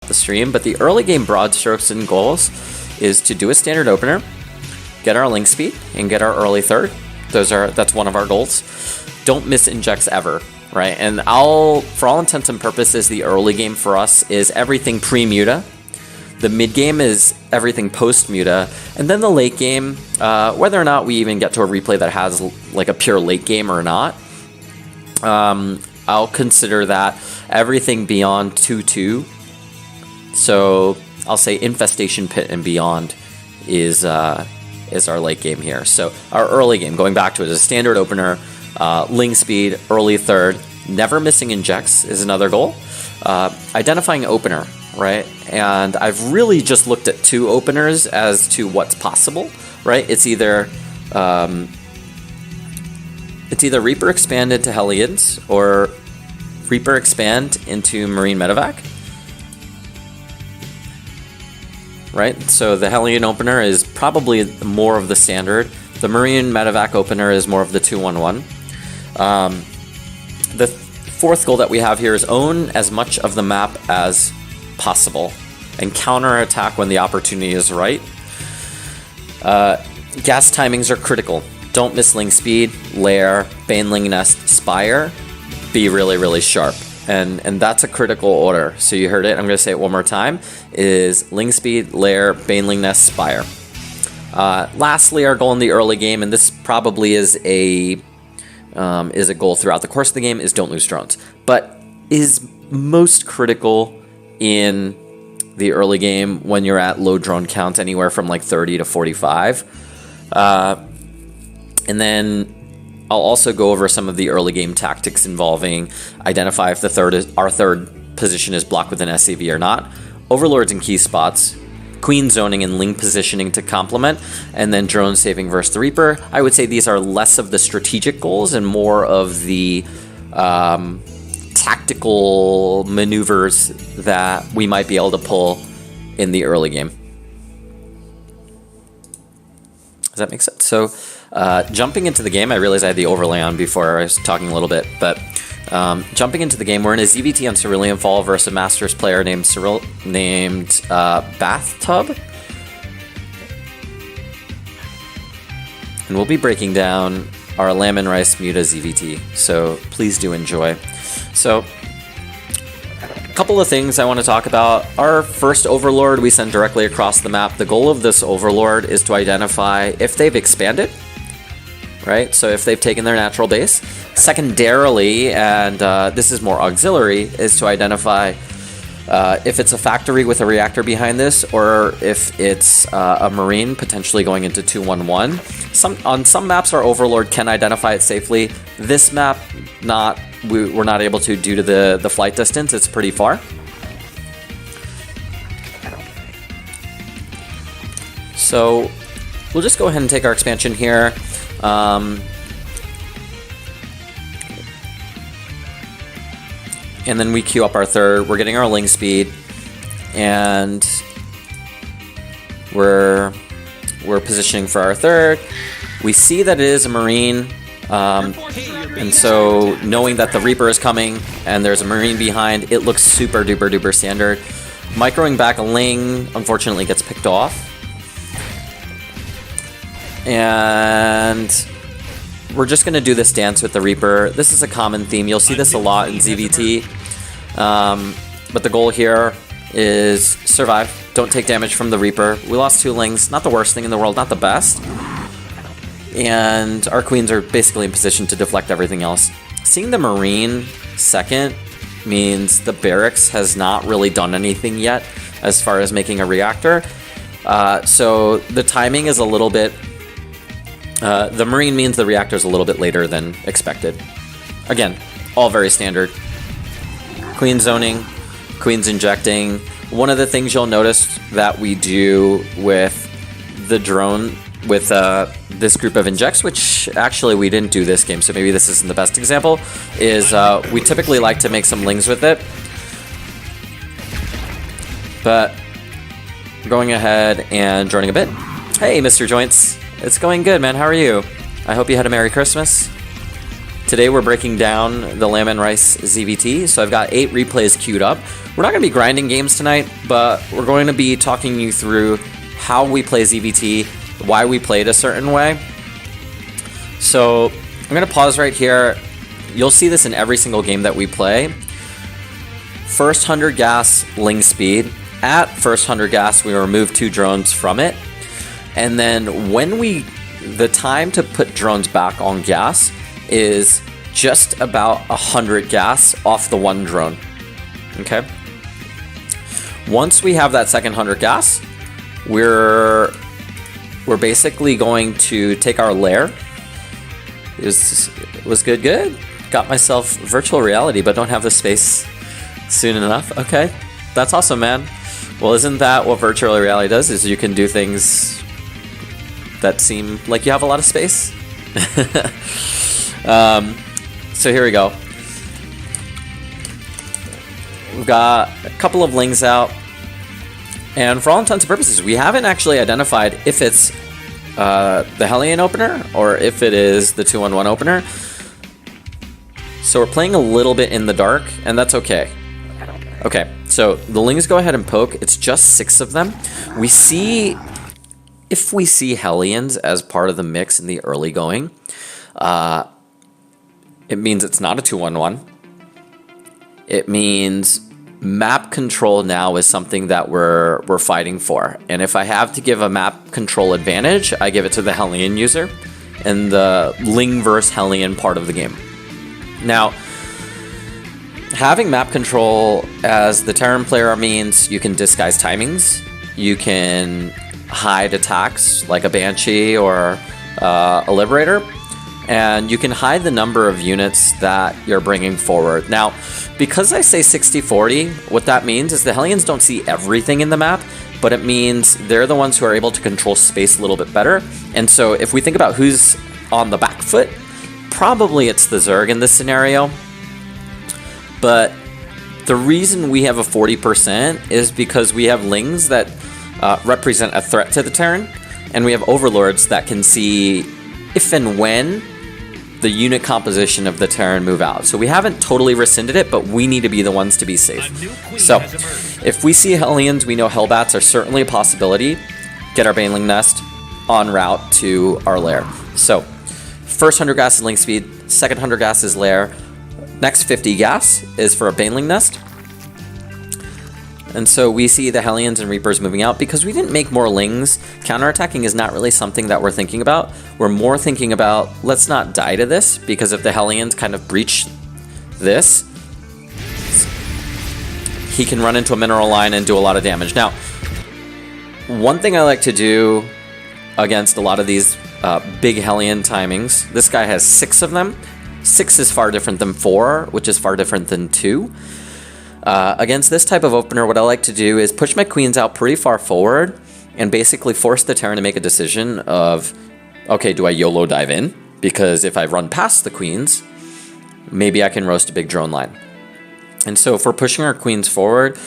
the stream, but the early game broad strokes and goals is to do a standard opener, get our link speed, and get our early third. That's one of our goals. Don't miss injects ever, right? And for all intents and purposes, the early game for us is everything pre-muta. The mid game is everything post-muta, and then the late game, whether or not we even get to a replay that has like a pure late game or not, I'll consider that everything beyond 2-2. So I'll say Infestation Pit and beyond is our late game here. So our early game, going back to it, is a standard opener, link speed, early third, never missing injects is another goal. Identifying opener, right? And I've really just looked at 2 openers as to what's possible, right? It's either Reaper expand into Hellions or Reaper expand into Marine Medevac. Right? So the Hellion opener is probably more of the standard. The Marine Medevac opener is more of the 2-1-1. The fourth goal that we have here is own as much of the map as possible and counterattack when the opportunity is right. Gas timings are critical. Don't miss link speed, lair, Baneling Nest, Spire. Be really, really sharp. And that's a critical order. So you heard it. I'm going to say it one more time. Is link speed, lair, Baneling Nest, Spire. Lastly, our goal in the early game, and this probably is a goal throughout the course of the game, is don't lose drones. But is most critical in the early game when you're at low drone counts, anywhere from like 30 to 45. And then I'll also go over some of the early game tactics involving identify if our third position is blocked with an SCV or not, overlords and key spots, queen zoning and link positioning to complement, and then drone saving versus the Reaper. I would say these are less of the strategic goals and more of the tactical maneuvers that we might be able to pull in the early game. Does that make sense? So jumping into the game, I realized I had the overlay on before I was talking a little bit, but jumping into the game, we're in a ZVT on Cerulean Fall versus a Masters player named Bathtub. And we'll be breaking down our Lamb and Rice Muta ZVT, so please do enjoy. So, a couple of things I want to talk about. Our first Overlord we send directly across the map. The goal of this Overlord is to identify if they've expanded, right? So if they've taken their natural base. Secondarily, and this is more auxiliary, is to identify if it's a factory with a reactor behind this, or if it's a Marine potentially going into 2-1-1. On some maps, our Overlord can identify it safely. This map, we're not able to due to the flight distance. It's pretty far. So we'll just go ahead and take our expansion here. And then we queue up our third. We're getting our link speed, and we're positioning for our third. We see that it is a Marine, and so knowing that the Reaper is coming and there's a Marine behind, it looks super duper duper standard. Microing back a Ling unfortunately gets picked off, and we're just going to do this dance with the Reaper. This is a common theme. You'll see this a lot in ZVT. But the goal here is survive. Don't take damage from the Reaper. We lost 2 Lings. Not the worst thing in the world. Not the best. And our Queens are basically in position to deflect everything else. Seeing the Marine second means the Barracks has not really done anything yet as far as making a reactor. So the timing is a little bit... the Marine means the reactor is a little bit later than expected. Again, all very standard. Queen zoning, Queens injecting. One of the things you'll notice that we do with the drone, with this group of injects, which actually we didn't do this game, so maybe this isn't the best example, is we typically like to make some Lings with it. But we're going ahead and droning a bit. Hey, Mr. Joints. It's going good, man. How are you? I hope you had a Merry Christmas. Today we're breaking down the Lamb and Rice ZVT, so I've got 8 replays queued up. We're not going to be grinding games tonight, but we're going to be talking you through how we play ZVT, why we play it a certain way. So I'm going to pause right here. You'll see this in every single game that we play. First 100 gas, Ling speed. At first 100 gas, we remove 2 drones from it. And then when the time to put drones back on gas is just about 100 gas off the 1 drone. Okay. Once we have that second 100 gas, we're basically going to take our lair. It was good. Got myself virtual reality, but don't have the space soon enough. Okay, that's awesome, man. Well, isn't that what virtual reality does? Is you can do things that seem like you have a lot of space. So here we go. We've got a couple of Lings out, and for all intents and purposes, we haven't actually identified if it's the Hellion opener or if it is the 2-1-1 opener. So we're playing a little bit in the dark, and that's okay. Okay, so the Lings go ahead and poke. It's just 6 of them. If we see Hellions as part of the mix in the early going, it means it's not a 2-1-1. It means map control now is something that we're fighting for. And if I have to give a map control advantage, I give it to the Hellion user in the Ling versus Hellion part of the game. Now, having map control as the Terran player means you can disguise timings, you can hide attacks like a Banshee or a Liberator, and you can hide the number of units that you're bringing forward. Now, because I say 60-40, what that means is the Hellions don't see everything in the map, but it means they're the ones who are able to control space a little bit better. And so if we think about who's on the back foot, probably it's the Zerg in this scenario. But the reason we have a 40% is because we have Lings that represent a threat to the Terran, and we have Overlords that can see if and when the unit composition of the Terran move out. So we haven't totally rescinded it, but we need to be the ones to be safe. So if we see Hellions, we know Hellbats are certainly a possibility. Get our Baneling Nest en route to our lair. So first 100 gas is Ling speed, second 100 gas is lair, next 50 gas is for a Baneling Nest. And so we see the Hellions and Reapers moving out. Because we didn't make more Lings, counterattacking is not really something that we're thinking about. We're more thinking about, let's not die to this, because if the Hellions kind of breach this, he can run into a mineral line and do a lot of damage. Now, one thing I like to do against a lot of these big Hellion timings, this guy has 6 of them. 6 is far different than 4, which is far different than 2. Against this type of opener, what I like to do is push my queens out pretty far forward and basically force the Terran to make a decision of, okay, do I YOLO dive in? Because if I run past the queens, maybe I can roast a big drone line. And so if we're pushing our queens forward,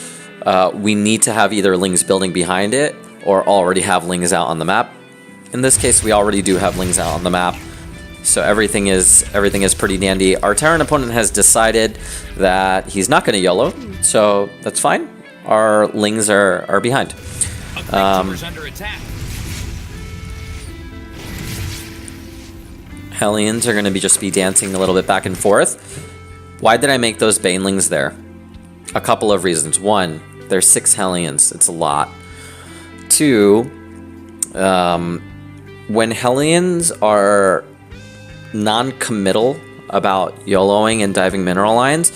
we need to have either Lings building behind it or already have Lings out on the map. In this case, we already do have Lings out on the map. So everything is pretty dandy. Our Terran opponent has decided that he's not going to YOLO, so that's fine. Our Lings are behind. Hellions are going to just be dancing a little bit back and forth. Why did I make those Banelings there? A couple of reasons. 1, there's 6 Hellions. It's a lot. 2, when Hellions are non-committal about YOLOing and diving mineral lines,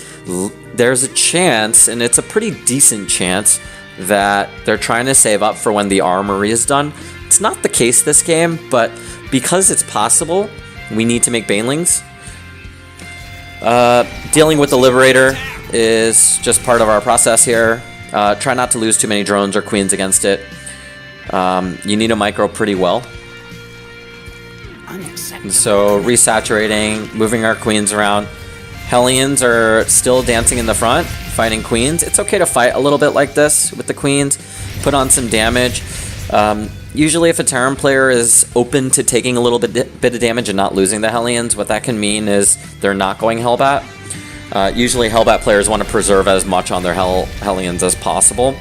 there's a chance, and it's a pretty decent chance, that they're trying to save up for when the armory is done. It's not the case this game, but because it's possible, we need to make Banelings. Dealing with the Liberator is just part of our process here. Try not to lose too many drones or queens against it. You need to micro pretty well. So resaturating, moving our queens around. Hellions are still dancing in the front, fighting queens. It's okay to fight a little bit like this with the queens, put on some damage. Usually if a Terran player is open to taking a little bit of damage and not losing the Hellions, what that can mean is they're not going Hellbat. Usually Hellbat players want to preserve as much on their Hellions as possible.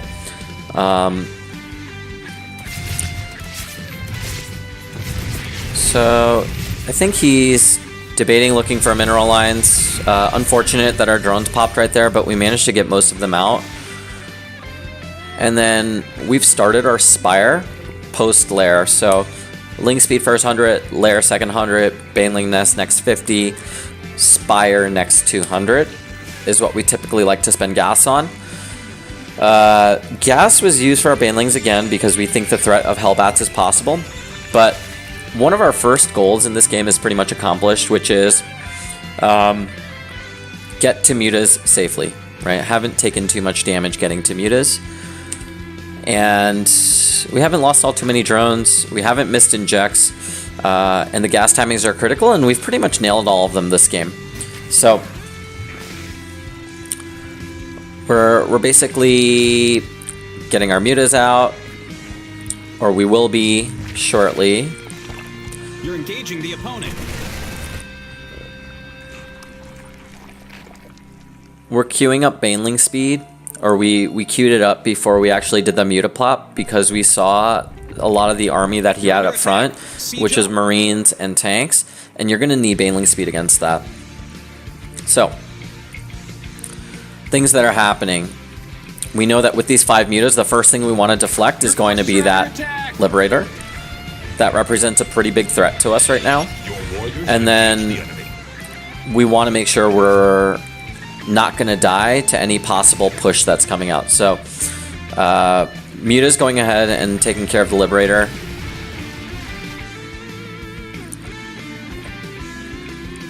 So I think he's debating looking for mineral lines. Unfortunate that our drones popped right there, but we managed to get most of them out. And then we've started our Spire post-Lair. So Ling speed first 100, Lair second 100, Baneling Nest next 50, Spire next 200 is what we typically like to spend gas on. Gas was used for our Banelings again because we think the threat of Hellbats is possible. But one of our first goals in this game is pretty much accomplished, which is get to Mutas safely, right? Haven't taken too much damage getting to Mutas. And we haven't lost all too many drones. We haven't missed injects. And the gas timings are critical, and we've pretty much nailed all of them this game. So we're basically getting our Mutas out, or we will be shortly. You're engaging the opponent. We're queuing up Baneling speed, or we queued it up before we actually did the Mutaplop because we saw a lot of the army that he had up front, which is Marines and tanks, and you're going to need Baneling speed against that. So, things that are happening. We know that with these 5 Mutas, the first thing we want to deflect is going to be that Liberator. That represents a pretty big threat to us right now. And then we want to make sure we're not going to die to any possible push that's coming out. So Muta's going ahead and taking care of the Liberator.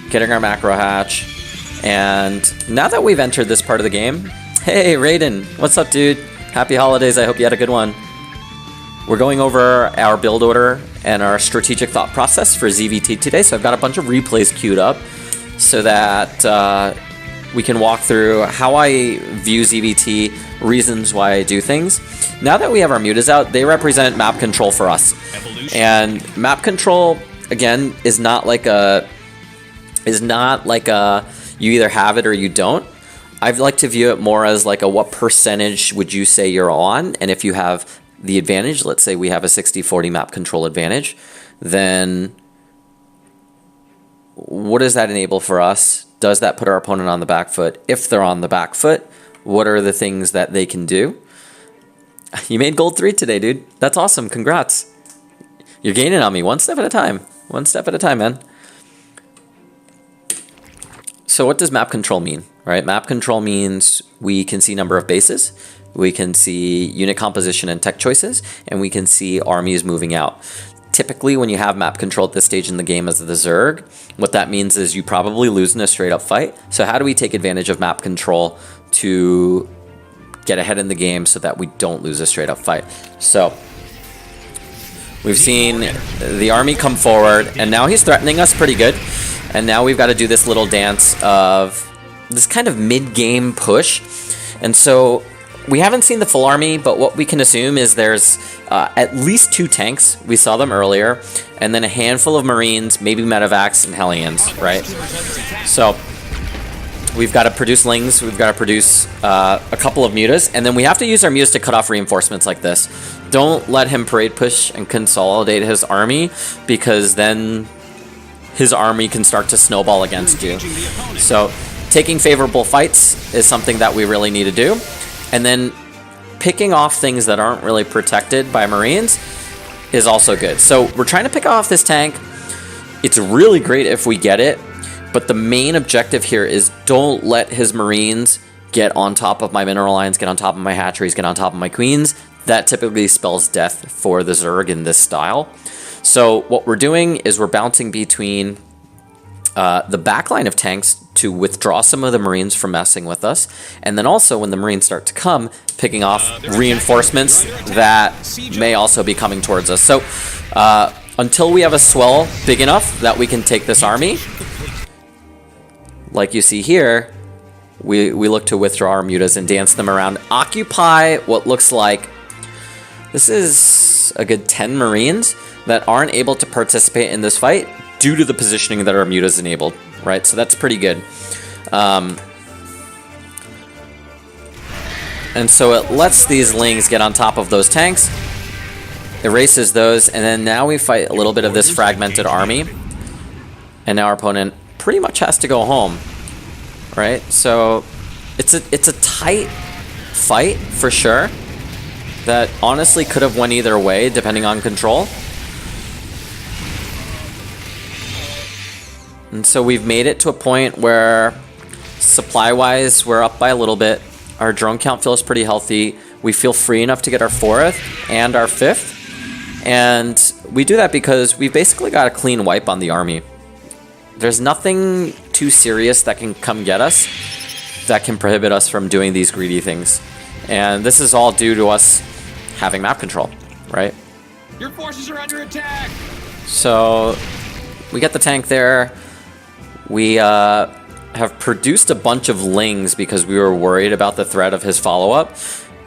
Getting our macro hatch. And now that we've entered this part of the game, hey Raiden, what's up dude? Happy holidays, I hope you had a good one. We're going over our build order and our strategic thought process for ZVT today. So I've got a bunch of replays queued up so that we can walk through how I view ZVT, reasons why I do things. Now that we have our Mutas out, they represent map control for us. And map control, again, is not like a you either have it or you don't. I'd like to view it more as like a what percentage would you say you're on, and if you have the advantage, let's say we have a 60-40 map control advantage, then what does that enable for us? Does that put our opponent on the back foot? If they're on the back foot, what are the things that they can do? You made gold 3 today, dude. That's awesome. Congrats. You're gaining on me one step at a time. One step at a time, man. So what does map control mean, right? Map control means we can see number of bases, we can see unit composition and tech choices, and we can see armies moving out. Typically, when you have map control at this stage in the game as the Zerg, what that means is you probably lose in a straight-up fight. So how do we take advantage of map control to get ahead in the game so that we don't lose a straight-up fight? So we've seen the army come forward, and now he's threatening us pretty good. And now we've got to do this little dance of this kind of mid-game push. And so we haven't seen the full army, but what we can assume is there's at least 2 tanks. We saw them earlier. And then a handful of Marines, maybe Medivacs and Hellions, right? So we've got to produce Lings. We've got to produce a couple of Mutas. And then we have to use our Mutas to cut off reinforcements like this. Don't let him parade push and consolidate his army, because then his army can start to snowball against you. So taking favorable fights is something that we really need to do. And then picking off things that aren't really protected by Marines is also good. So we're trying to pick off this tank. It's really great if we get it, but the main objective here is don't let his Marines get on top of my mineral lines, get on top of my hatcheries, get on top of my queens. That typically spells death for the Zerg in this style. So what we're doing is we're bouncing between the backline of tanks to withdraw some of the Marines from messing with us, and then also when the Marines start to come, picking off reinforcements that may also be coming towards us. So until we have a swell big enough that we can take this army, like you see here, we look to withdraw our Mutas and dance them around. Occupy what looks like, this is a good 10 Marines that aren't able to participate in this fight due to the positioning that our Mutas enabled, right? So that's pretty good. And so it lets these Lings get on top of those tanks, erases those, and then now we fight a little bit of this fragmented army. And now our opponent pretty much has to go home, right? So it's a tight fight for sure that honestly could have went either way depending on control. And so we've made it to a point where supply-wise we're up by a little bit. Our drone count feels pretty healthy. We feel free enough to get our 4th and our 5th. And we do that because we've basically got a clean wipe on the army. There's nothing too serious that can come get us that can prohibit us from doing these greedy things. And this is all due to us having map control, right? Your forces are under attack. So we get the tank there. We have produced a bunch of Lings because we were worried about the threat of his follow-up.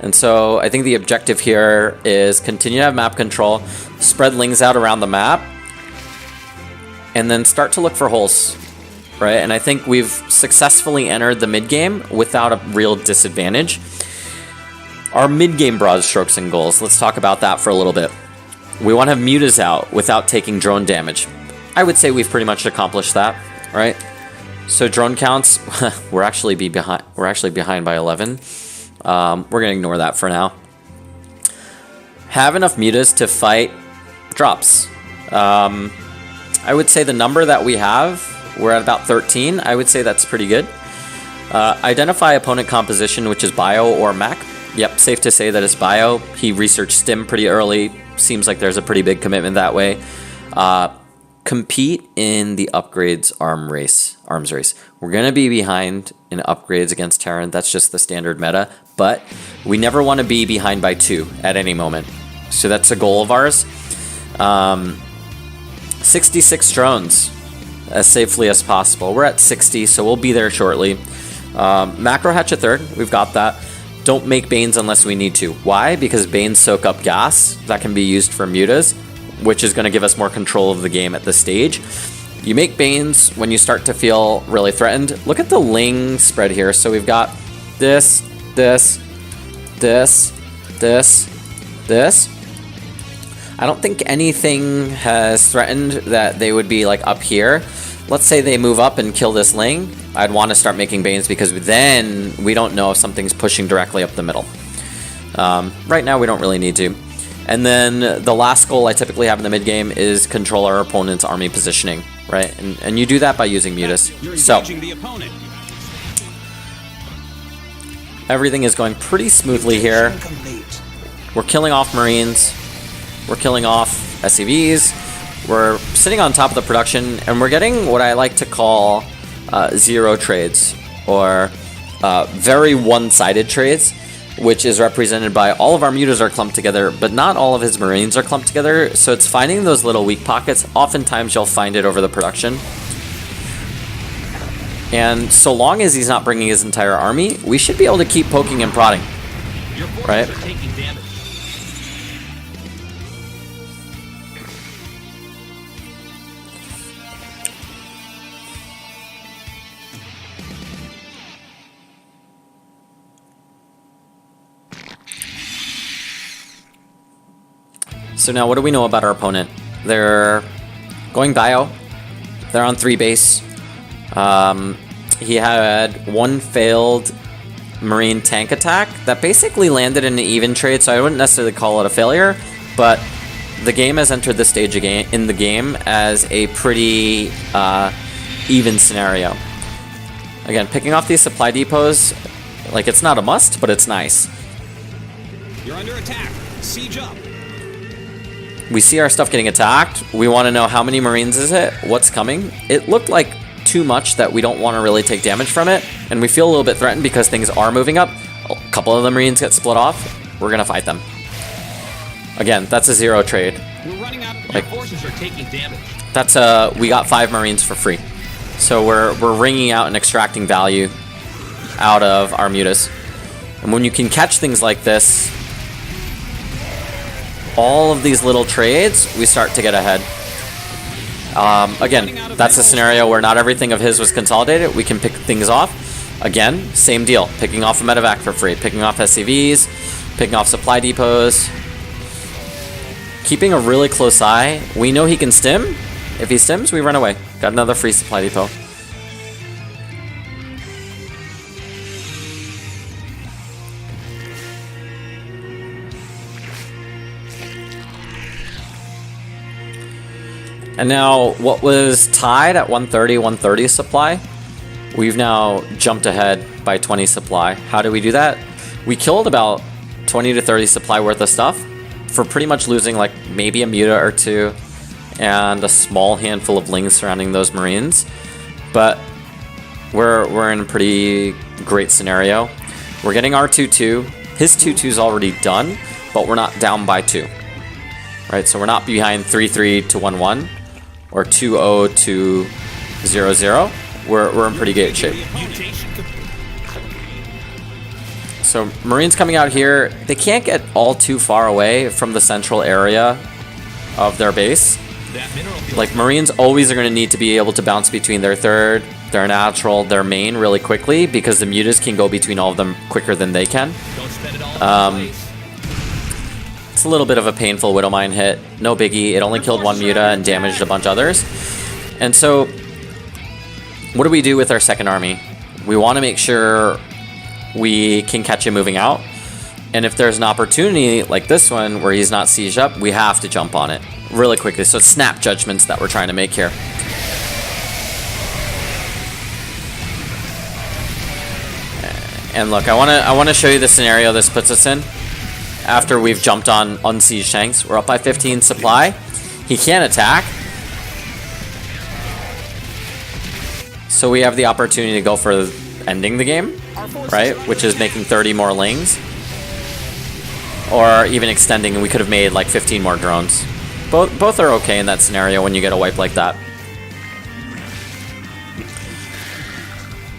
And so I think the objective here is continue to have map control, spread Lings out around the map, and then start to look for holes, right? And I think we've successfully entered the mid-game without a real disadvantage. Our mid-game broad strokes and goals, let's talk about that for a little bit. We want to have mutas out without taking drone damage. I would say we've pretty much accomplished that, right? So drone counts, we're actually behind by 11. We're gonna ignore that for now. Have enough mutas to fight drops. I would say the number that we have, we're at about 13. I would say that's pretty good. Identify opponent composition, which is bio or mech. Yep, safe to say that it's bio. He researched stim pretty early. Seems like there's a pretty big commitment that way. Compete in the upgrades arms race. We're going to be behind in upgrades against Terran. That's just the standard meta. But we never want to be behind by 2 at any moment. So that's a goal of ours. 66 drones as safely as possible. We're at 60, so we'll be there shortly. Macro hatch a 3rd. We've got that. Don't make Banes unless we need to. Why? Because Banes soak up gas that can be used for mutas, which is going to give us more control of the game at this stage. You make Banes when you start to feel really threatened. Look at the Ling spread here. So we've got this. I don't think anything has threatened that they would be like up here. Let's say they move up and kill this Ling. I'd want to start making Banes because then we don't know if something's pushing directly up the middle. Right now we don't really need to. And then the last goal I typically have in the mid game is control our opponent's army positioning, right? And you do that by using mutas. So everything is going pretty smoothly here. We're killing off Marines. We're killing off SCVs. We're sitting on top of the production, and we're getting what I like to call zero trades, or very one-sided trades, which is represented by all of our mutas are clumped together, but not all of his Marines are clumped together. So it's finding those little weak pockets. Oftentimes you'll find it over the production. And so long as he's not bringing his entire army, we should be able to keep poking and prodding, right? So now what do we know about our opponent? They're going bio. They're on 3 base. He had 1 failed Marine tank attack that basically landed in an even trade, so I wouldn't necessarily call it a failure, but the game has entered this stage again in the game as a pretty even scenario. Again, picking off these supply depots, like, it's not a must, but it's nice. You're under attack. Siege up. We see our stuff getting attacked. We want to know how many Marines is it, what's coming. It looked like too much that we don't want to really take damage from it, and we feel a little bit threatened because things are moving up. A couple of the Marines get split off. We're gonna fight them. Again, that's a zero trade. We're running out. Like, your forces are taking damage. That's we got 5 Marines for free. So we're wringing out and extracting value out of our mutas. And when you can catch things like this, all of these little trades, we start to get ahead. Again, that's a scenario where not everything of his was consolidated. We can pick things off. Again, same deal. Picking off a medevac for free, picking off SCVs, picking off supply depots. Keeping a really close eye. We know he can stim. If he stims, we run away. Got another free supply depot. And now, what was tied at 130 supply, we've now jumped ahead by 20 supply. How do we do that? We killed about 20 to 30 supply worth of stuff for pretty much losing like maybe a Muta or two and a small handful of Lings surrounding those Marines. But we're in a pretty great scenario. We're getting our 2-2. His 2-2's already done, but we're not down by 2. Right, so we're not behind 3-3 to 1-1. Or 2-0 to 0-0, we're in pretty good shape. So Marines coming out here, they can't get all too far away from the central area of their base. Like Marines always are going to need to be able to bounce between their third, their natural, their main really quickly because the Mutas can go between all of them quicker than they can. It's a little bit of a painful Widowmine hit. No biggie. It only killed one Muta and damaged a bunch of others. And so, what do we do with our second army? We want to make sure we can catch him moving out. And if there's an opportunity like this one where he's not sieged up, we have to jump on it really quickly. So it's snap judgments that we're trying to make here. And look, I want to show you the scenario this puts us in. After we've jumped on unsieged tanks, we're up by 15 supply. He can't attack. So we have the opportunity to go for ending the game, right? Which is making 30 more Lings. Or even extending, and we could have made like 15 more drones. Both are okay in that scenario when you get a wipe like that.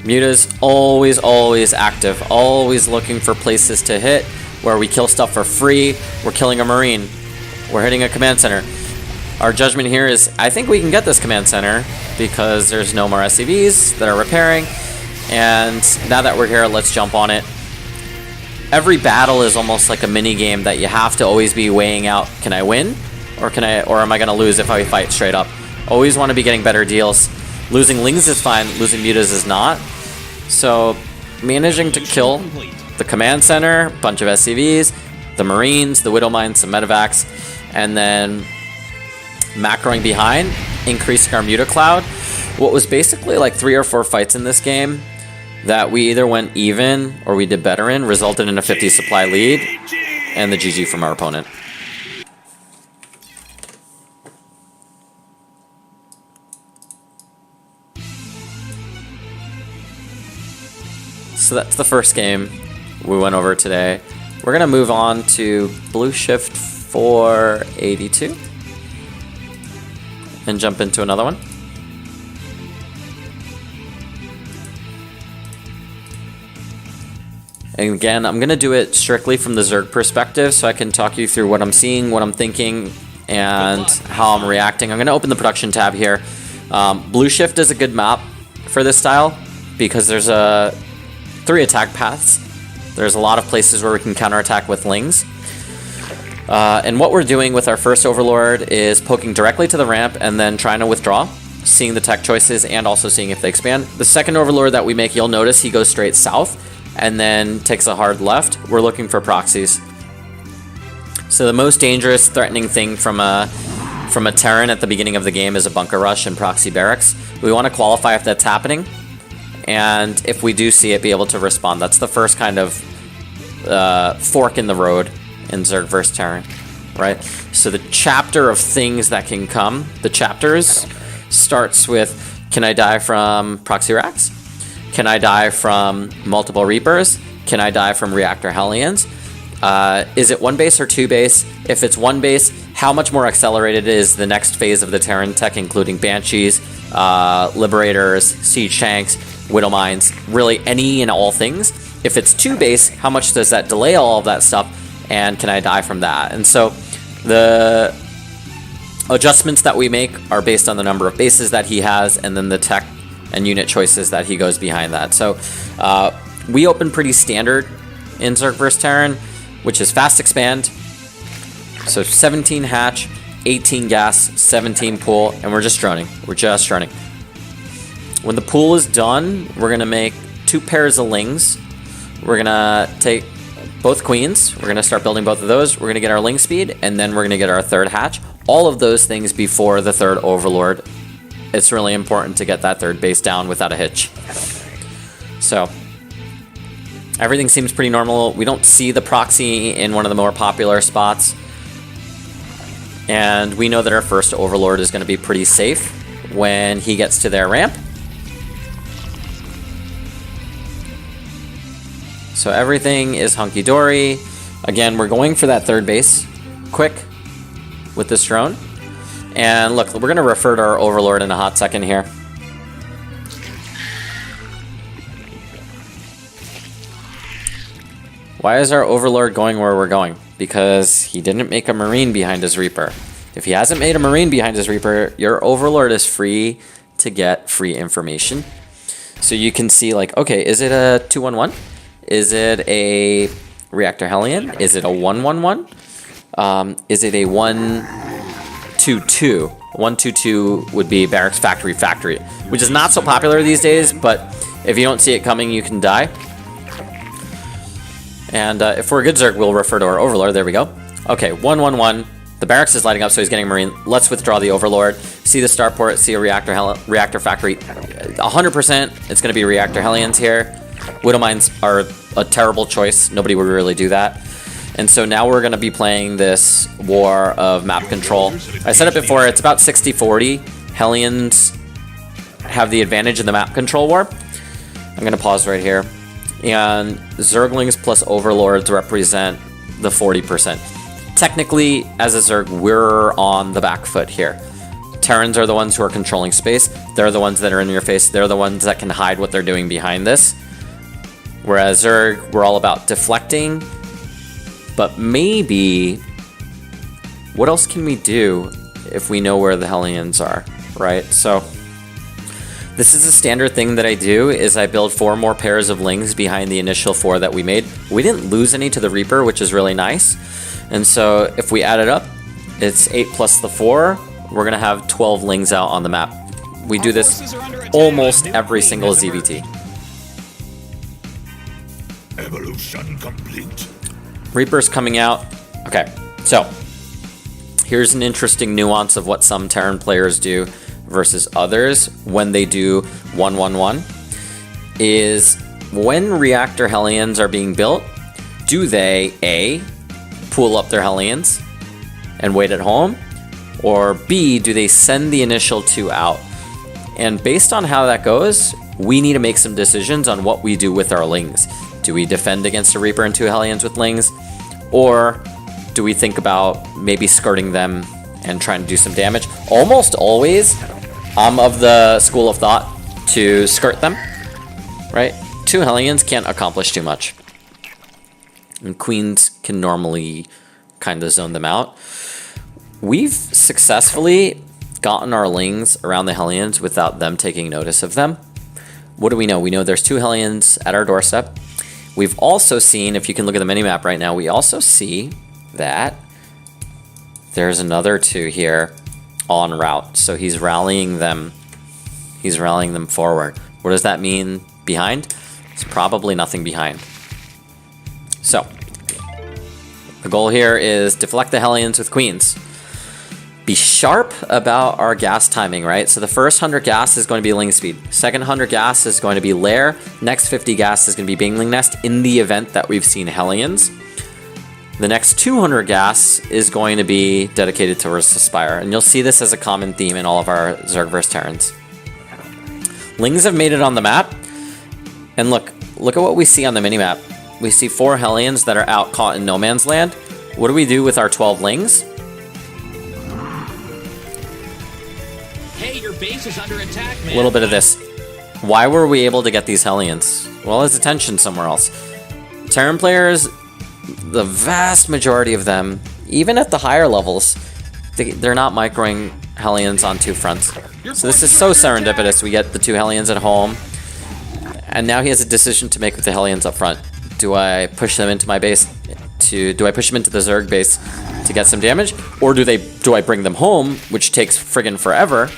Muta's always active, always looking for places to hit. Where we kill stuff for free, we're killing a Marine, we're hitting a command center. Our judgment here is, I think we can get this command center because there's no more SCVs that are repairing, and now that we're here, let's jump on it. Every battle is almost like a mini game that you have to always be weighing out, can I win? Or am I gonna lose if I fight straight up? Always want to be getting better deals. Losing Lings is fine, losing Mutas is not. So, managing to kill the command center, bunch of SCVs, the Marines, the Widowmines, some medevacs, and then macroing behind, increasing our Muta cloud. What was basically like 3 or 4 fights in this game that we either went even or we did better in, resulted in a 50 supply lead, and the GG from our opponent. So that's the first game we went over today. We're gonna move on to Blue Shift 482 and jump into another one. And again, I'm gonna do it strictly from the Zerg perspective so I can talk you through what I'm seeing, what I'm thinking, and how I'm reacting. I'm gonna open the production tab here. Blue Shift is a good map for this style because there's 3 attack paths. There's a lot of places where we can counterattack with Lings. And what we're doing with our first Overlord is poking directly to the ramp and then trying to withdraw, seeing the tech choices and also seeing if they expand. The second Overlord that we make, you'll notice he goes straight south and then takes a hard left. We're looking for proxies. So the most dangerous, threatening thing from a Terran at the beginning of the game is a bunker rush and proxy barracks. We want to qualify if that's happening. And if we do see it, be able to respond. That's the first kind of fork in the road in Zerg vs. Terran, right? So the chapter of things that can come, the chapters starts with, can I die from proxy racks? Can I die from multiple Reapers? Can I die from reactor Hellions? Is it 1 base or 2 base? If it's 1 base, how much more accelerated is the next phase of the Terran tech, including Banshees, Liberators, Siege Tanks, Widowmines, really any and all things. If it's 2 base, how much does that delay all of that stuff, and can I die from that? And so the adjustments that we make are based on the number of bases that he has, and then the tech and unit choices that he goes behind that. So we open pretty standard in Zerg vs. Terran, which is fast expand. So 17 hatch, 18 gas, 17 pool, and we're just droning. We're just droning. When the pool is done, we're going to make 2 pairs of lings. We're going to take both queens. We're going to start building both of those. We're going to get our ling speed, and then we're going to get our 3rd hatch. All of those things before the 3rd overlord. It's really important to get that 3rd base down without a hitch. So everything seems pretty normal. We don't see the proxy in one of the more popular spots. And we know that our first overlord is going to be pretty safe when he gets to their ramp. So everything is hunky-dory. Again, we're going for that 3rd base quick with this drone. And look, we're going to refer to our overlord in a hot second here. Why is our overlord going where we're going? Because he didn't make a marine behind his reaper. If he hasn't made a marine behind his reaper, your overlord is free to get free information. So you can see, like, okay, is it a 2-1-1? Is it a reactor Hellion? Is it a 1-1-1? Is it a 1-2-2? 1-2-2 would be barracks factory, which is not so popular these days, but if you don't see it coming, you can die. And if we're a good Zerg, we'll refer to our overlord. There we go. Okay, 1-1-1. The barracks is lighting up, so he's getting a marine. Let's withdraw the overlord. See the starport, see a reactor factory. 100%, it's going to be reactor Hellions here. Widow mines are a terrible choice. Nobody would really do that. And so now we're going to be playing this war of map control. I said it before, it's about 60-40. Hellions have the advantage in the map control war. I'm going to pause right here. And Zerglings plus Overlords represent the 40%. Technically, as a Zerg, we're on the back foot here. Terrans are the ones who are controlling space. They're the ones that are in your face. They're the ones that can hide what they're doing behind this. Whereas Zerg, we're all about deflecting. But maybe, what else can we do if we know where the Hellions are, right? So this is a standard thing that I do, is I build 4 more pairs of lings behind the initial 4 that we made. We didn't lose any to the Reaper, which is really nice. And so if we add it up, it's 8 plus the 4. We're going to have 12 lings out on the map. We do this almost every single ZVT. Evolution complete. Reaper's coming out. Okay, so here's an interesting nuance of what some Terran players do versus others when they do 1-1-1, is when reactor Hellions are being built, do they A, pool up their Hellions and wait at home, or B, do they send the initial 2 out? And based on how that goes, we need to make some decisions on what we do with our lings. Do we defend against a Reaper and 2 Hellions with lings, or do we think about maybe skirting them and trying to do some damage? Almost always, I'm of the school of thought to skirt them, right? 2 Hellions can't accomplish too much. And Queens can normally kind of zone them out. We've successfully gotten our lings around the Hellions without them taking notice of them. What do we know? We know there's 2 Hellions at our doorstep. We've also seen, if you can look at the minimap right now, we also see that there's another 2 here en route. So he's rallying them. He's rallying them forward. What does that mean behind? It's probably nothing behind. So the goal here is deflect the Hellions with Queens. Be sharp about our gas timing, right? So the first 100 gas is going to be ling speed. Second 100 gas is going to be lair. Next 50 gas is going to be Bingling Nest in the event that we've seen Hellions. The next 200 gas is going to be dedicated towards the Spire. And you'll see this as a common theme in all of our Zerg vs. Terrans. Lings have made it on the map. And look at what we see on the minimap. We see 4 Hellions that are out caught in no man's land. What do we do with our 12 lings? Hey, your base is under attack, man. A little bit of this. Why were we able to get these Hellions? Well, his attention somewhere else. Terran players, the vast majority of them, even at the higher levels, they're not microing Hellions on two fronts. So this is so serendipitous. We get the two Hellions at home, and now he has a decision to make with the Hellions up front. Do I push them into my base? Do I push them into the Zerg base to get some damage, or do I bring them home, which takes friggin' forever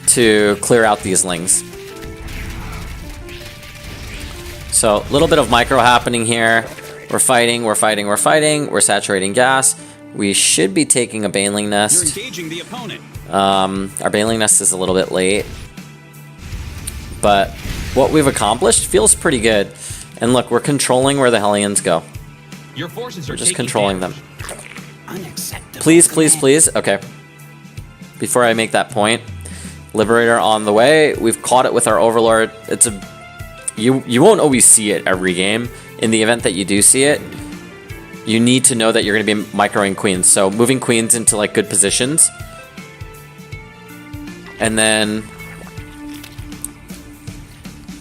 to clear out these lings? So a little bit of micro happening here. We're fighting. We're saturating gas. We should be taking a Baneling Nest. You're engaging the opponent. Our Baneling Nest is a little bit late, but what we've accomplished feels pretty good. And look, we're controlling where the Hellions go. Your forces are We're just taking controlling damage. them. Please, please, please. Okay. Before I make that point, Liberator on the way. We've caught it with our Overlord. It's a you won't always see it every game. In the event that you do see it, you need to know that you're going to be microing queens. So moving queens into like good positions, and then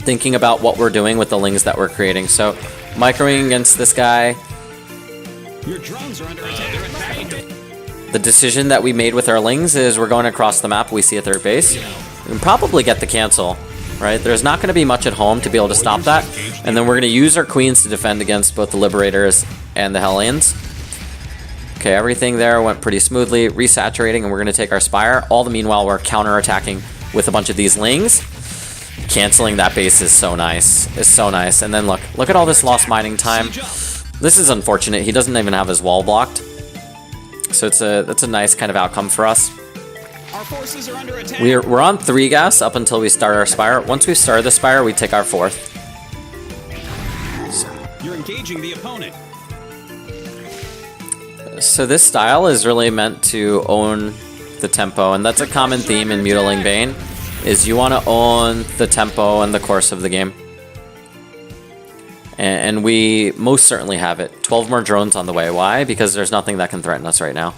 thinking about what we're doing with the lings that we're creating. So microing against this guy. Your drones are under attack. The decision that we made with our lings is we're going across the map. We see a third base. We can probably get the cancel, right? There's not going to be much at home to be able to stop that. And then we're going to use our queens to defend against both the Liberators and the Hellions. Okay, everything there went pretty smoothly. Resaturating, and we're going to take our Spire. All the meanwhile, we're counterattacking with a bunch of these lings. Canceling that base is so nice. It's so nice. And then look at all this lost mining time. This is unfortunate. He doesn't even have his wall blocked. So that's a nice kind of outcome for us. Our forces are under attack. We're on 3 gas up until we start our Spire. Once we start the Spire, we take our 4th. You're engaging the opponent. So this style is really meant to own the tempo, and that's a common theme in Mutiling Bane, is you want to own the tempo and the course of the game. And we most certainly have it. 12 more drones on the way. Why? Because there's nothing that can threaten us right now.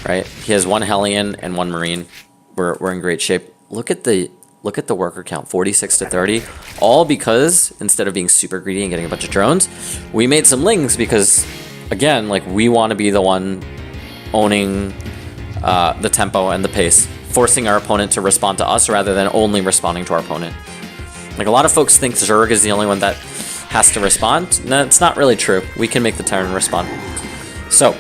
Right? He has 1 Hellion and 1 Marine. We're in great shape. Look at the worker count, 46 to 30. All because instead of being super greedy and getting a bunch of drones, we made some lings because, again, like we want to be the one owning the tempo and the pace, forcing our opponent to respond to us rather than only responding to our opponent. Like a lot of folks think Zerg is the only one that has to respond. No, it's not really true. We can make the Terran respond. So,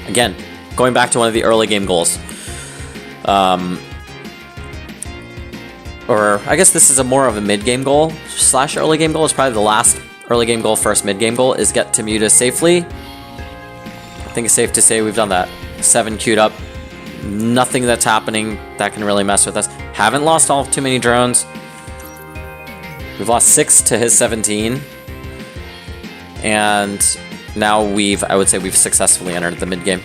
again, going back to one of the early game goals. Or I guess this is more of a mid-game goal / early game goal. It's probably the last early game goal, first mid-game goal is get to Muta safely. I think it's safe to say we've done that. 7 queued up. Nothing that's happening that can really mess with us. Haven't lost too many drones. We've lost 6 to his 17. And now I would say we've successfully entered the mid-game.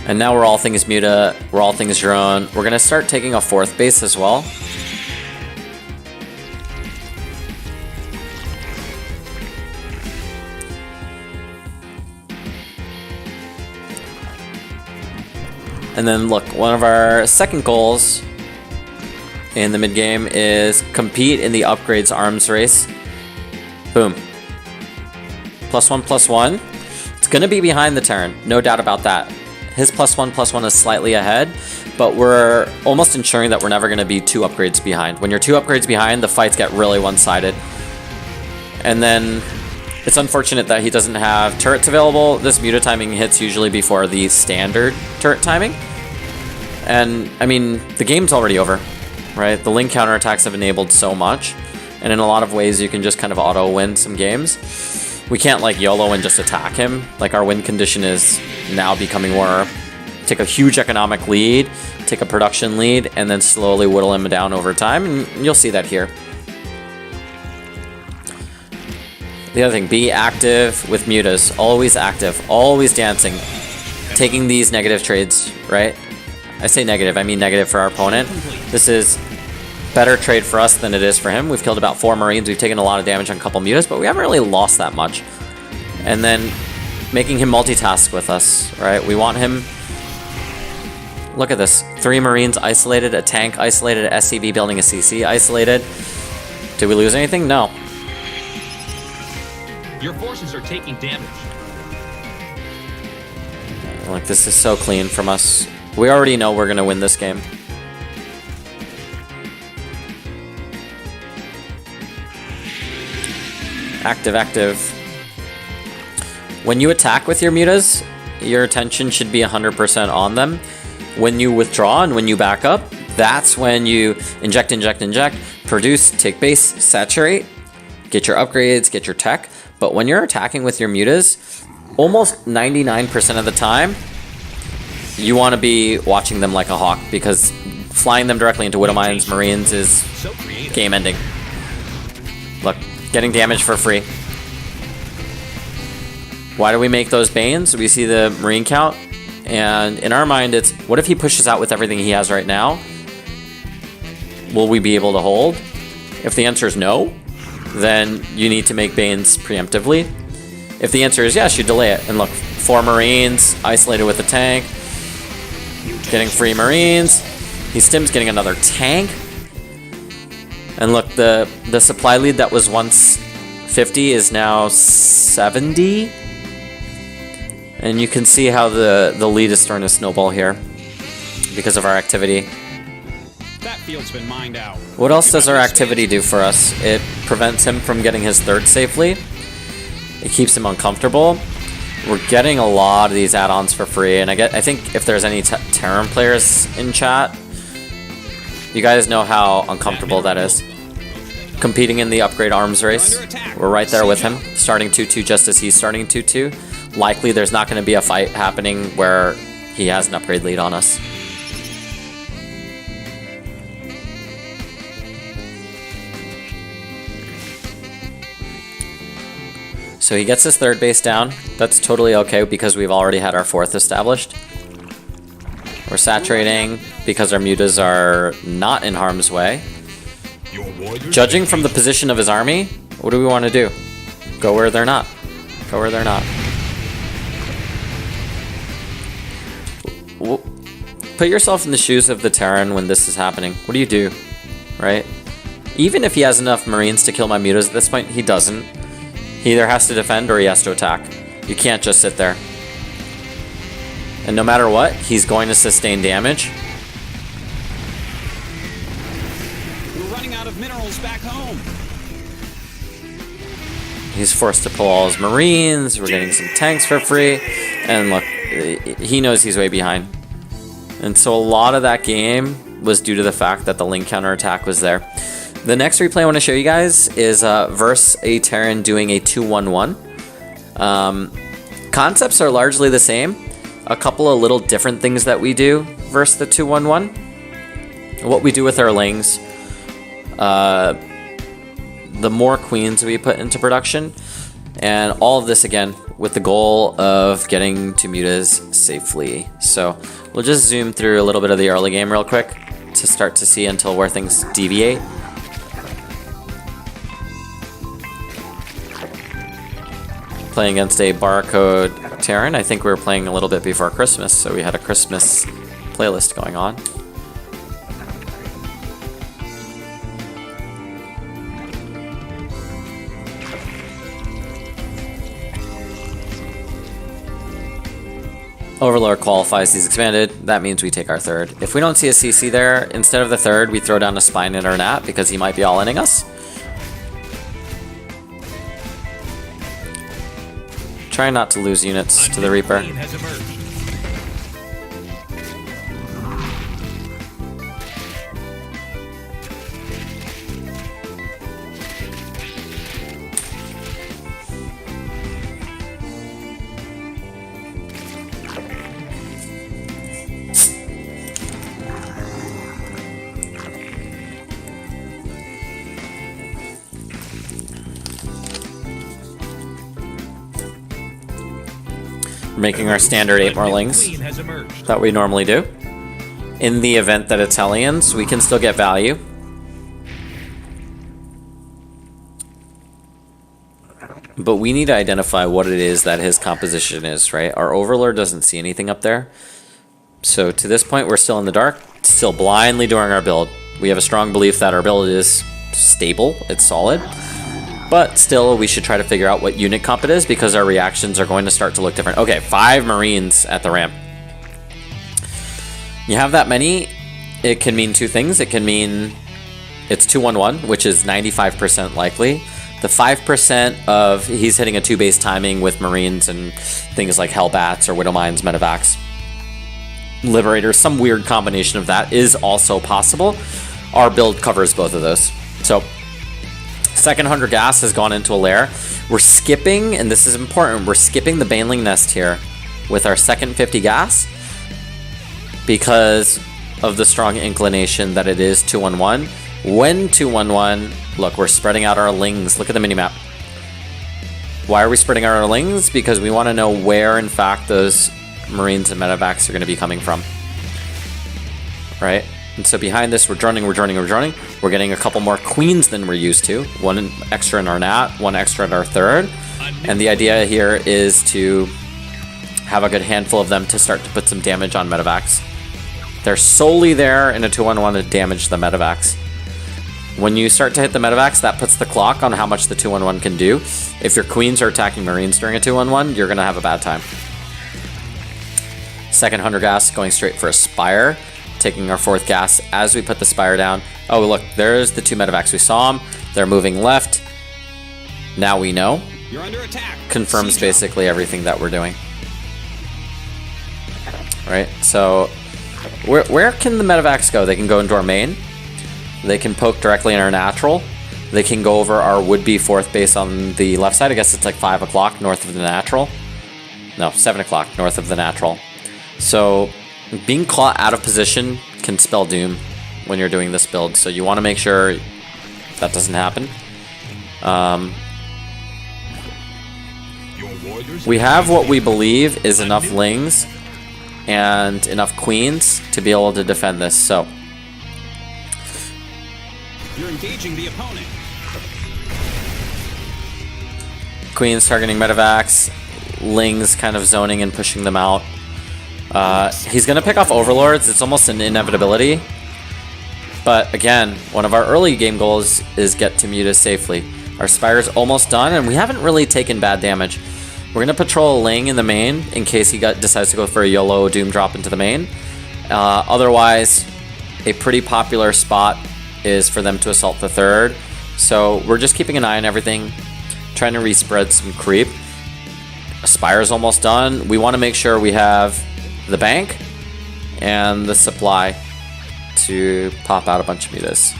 And now we're all things Muta, we're all things drone. We're gonna start taking a 4th base as well. And then look, one of our second goals in the mid-game is compete in the upgrades arms race. Boom. +1/+1. It's gonna be behind the Terran, no doubt about that. His +1/+1 is slightly ahead, but we're almost ensuring that we're never gonna be 2 upgrades behind. When you're 2 upgrades behind, the fights get really one-sided. And then it's unfortunate that he doesn't have turrets available. This Muta timing hits usually before the standard turret timing. And, I mean, the game's already over, right? The link counterattacks have enabled so much. And in a lot of ways, you can just kind of auto-win some games. We can't, like, YOLO and just attack him. Like, our win condition is now becoming more... Take a huge economic lead, take a production lead, and then slowly whittle him down over time. And you'll see that here. The other thing, be active with mutas. Always active, always dancing. Taking these negative trades, right? I say negative, I mean negative for our opponent. This is better trade for us than it is for him. We've killed about 4 Marines, we've taken a lot of damage on a couple mutas, but we haven't really lost that much. And then making him multitask with us, right? We want him... Look at this. 3 Marines isolated, a tank isolated, SCV building a CC isolated. Did we lose anything? No. Your forces are taking damage. Like, this is so clean from us. We already know we're gonna win this game. Active, active. When you attack with your mutas, your attention should be 100% on them. When you withdraw and when you back up, that's when you inject, inject, inject, produce, take base, saturate, get your upgrades, get your tech. But when you're attacking with your mutas, almost 99% of the time, you want to be watching them like a hawk, because flying them directly into Widow Mines, Marines is game ending. Look, getting damage for free. Why do we make those Banes? We see the Marine count, and in our mind it's, what if he pushes out with everything he has right now? Will we be able to hold? If the answer is no, then you need to make Banes preemptively. If the answer is yes, you delay it. And look, 4 Marines, isolated with a tank, getting free Marines. He stims getting another tank. And look, the supply lead that was once 50 is now 70. And you can see how the lead is starting to snowball here because of our activity. That field's been mined out. What else does our activity do for us? It prevents him from getting his third safely. It keeps him uncomfortable. We're getting a lot of these add-ons for free, and I think if there's any Terran players in chat, you guys know how uncomfortable that is. Competing in the upgrade arms race, we're right there with him, starting 2-2 just as he's starting 2-2. Likely there's not going to be a fight happening where he has an upgrade lead on us. So he gets his third base down. That's totally okay because we've already had our fourth established. We're saturating because our mutas are not in harm's way. Judging from the position of his army, what do we want to do? Go where they're not. Go where they're not. Put yourself in the shoes of the Terran when this is happening. What do you do? Right? Even if he has enough Marines to kill my mutas at this point, he doesn't. He either has to defend or he has to attack. You can't just sit there. And no matter what, he's going to sustain damage. We're running out of minerals back home. He's forced to pull all his Marines. We're getting some tanks for free. And look, he knows he's way behind. And so a lot of that game was due to the fact that the link counterattack was there. The next replay I want to show you guys is versus a Terran doing a 2-1-1. Concepts are largely the same. A couple of little different things that we do versus the 2-1-1. What we do with our lings. The more queens we put into production. And all of this again with the goal of getting to mutas safely. So we'll just zoom through a little bit of the early game real quick to start to see until where things deviate. Playing against a barcode Terran. I think we were playing a little bit before Christmas, so we had a Christmas playlist going on. Overlord qualifies, he's expanded. That means we take our third. If we don't see a CC there, instead of the third, we throw down a spine in our nat because he might be all-inning us. Try not to lose units to the Reaper. We're making our standard 8 more lings that we normally do. In the event that it's Hellions, we can still get value. But we need to identify what it is that his composition is, right? Our Overlord doesn't see anything up there. So to this point, we're still in the dark, still blindly doing our build. We have a strong belief that our build is stable, it's solid. But still, we should try to figure out what unit comp it is because our reactions are going to start to look different. Okay, 5 Marines at the ramp. You have that many, it can mean 2 things. It can mean it's 2-1-1, which is 95% likely. The 5% of he's hitting a 2 base timing with Marines and things like Hellbats or Widowmines, Medivacs, Liberators, some weird combination of that is also possible. Our build covers both of those. So, second 100 gas has gone into a lair. We're skipping, and this is important, we're skipping the Baneling Nest here with our second 50 gas because of the strong inclination that it is 2-1-1. When 2-1-1, look, we're spreading out our lings. Look at the minimap. Why are we spreading out our lings? Because we want to know where, in fact, those Marines and Medivacs are going to be coming from. Right? And so behind this, we're droning. We're getting a couple more queens than we're used to. 1 extra in our nat, 1 extra in our third. And the idea here is to have a good handful of them to start to put some damage on Medivacs. They're solely there in a 2-1-1 to damage the Medivacs. When you start to hit the Medivacs, that puts the clock on how much the 2-1-1 can do. If your queens are attacking Marines during a 2-1-1, you're going to have a bad time. Second 100 gas going straight for a Spire. Taking our 4th gas as we put the Spire down. Oh, look, there's the 2 Medivacs. We saw them. They're moving left. Now we know. You're under attack. Confirms basically everything that we're doing. Right, so where can the Medivacs go? They can go into our main. They can poke directly in our natural. They can go over our would-be 4th base on the left side. I guess it's like 5 o'clock north of the natural. No, 7 o'clock north of the natural. So being caught out of position can spell doom when you're doing this build. So you want to make sure that doesn't happen. We have what we believe is enough lings and enough queens to be able to defend this. So You're engaging the opponent. queens targeting Medivacs, lings kind of zoning and pushing them out. He's going to pick off Overlords. It's almost an inevitability. But again, one of our early game goals is get to Muta safely. Our Spire's almost done, and we haven't really taken bad damage. We're going to patrol a Ling in the main in case he decides to go for a YOLO Doom drop into the main. Otherwise, a pretty popular spot is for them to assault the 3rd. So we're just keeping an eye on everything, trying to respread some creep. Spire's almost done. We want to make sure we have the bank and the supply to pop out a bunch of mutas.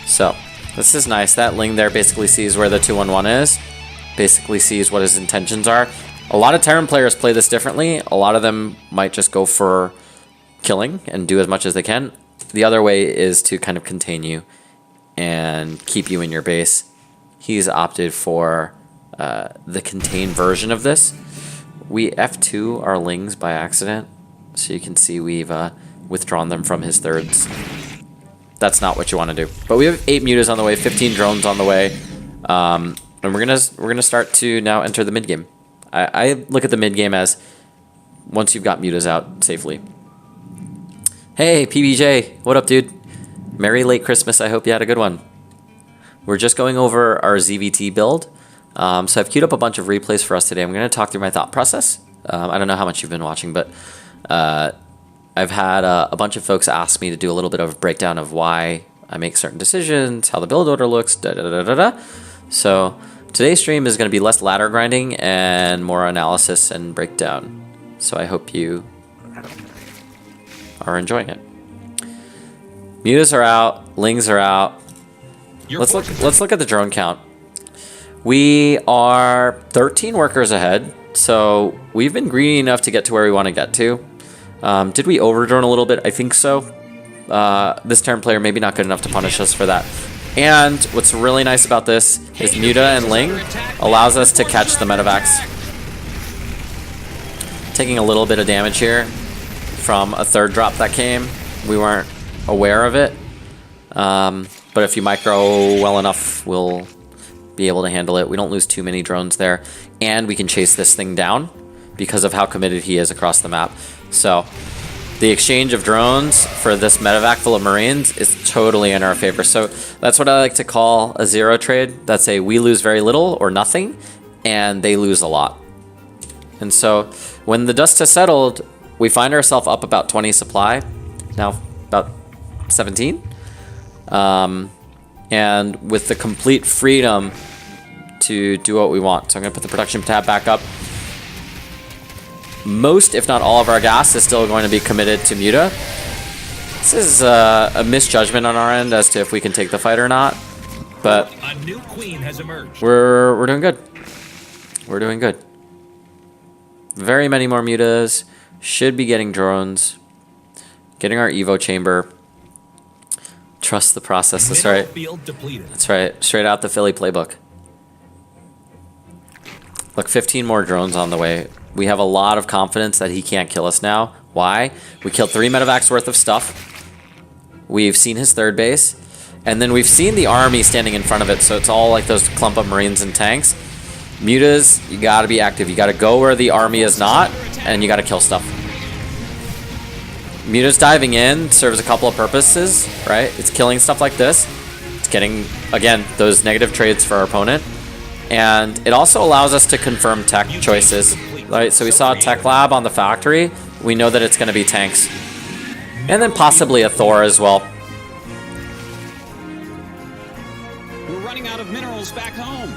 So this is nice. That Ling there basically sees where the 2-1-1 is, basically sees what his intentions are. A lot of Terran players play this differently. A lot of them might just go for killing and do as much as they can. The other way is to kind of contain you and keep you in your base. He's opted for the contained version of this. We F2 our Lings by accident, so you can see we've withdrawn them from his thirds. That's not what you want to do. But we have 8 mutas on the way, 15 drones on the way, and we're gonna start to now enter the mid game. I look at the mid game as once you've got mutas out safely. Hey PBJ, what up, dude? Merry late Christmas. I hope you had a good one. We're just going over our ZVT build. So I've queued up a bunch of replays for us today. I'm going to talk through my thought process. I don't know how much you've been watching, but I've had a bunch of folks ask me to do a little bit of a breakdown of why I make certain decisions, how the build order looks, da-da-da-da-da. So today's stream is going to be less ladder grinding and more analysis and breakdown. So I hope you are enjoying it. Mutas are out, Lings are out. Let's look at the drone count. We are 13 workers ahead, so we've been greedy enough to get to where we want to get to. Did we overdrone a little bit? I think so. This Terran player maybe not good enough to punish us for that. And what's really nice about this is Muta and Ling allows us to catch the Medivacs. Taking a little bit of damage here from a 3rd drop that came. We weren't aware of it. But if you micro well enough, we'll be able to handle it. We don't lose too many drones there. And we can chase this thing down because of how committed he is across the map. So the exchange of drones for this medevac full of Marines is totally in our favor. So that's what I like to call a zero trade. That's a we lose very little or nothing, and they lose a lot. And so when the dust has settled, we find ourselves up about 20 supply, now about 17. And with the complete freedom to do what we want. So I'm going to put the production tab back up. Most, if not all, of our gas is still going to be committed to Muta. This is a misjudgment on our end as to if we can take the fight or not, but A new queen has emerged. we're doing good. We're doing good. Very many more Mutas. Should be getting drones. Getting our Evo chamber. Trust the process. That's right. Field depleted. That's right. Straight out the Philly playbook. Look, 15 more drones on the way. We have a lot of confidence that he can't kill us now. Why? We killed 3 medevacs worth of stuff. We've seen his third base. And then we've seen the army standing in front of it. So it's all like those clump of Marines and tanks. Mutas, you gotta be active. You gotta go where the army is not, and you gotta kill stuff. Mutas diving in serves a couple of purposes, right? It's killing stuff like this. It's getting, again, those negative trades for our opponent. And it also allows us to confirm tech choices, right? So we saw a tech lab on the factory. We know that it's gonna be tanks. And then possibly a Thor as well. We're running out of minerals back home.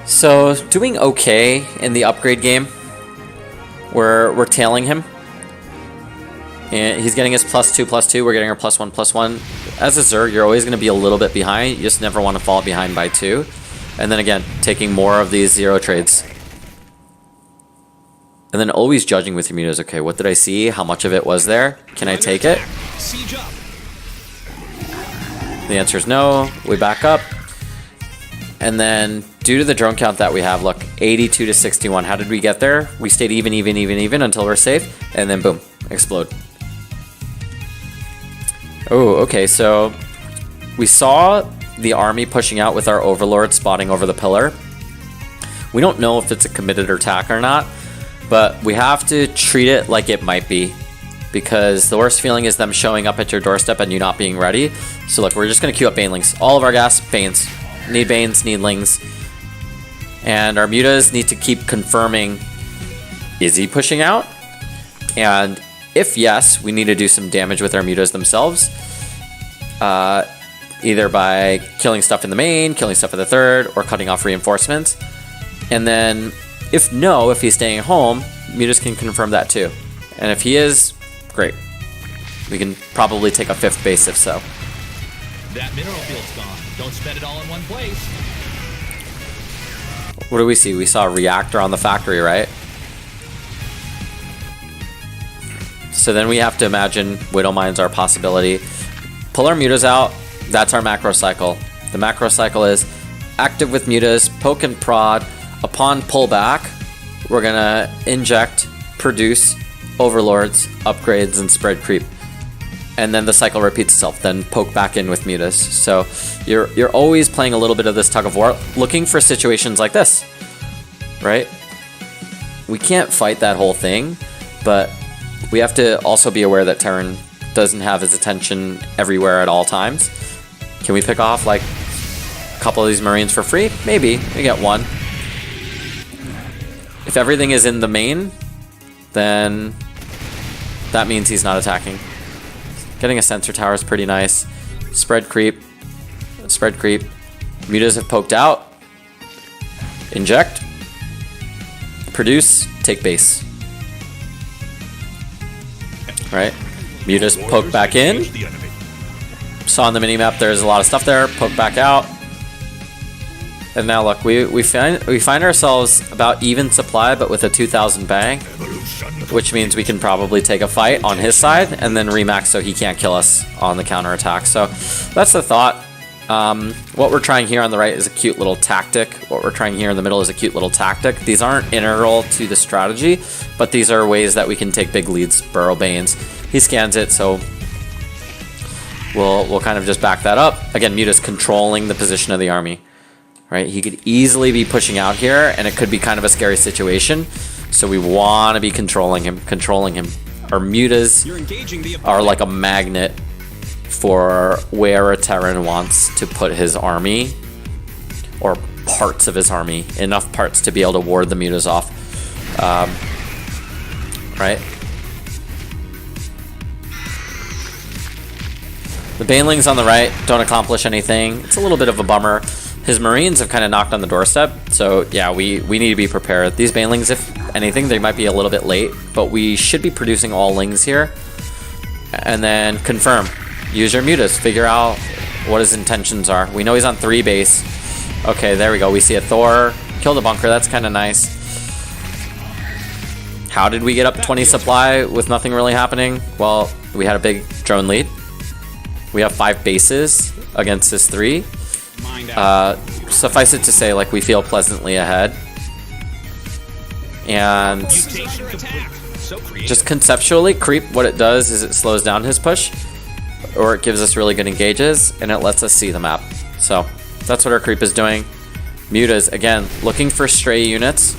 So doing okay in the upgrade game. We're tailing him. And he's getting his +2/+2. We're getting our +1/+1. As a Zerg, you're always going to be a little bit behind. You just never want to fall behind by 2. And then again, taking more of these zero trades. And then always judging with your mutas. Okay, what did I see? How much of it was there? Can I take it? Siege up. The answer is no. We back up. And then due to the drone count that we have, look, 82 to 61. How did we get there? We stayed even until we're safe. And then boom, explode. Oh, okay, so we saw the army pushing out with our overlord spotting over the pillar. We don't know if it's a committed attack or not, but we have to treat it like it might be, because the worst feeling is them showing up at your doorstep and you not being ready. So look, we're just going to queue up banelings. All of our gas, banes. Need banes, need lings. And our mutas need to keep confirming, is he pushing out? And if yes, we need to do some damage with our mutas themselves. Either by killing stuff in the main, killing stuff in the third, or cutting off reinforcements. And then, if no, if he's staying home, mutas can confirm that too. And if he is, great. We can probably take a 5th base if so. That mineral field's gone. Don't spend it all in one place. What do we see? We saw a reactor on the factory, right? So then we have to imagine Widow Mine's our possibility. Pull our mutas out. That's our macro cycle. The macro cycle is active with mutas, poke and prod. Upon pullback, we're gonna inject, produce, overlords, upgrades, and spread creep. And then the cycle repeats itself, then poke back in with mutas. So you're always playing a little bit of this tug of war, looking for situations like this, right? We can't fight that whole thing, but we have to also be aware that Terran doesn't have his attention everywhere at all times. Can we pick off like a couple of these Marines for free? Maybe, we get one. If everything is in the main, then that means he's not attacking. Getting a sensor tower is pretty nice. Spread creep. Spread creep. Mutas have poked out. Inject. Produce. Take base. Right? Mutas poke back in. Saw on the minimap there's a lot of stuff there. Poke back out. And now look, we find ourselves about even supply, but with a 2,000 bang, which means we can probably take a fight on his side and then remax so he can't kill us on the counterattack. So that's the thought. What we're trying here on the right is a cute little tactic. What we're trying here in the middle is a cute little tactic. These aren't integral to the strategy, but these are ways that we can take big leads. Burrow Banes. He scans it, so we'll kind of just back that up. Again, Muta's controlling the position of the army. Right, he could easily be pushing out here, and it could be kind of a scary situation. So we want to be controlling him. Our mutas You're engaging the are like a magnet for where a Terran wants to put his army, or parts of his army, enough parts to be able to ward the mutas off. Right? The banelings on the right don't accomplish anything. It's a little bit of a bummer. His Marines have kind of knocked on the doorstep, so yeah, we need to be prepared. These banelings, if anything, they might be a little bit late, but we should be producing all lings here. And then confirm. Use your mutas. Figure out what his intentions are. We know he's on 3 base. Okay, there we go. We see a Thor. Kill the bunker. That's kind of nice. How did we get up 20 supply with nothing really happening? Well, we had a big drone lead. We have 5 bases against his 3. Suffice it to say, like, we feel pleasantly ahead. And just conceptually, creep, what it does is it slows down his push, or it gives us really good engages, and it lets us see the map. So that's what our creep is doing. Mutas, again, looking for stray units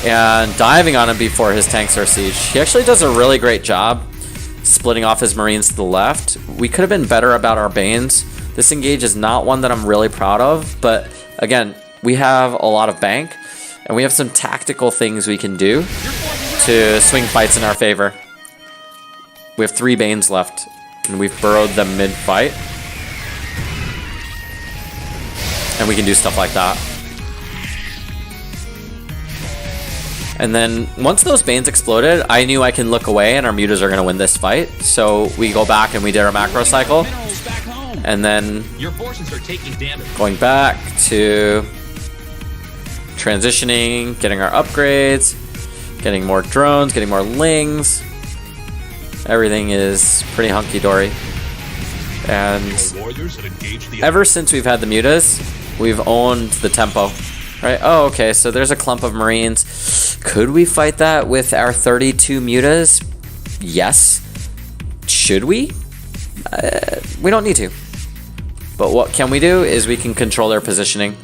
and diving on him before his tanks are sieged. He actually does a really great job splitting off his Marines to the left. We could have been better about our Banes. This engage is not one that I'm really proud of, but again, we have a lot of bank, and we have some tactical things we can do to swing fights in our favor. We have 3 Banes left, and we've burrowed them mid-fight. And we can do stuff like that. And then once those Banes exploded, I knew I can look away and our mutas are going to win this fight. So we go back and we did our macro cycle. And then Your forces are taking damage. going back to transitioning, getting our upgrades, getting more drones, getting more lings. Everything is pretty hunky-dory. And Warriors have engaged the ever since we've had the mutas, we've owned the tempo. Right? Oh, okay, so there's a clump of Marines. Could we fight that with our 32 mutas? Yes. Should we? We don't need to. But what can we do is we can control their positioning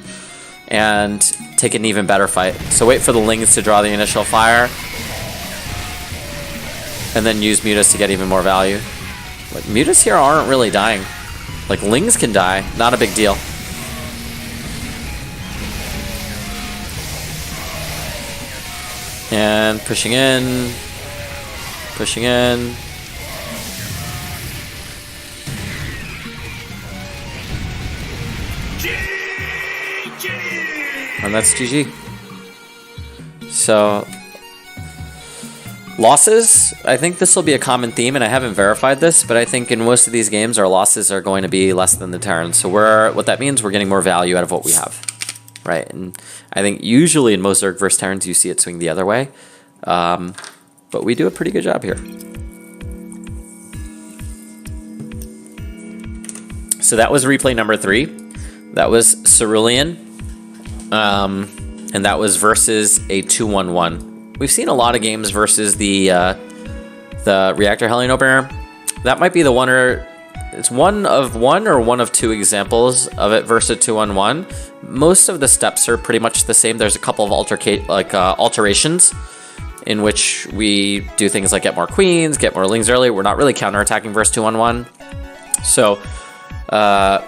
and take an even better fight. So wait for the lings to draw the initial fire, and then use mutas to get even more value. Like, mutas here aren't really dying. Like, lings can die, not a big deal. And pushing in, pushing in. And that's GG. So, losses, I think this will be a common theme, and I haven't verified this, but I think in most of these games, our losses are going to be less than the Terrans. So what that means, we're getting more value out of what we have. Right, and I think usually in most Zerg versus Terrans, you see it swing the other way. But we do a pretty good job here. So that was replay number 3. That was Cerulean. And that was versus a 2-1-1. We've seen a lot of games versus the Reactor Hellion opener. That might be the one, or it's one of 1 or 1 of 2 examples of it versus 2-1-1. Most of the steps are pretty much the same. There's a couple of alterations in which we do things like get more queens, get more lings early. We're not really counterattacking versus 2-1-1. So I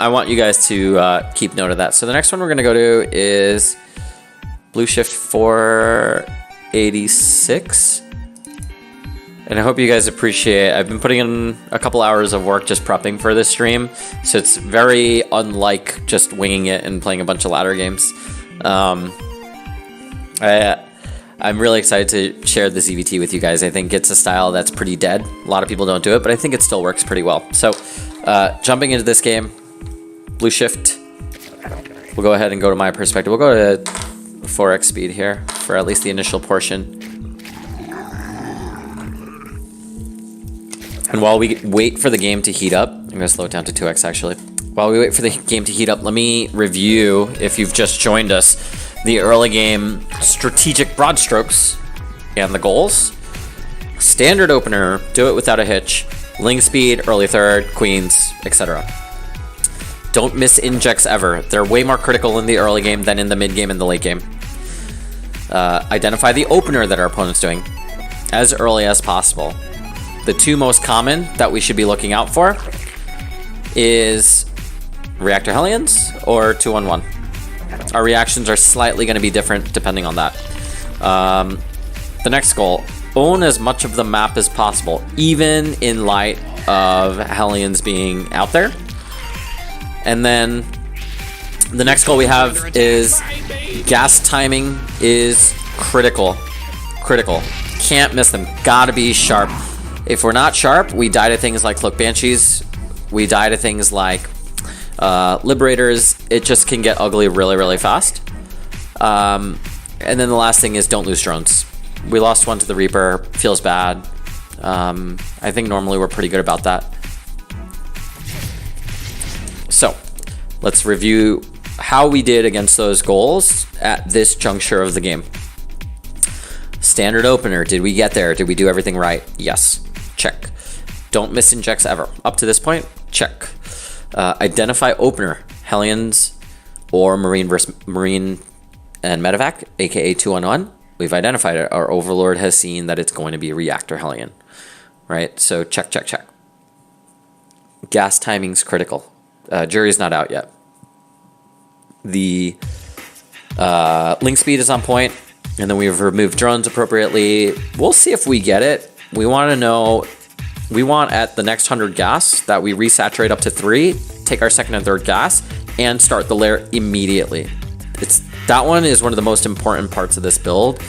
want you guys to keep note of that. So the next one we're gonna go to is Blue Shift 486. And I hope you guys appreciate, I've been putting in a couple hours of work just prepping for this stream, so it's very unlike just winging it and playing a bunch of ladder games. I'm really excited to share the ZVT with you guys. I think it's a style that's pretty dead. A lot of people don't do it, but I think it still works pretty well. So jumping into this game, Blue Shift, we'll go ahead and go to my perspective. We'll go to 4x speed here for at least the initial portion. And while we wait for the game to heat up, I'm going to slow it down to 2x actually. While we wait for the game to heat up, let me review, if you've just joined us, the early game strategic broad strokes and the goals. Standard opener, do it without a hitch. Ling speed, early third, queens, etc. Don't miss injects ever. They're way more critical in the early game than in the mid game and the late game. Identify the opener that our opponent's doing as early as possible. The two most common that we should be looking out for is Reactor Hellions or 2-1-1. Our reactions are slightly going to be different depending on that. The next goal, own as much of the map as possible, even in light of Hellions being out there. And then the next goal we have is gas timing is critical. Critical. Can't miss them. Gotta be sharp. If we're not sharp, we die to things like Cloak Banshees. We die to things like Liberators. It just can get ugly really, really fast. And then the last thing is don't lose drones. We lost one to the Reaper. Feels bad. I think normally we're pretty good about that. So let's review how we did against those goals at this juncture of the game. Standard opener. Did we get there? Did we do everything right? Yes. Check. Don't miss injects ever. Up to this point, check. Identify opener. Hellions or Marine versus Marine and Medevac, aka 2-on-1. We've identified it. Our Overlord has seen that it's going to be a Reactor Hellion. Right? So check, check, check. Gas timing's critical. Jury's not out yet. The link speed is on point, and then we've removed drones appropriately. We'll see if we get it. We want to know, we want at the next 100 gas that we resaturate up to 3, take our second and third gas, and start the lair immediately. That one is one of the most important parts of this build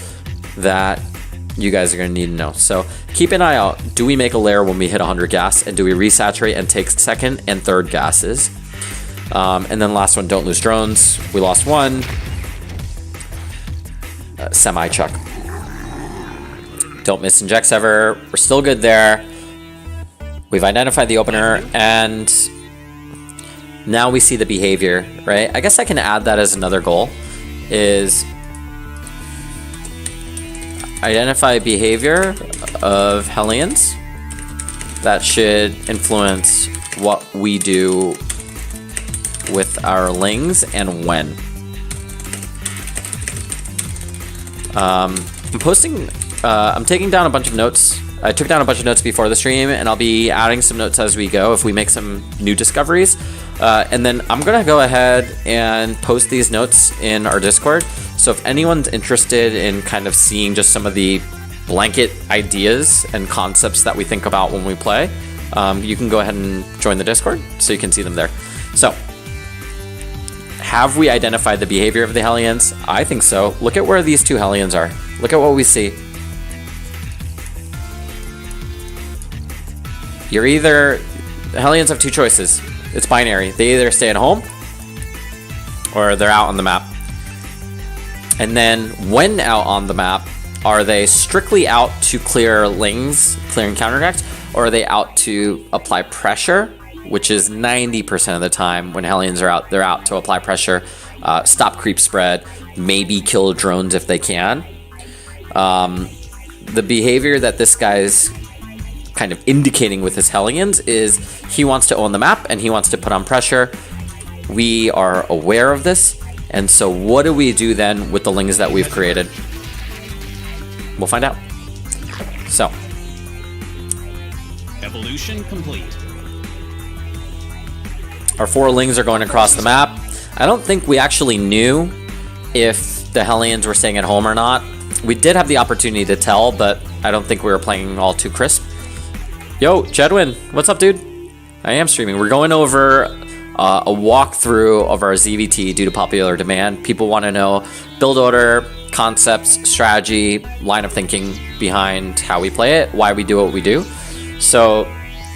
that you guys are going to need to know. So keep an eye out. Do we make a lair when we hit 100 gas, and do we resaturate and take second and third gases? And then last one, don't lose drones. We lost one. Semi-chuck. Don't miss injects ever. We're still good there. We've identified the opener, and now we see the behavior, right? I guess I can add that as another goal, is identify behavior of Hellions that should influence what we do with our lings and when. I'm taking down a bunch of notes. I took down a bunch of notes before the stream, and I'll be adding some notes as we go if we make some new discoveries. And then I'm gonna go ahead and post these notes in our Discord. So if anyone's interested in kind of seeing just some of the blanket ideas and concepts that we think about when we play, you can go ahead and join the Discord so you can see them there. So, have we identified the behavior of the Hellions? I think so. Look at where these two Hellions are. Look at what we see. The Hellions have two choices. It's binary. They either stay at home or they're out on the map. And then when out on the map, are they strictly out to clear lings, clearing counterattacks, or are they out to apply pressure, which is 90% of the time when Hellions are out, they're out to apply pressure, stop creep spread, maybe kill drones if they can. The behavior that this guy's kind of indicating with his Hellions is he wants to own the map and he wants to put on pressure. We are aware of this, and so what do we do then with the lings that we've created? We'll find out. So, evolution complete. Our 4 lings are going across the map. I don't think we actually knew if the Hellions were staying at home or not. We did have the opportunity to tell, but I don't think we were playing all too crisp. Yo, Jedwin, what's up, dude? I am streaming. We're going over a walkthrough of our ZVT due to popular demand. People want to know build order, concepts, strategy, line of thinking behind how we play it, why we do what we do. So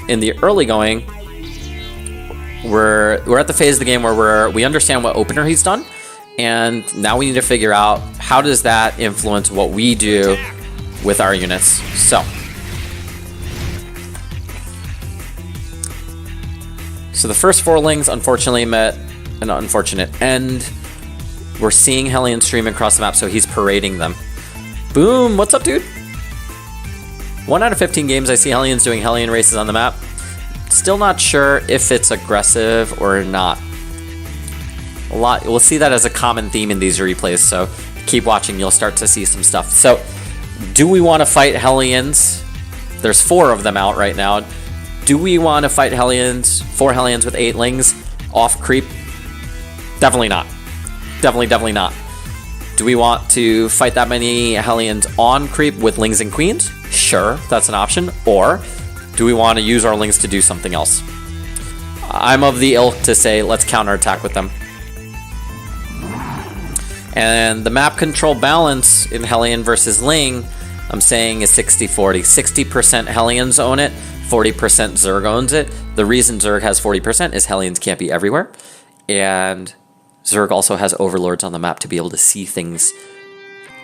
in the early going, we're at the phase of the game where we understand what opener he's done, and now we need to figure out how does that influence what we do with our units. So the first 4 lings unfortunately met an unfortunate end. We're seeing Hellion stream across the map, so he's parading them. Boom, what's up, dude? 1 out of 15 games I see Hellions doing Hellion races on the map. Still not sure if it's aggressive or not. A lot. We'll see that as a common theme in these replays, so keep watching. You'll start to see some stuff. So, do we want to fight Hellions? There's 4 of them out right now. Do we want to fight Hellions? 4 Hellions with 8 Lings off creep? Definitely not. Definitely not. Do we want to fight that many Hellions on creep with Lings and Queens? Sure, that's an option. Or do we want to use our Lings to do something else? I'm of the ilk to say let's counterattack with them. And the map control balance in Hellion versus Ling, I'm saying is 60-40. 60% Hellions own it, 40% Zerg owns it. The reason Zerg has 40% is Hellions can't be everywhere. And Zerg also has overlords on the map to be able to see things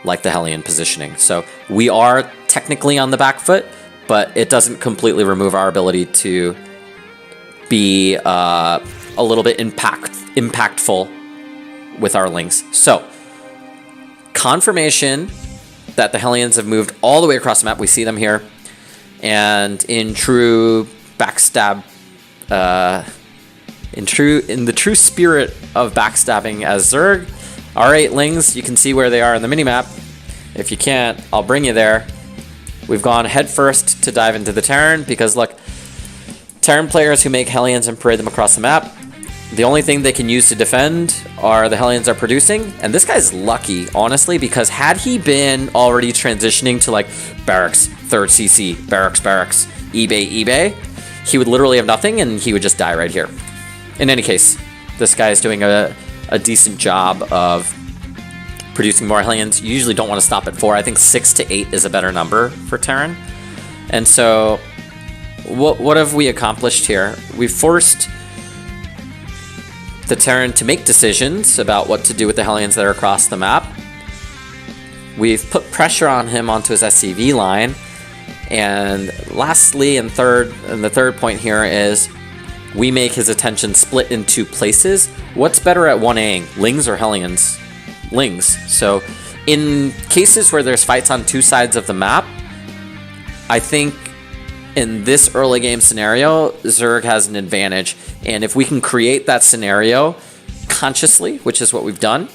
like the Hellion positioning. So we are technically on the back foot, but it doesn't completely remove our ability to be a little bit impactful with our Lings. So, confirmation that the Hellions have moved all the way across the map. We see them here. And in true backstab, in the true spirit of backstabbing as Zerg, our 8 Lings, you can see where they are in the minimap. If you can't, I'll bring you there. We've gone headfirst to dive into the Terran because, look, Terran players who make Hellions and parade them across the map, the only thing they can use to defend are the Hellions are producing. And this guy's lucky, honestly, because had he been already transitioning to like barracks, 3rd CC, barracks, eBay, he would literally have nothing and he would just die right here. In any case, this guy is doing a decent job of producing more Hellions. You usually don't want to stop at 4. I think 6 to 8 is a better number for Terran. And so what have we accomplished here? We've forced the Terran to make decisions about what to do with the Hellions that are across the map. We've put pressure on him onto his SCV line. And lastly, and the third point here is we make his attention split in 2 places. What's better at 1Aing, Lings or Hellions? Lings. So in cases where there's fights on 2 sides of the map, I think in this early game scenario, Zerg has an advantage. And if we can create that scenario consciously, which is what we've done,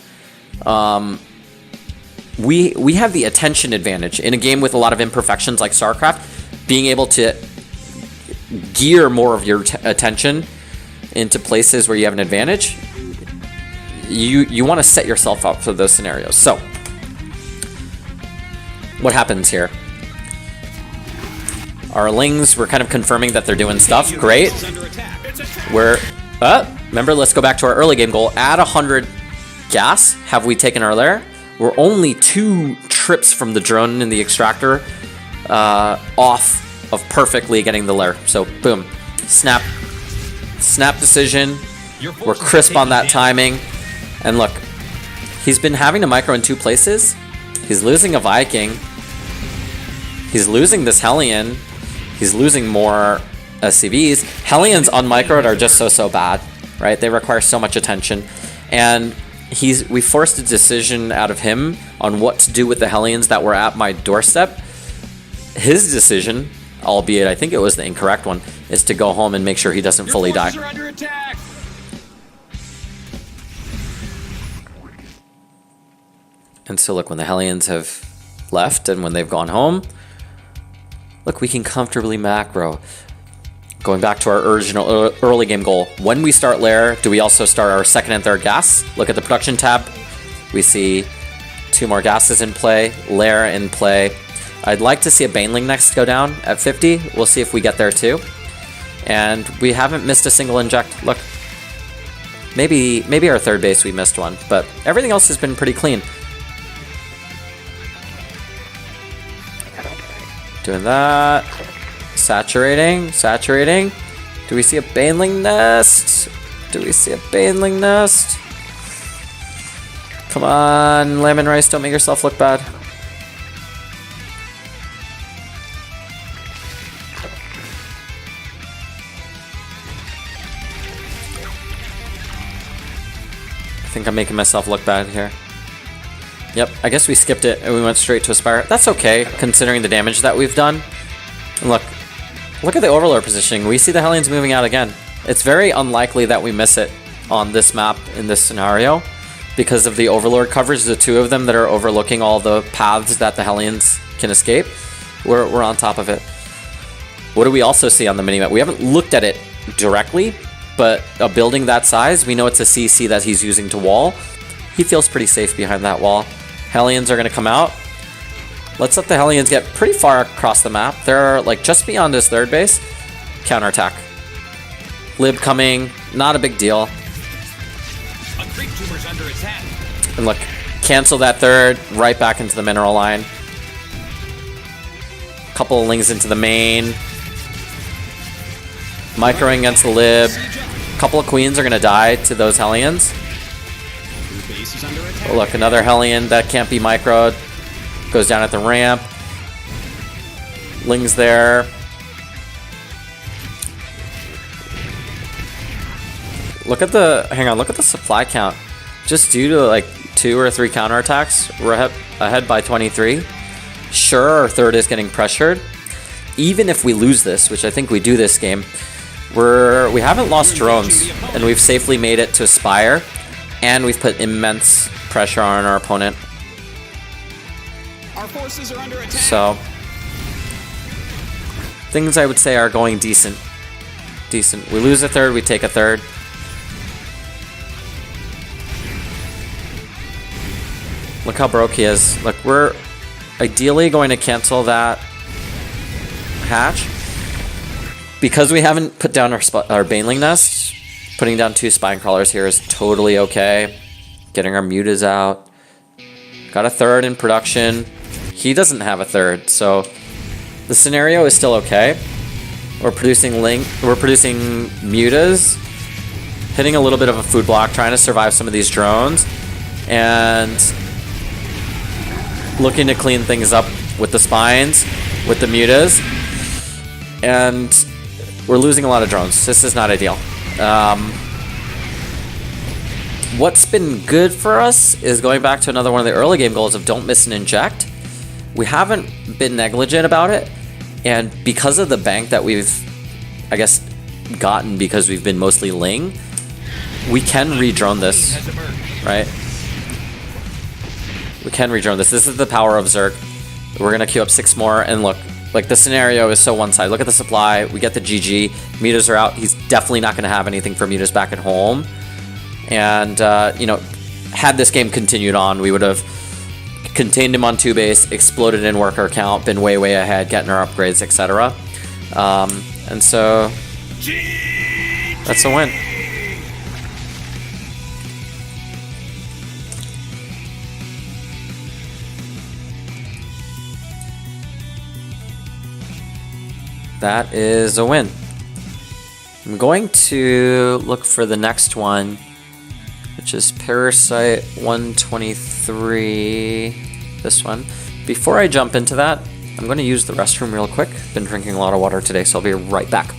we have the attention advantage. In a game with a lot of imperfections like StarCraft, being able to gear more of your attention into places where you have an advantage, you want to set yourself up for those scenarios. So, what happens here? Our Lings, we're kind of confirming that they're doing stuff. Great. Remember, let's go back to our early game goal. Add 100 gas. Have we taken our lair? We're only 2 trips from the drone and the extractor off of perfectly getting the lair. So, boom. Snap decision. We're crisp on that timing. And look, he's been having to micro in 2 places. He's losing a Viking. He's losing this Hellion. He's losing more SCVs. Hellions unmicroed are just so bad, right? They require so much attention. And we forced a decision out of him on what to do with the Hellions that were at my doorstep. His decision, albeit I think it was the incorrect one, is to go home and make sure he doesn't fully die. And so look, when the Hellions have left and when they've gone home, look, we can comfortably macro. Going back to our original early game goal, when we start lair, do we also start our 2nd and 3rd gas? Look at the production tab. We see 2 more gases in play, lair in play. I'd like to see a Baneling next go down at 50. We'll see if we get there too. And we haven't missed a single inject. Look, maybe our 3rd base we missed one, but everything else has been pretty clean. Doing that. Saturating. Do we see a Baneling nest? Come on, Lamb and Rice, don't make yourself look bad. I think I'm making myself look bad here. Yep, I guess we skipped it and we went straight to Aspire. That's okay, considering the damage that we've done. And look at the Overlord positioning. We see the Hellions moving out again. It's very unlikely that we miss it. on this map in this scenario because of the Overlord coverage, the two of them that are overlooking all the paths that the Hellions can escape. We're on top of it. What do we also see on the minimap? We haven't looked at it directly, but a building that size, we know it's a CC that he's using to wall. He feels pretty safe behind that wall. Hellions are going to come out. Let's let the Hellions get pretty far across the map. They're like just beyond his third base. Counterattack. Lib coming, not a big deal. A creep tumor's under attack. And look, cancel that third, right back into the mineral line. Couple of lings into the main. Microing against the Lib. Couple of queens are going to die to those Hellions. Your base is under attack. Look, another Hellion that can't be microed. Goes down at the ramp. Ling's there. Look at the, hang on, look at the supply count. Just due to like 2 or 3 counterattacks, we're ahead by 23. Sure, our third is getting pressured. Even if we lose this, which I think we do this game, we haven't lost drones, and we've safely made it to Spire, and we've put immense pressure on our opponent. Our forces are under attack. So, things I would say are going decent. Decent. We lose a third, we take a third. Look how broke he is. Look, we're ideally going to cancel that hatch. Because we haven't put down our Baneling Nest, putting down 2 Spine Crawlers here is totally okay. Getting our Mutas out. Got a third in production. He doesn't have a third, so the scenario is still okay. We're producing Mutas, hitting a little bit of a food block, trying to survive some of these drones, and looking to clean things up with the spines, with the Mutas, and we're losing a lot of drones. This is not ideal. What's been good for us is going back to another one of the early game goals of don't miss an inject. We haven't been negligent about it, and because of the bank that we've, I guess, gotten because we've been mostly Ling, we can re-drone this, right? We can re-drone this. This is the power of Zerg. We're going to queue up 6 more, and look, like the scenario is so one-sided. Look at the supply. We get the GG. Mutas are out. He's definitely not going to have anything for Mutas back at home. And, you know, had this game continued on, we would have contained him on 2 base, exploded in worker count, been way, way ahead, getting our upgrades, etc. And so, that's a win. That is a win. I'm going to look for the next one, which is Parasite 123, this one. Before I jump into that, I'm going to use the restroom real quick. Been drinking a lot of water today, so I'll be right back.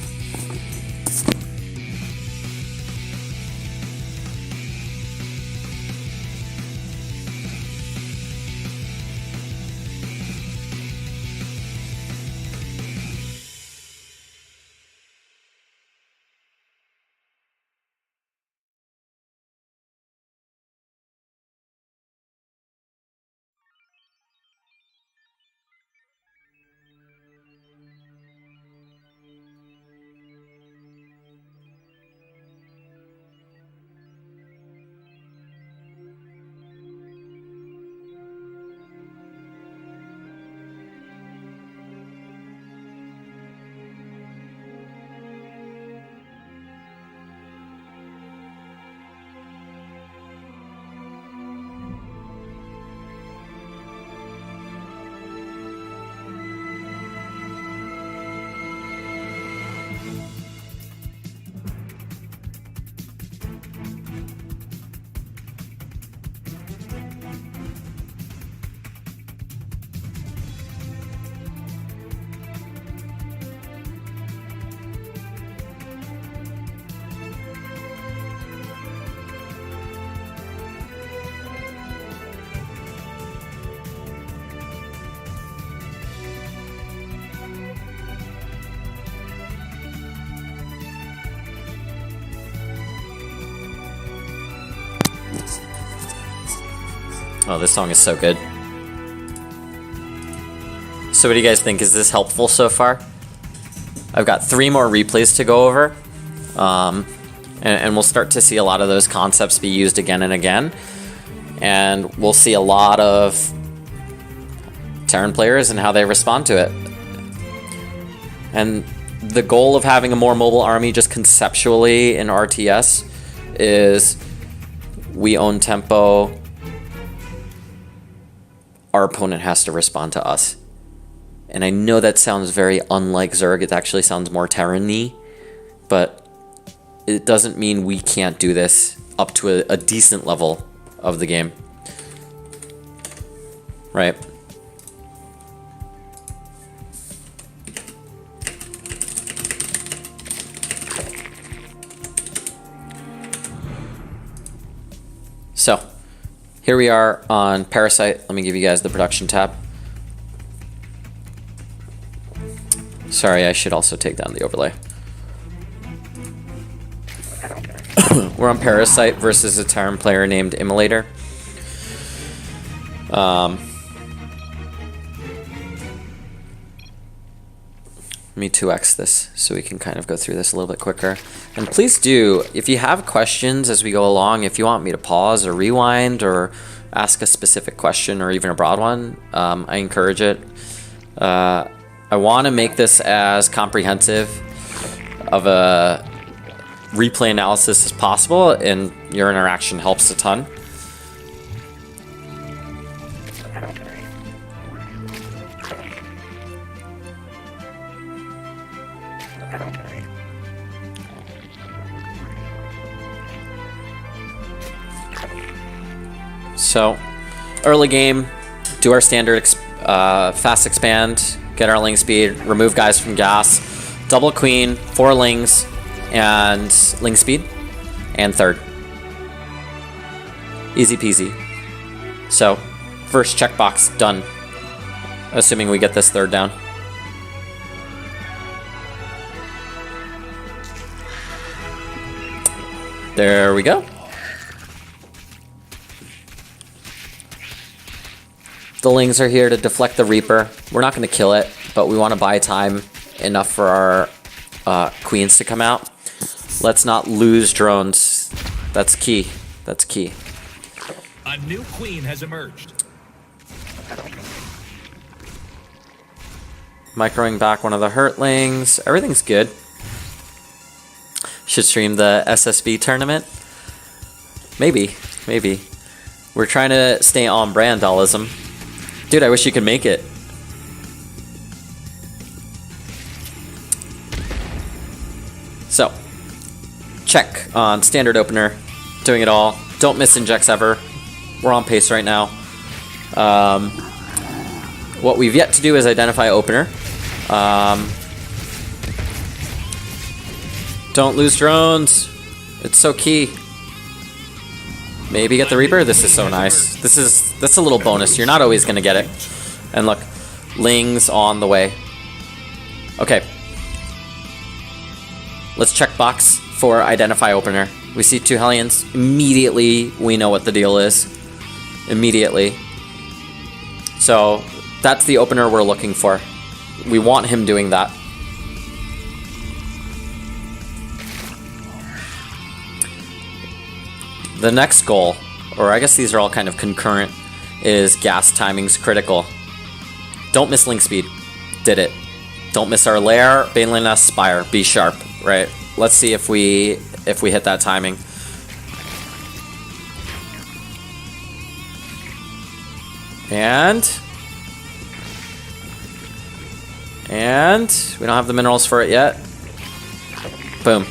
Oh, this song is so good. So what do you guys think? Is this helpful so far? I've got 3 more replays to go over. And we'll start to see a lot of those concepts be used again and again. And we'll see a lot of Terran players and how they respond to it. And the goal of having a more mobile army just conceptually in RTS is we own tempo. Our opponent has to respond to us. And I know that sounds very unlike Zerg. It actually sounds more Terran-y. But it doesn't mean we can't do this up to a decent level of the game. Right? So, here we are on Parasite. Let me give you guys the production tab. Sorry, I should also take down the overlay. We're on Parasite versus a Terran player named Immolator. Let me 2x this so we can kind of go through this a little bit quicker. And please do, if you have questions as we go along, if you want me to pause or rewind or ask a specific question or even a broad one, I encourage it. I want to make this as comprehensive of a replay analysis as possible, and your interaction helps a ton. So, early game, do our standard fast expand, get our ling speed, remove guys from gas, double queen, 4 lings, and ling speed, and third. Easy peasy. So, first checkbox done, assuming we get this third down. There we go. The lings are here to deflect the Reaper. We're not going to kill it, but we want to buy time enough for our queens to come out. Let's not lose drones. That's key. That's key. A new queen has emerged. Microing back one of the hurtlings. Everything's good. Should stream the SSB tournament. Maybe. We're trying to stay on brandalism. Dude, I wish you could make it. So, check on standard opener. Doing it all. Don't miss injects ever. We're on pace right now. What we've yet to do is identify opener. Don't lose drones. It's so key. Maybe get the Reaper. This is so nice. That's a little bonus. You're not always gonna get it. And look, lings on the way. Okay. Let's check box for identify opener. We see 2 Hellions. Immediately, we know what the deal is. Immediately. So that's the opener we're looking for. We want him doing that. The next goal, or I guess these are all kind of concurrent, is gas timing's critical. Don't miss link speed. Did it. Don't miss our lair, Baneliness, Spire. Be sharp, right? Let's see if we hit that timing. And we don't have the minerals for it yet. Boom.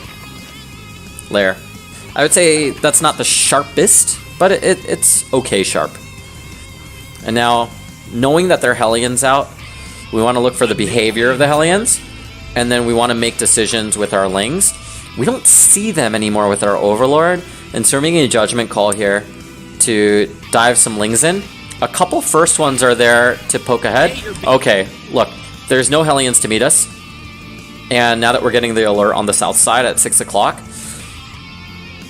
Lair. I would say that's not the sharpest, but it's okay sharp. And now, knowing that there are Hellions out, we want to look for the behavior of the Hellions, and then we want to make decisions with our lings. We don't see them anymore with our Overlord, and so we're making a judgment call here to dive some lings in. A couple first ones are there to poke ahead. Okay, look, there's no Hellions to meet us. And now that we're getting the alert on the south side at 6 o'clock,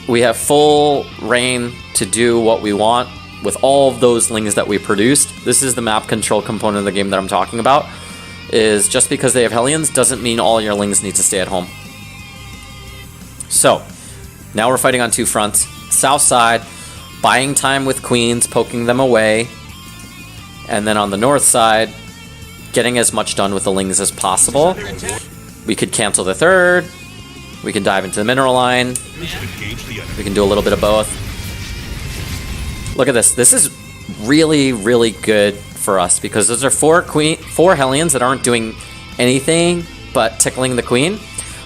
we have full reign to do what we want with all of those lings that we produced, this is the map control component of the game that I'm talking about, is just because they have Hellions doesn't mean all your lings need to stay at home. So, now we're fighting on two fronts. South side, buying time with queens, poking them away. And then on the north side, getting as much done with the lings as possible. We could cancel the third. We can dive into the mineral line. We can do a little bit of both. Look at this. This is really, really good for us because those are four Hellions that aren't doing anything but tickling the queen,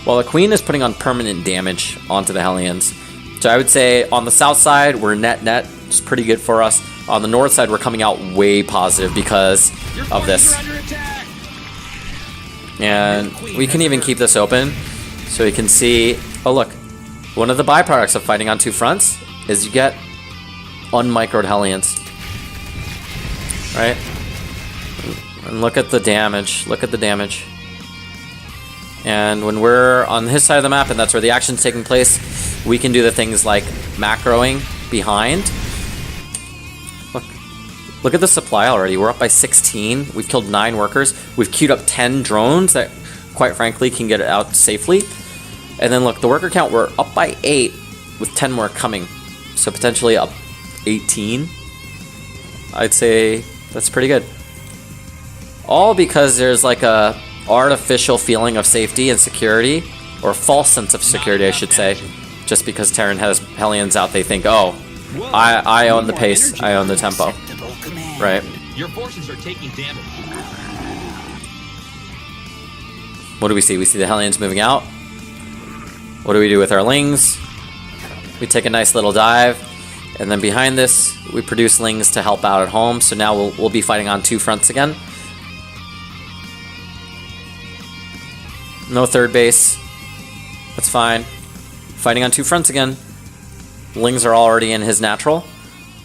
while the queen is putting on permanent damage onto the Hellions. So I would say on the south side, we're net. It's pretty good for us. On the north side, we're coming out way positive because of this. And we can even keep this open so you can see, oh look, one of the byproducts of fighting on two fronts is you get unmicroed Hellions. Right? And look at the damage. Look at the damage. And when we're on his side of the map and that's where the action's taking place, we can do the things like macroing behind. Look at the supply already. We're up by 16. We've killed 9 workers. We've queued up 10 drones that, quite frankly, can get it out safely. And then look, the worker count, we're up by 8 with 10 more coming. So potentially up 18. I'd say that's pretty good. All because there's like a artificial feeling of safety and security, or a false sense of security, I should say. Just because Terran has Hellions out, they think, oh, I own the pace, I own the tempo. Right. Your forces are taking damage. What do we see? We see the Hellions moving out. What do we do with our lings? We take a nice little dive, and then behind this, we produce lings to help out at home. So now we'll be fighting on two fronts again. No third base. That's fine. Fighting on two fronts again. Lings are already in his natural.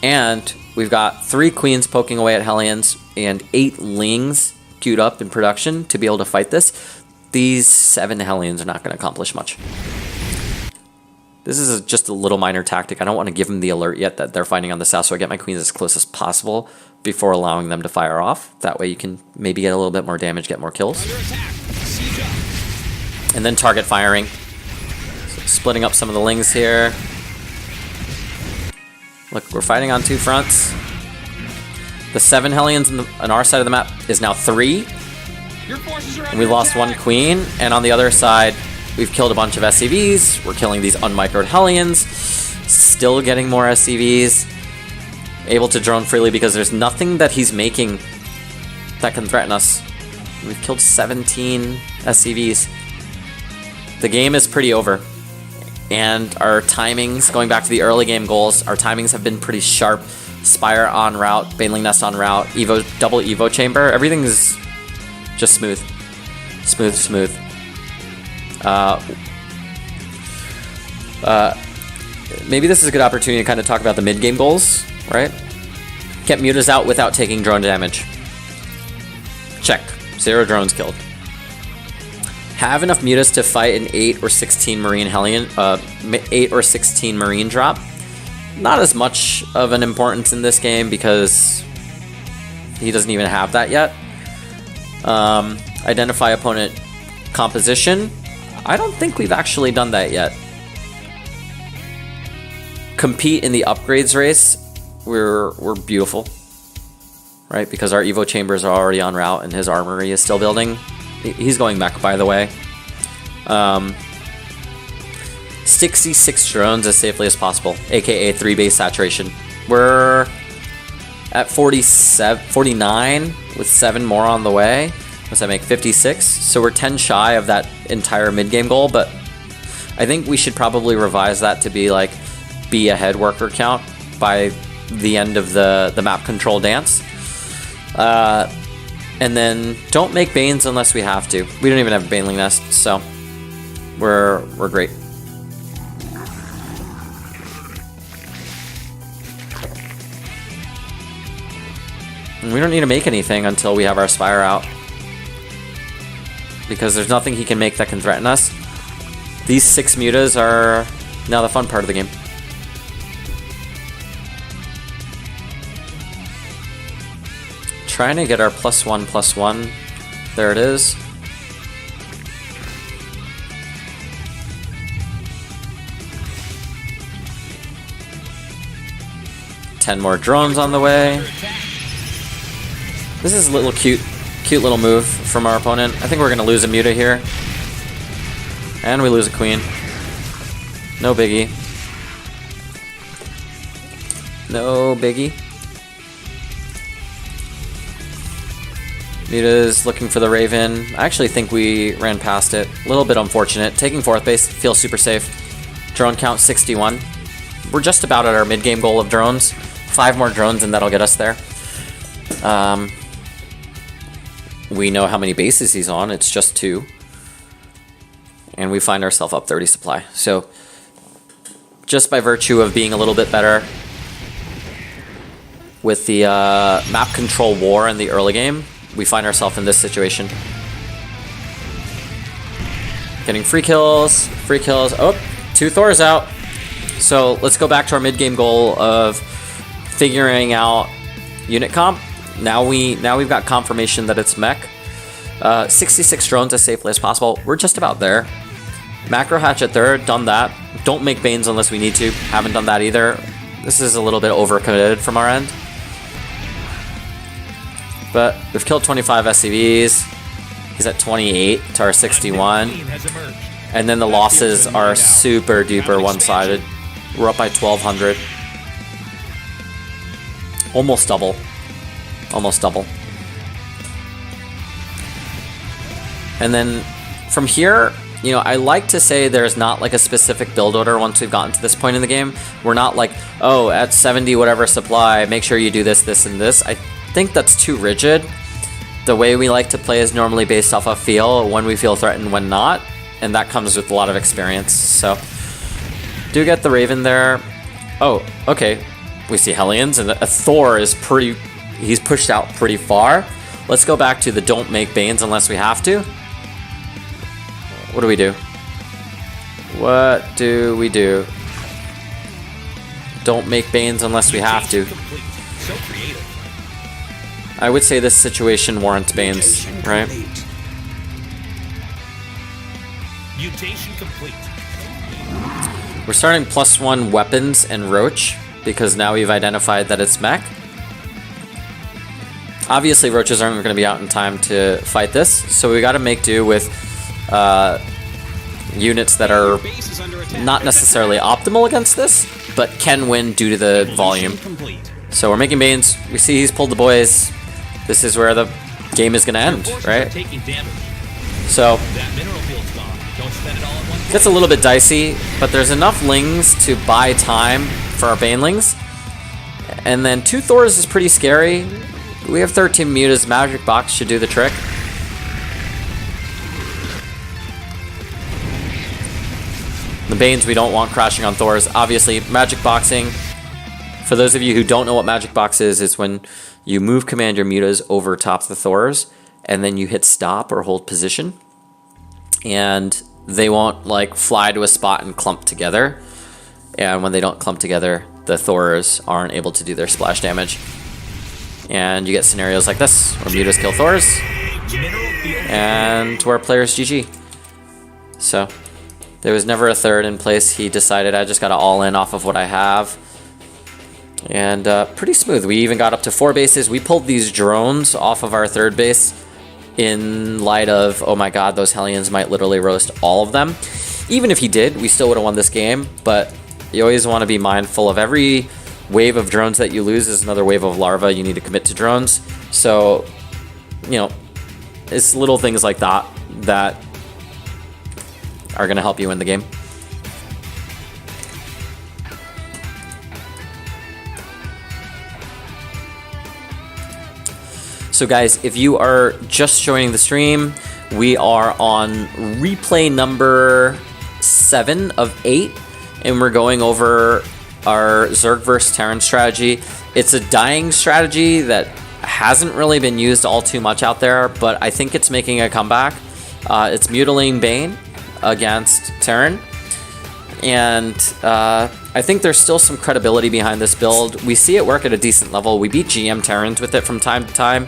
And we've got 3 queens poking away at Hellions and 8 lings queued up in production to be able to fight this. These 7 Hellions are not going to accomplish much. This is just a little minor tactic. I don't want to give them the alert yet that they're fighting on the south, so I get my queens as close as possible before allowing them to fire off. That way you can maybe get a little bit more damage, get more kills. And then target firing. So splitting up some of the lings here. Look, we're fighting on two fronts. The 7 Hellions on our side of the map is now 3. And we lost 1 queen. And on the other side, we've killed a bunch of SCVs. We're killing these unmicroed Hellions. Still getting more SCVs. Able to drone freely because there's nothing that he's making that can threaten us. We've killed 17 SCVs. The game is pretty over. And our timings, going back to the early game goals, our timings have been pretty sharp. Spire on route, Baneling Nest on route, double Evo chamber. Everything is just smooth. Smooth. Maybe this is a good opportunity to kind of talk about the mid-game goals, right? Get mutas out without taking drone damage. Check. 0 drones killed. Have enough mutas to fight an 8 or 16 Marine Hellion, 8 or 16 Marine drop. Not as much of an importance in this game because he doesn't even have that yet. Identify opponent composition. I don't think we've actually done that yet. Compete in the upgrades race. We're beautiful, right? Because our Evo chambers are already en route and his armory is still building. He's going back, by the way. 66 drones as safely as possible, aka 3 base saturation. We're at 49 with 7 more on the way. Does that make 56? So we're 10 shy of that entire mid-game goal, but I think we should probably revise that to be like be ahead worker count by the end of the map control dance. And then don't make Banes unless we have to. We don't even have a Baneling Nest, so we're great. And we don't need to make anything until we have our Spire out. Because there's nothing he can make that can threaten us. These 6 mutas are now the fun part of the game. trying to get our +1/+1. There it is. Ten more drones on the way. This is a little cute little move from our opponent. I think we're gonna lose a Muta here. And we lose a Queen. No biggie. No biggie. Muta's looking for the Raven. I actually think we ran past it. A little bit unfortunate. Taking 4th base feels super safe. Drone count 61. We're just about at our mid-game goal of drones. 5 more drones and that'll get us there. We know how many bases he's on. It's just 2. And we find ourselves up 30 supply. So just by virtue of being a little bit better with the map control war in the early game, we find ourselves in this situation. Getting free kills. Oh, 2 Thors out. So let's go back to our mid-game goal of figuring out unit comp. Now we've got confirmation that it's mech. 66 drones as safely as possible. We're just about there. Macro hatch at 3rd, done that. Don't make Banes unless we need to. Haven't done that either. This is a little bit overcommitted from our end. But we've killed 25 SCVs. He's at 28 to our 61. And then the losses are super duper one-sided. We're up by 1,200. Almost double. Almost double. And then from here, you know, I like to say there's not like a specific build order once we've gotten to this point in the game. We're not like, oh, at 70 whatever supply, make sure you do this, this, and this. I think that's too rigid. The way we like to play is normally based off of feel, when we feel threatened, when not, and that comes with a lot of experience. So, do get the Raven there. Oh, okay. We see Hellions, and a Thor is pretty... He's pushed out pretty far. Let's go back to the don't make Banes unless we have to. What do we do? What do we do? Don't make Banes unless we have to. I would say this situation warrants Banes, right? Mutation complete. We're starting +1 weapons and Roach because now we've identified that it's mech. Obviously, Roaches aren't going to be out in time to fight this, so we got to make do with units that are not necessarily optimal against this, but can win due to the volume. So we're making Banes. We see he's pulled the boys. This is where the game is going to end, right? So gets a little bit dicey, but there's enough Lings to buy time for our Banelings. And then 2 Thors is pretty scary. We have 13 Mutas. Magic Box should do the trick. The Banes we don't want crashing on Thors. Obviously, Magic Boxing. For those of you who don't know what Magic Box is, it's when you move command your Mutas over top the Thors, and then you hit stop or hold position. And they won't like fly to a spot and clump together. And when they don't clump together, the Thors aren't able to do their splash damage. And you get scenarios like this, where Mutas kill Thors, and to our players GG. So, there was never a 3rd in place. He decided I just got to all in off of what I have. And pretty smooth. We even got up to 4 bases. We pulled these drones off of our 3rd base in light of, oh my god, those Hellions might literally roast all of them. Even if he did, we still would have won this game, but you always want to be mindful of every wave of drones that you lose is another wave of larva. You need to commit to drones. So, you know, it's little things like that that are going to help you win the game. So guys, if you are just joining the stream, we are on replay number 7 of 8, and we're going over our Zerg vs Terran strategy. It's a dying strategy that hasn't really been used all too much out there, but I think it's making a comeback. It's Mutilating Bane against Terran, and I think there's still some credibility behind this build. We see it work at a decent level. We beat GM Terrans with it from time to time,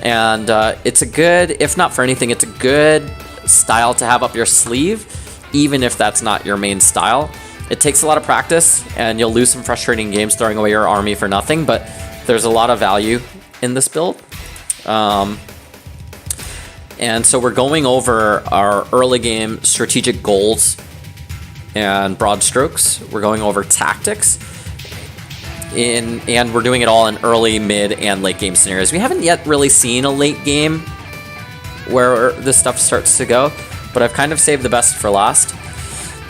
and it's a good, if not for anything, it's a good style to have up your sleeve, even if that's not your main style. It takes a lot of practice, and you'll lose some frustrating games throwing away your army for nothing, but there's a lot of value in this build. And so we're going over our early game strategic goals and broad strokes. We're going over tactics, and we're doing it all in early, mid, and late game scenarios. We haven't yet really seen a late game where this stuff starts to go, but I've kind of saved the best for last.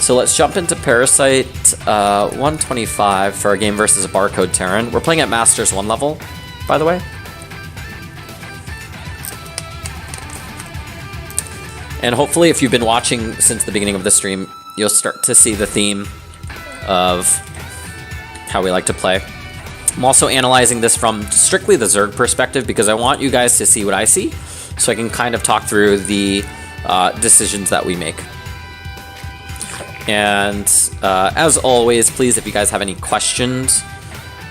So let's jump into Parasite 125 for our game versus a Barcode Terran. We're playing at Masters 1 level, by the way. And hopefully, if you've been watching since the beginning of the stream, you'll start to see the theme of how we like to play. I'm also analyzing this from strictly the Zerg perspective because I want you guys to see what I see, so I can kind of talk through the decisions that we make. And as always, please, if you guys have any questions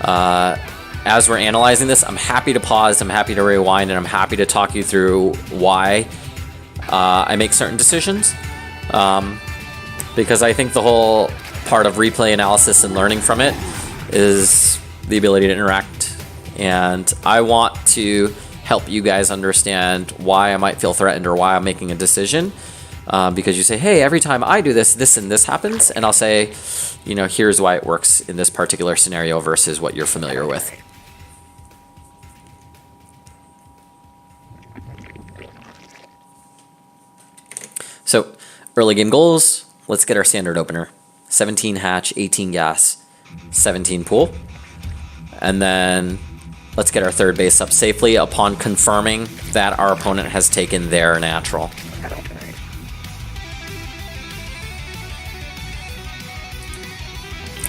as we're analyzing this, I'm happy to pause, I'm happy to rewind, and I'm happy to talk you through why I make certain decisions, because I think the whole part of replay analysis and learning from it is the ability to interact, and I want to help you guys understand why I might feel threatened or why I'm making a decision, because you say, hey, every time I do this, this and this happens, and I'll say, you know, here's why it works in this particular scenario versus what you're familiar with. So, early game goals, let's get our standard opener. 17 hatch, 18 gas, 17 pool. And then let's get our third base up safely upon confirming that our opponent has taken their natural.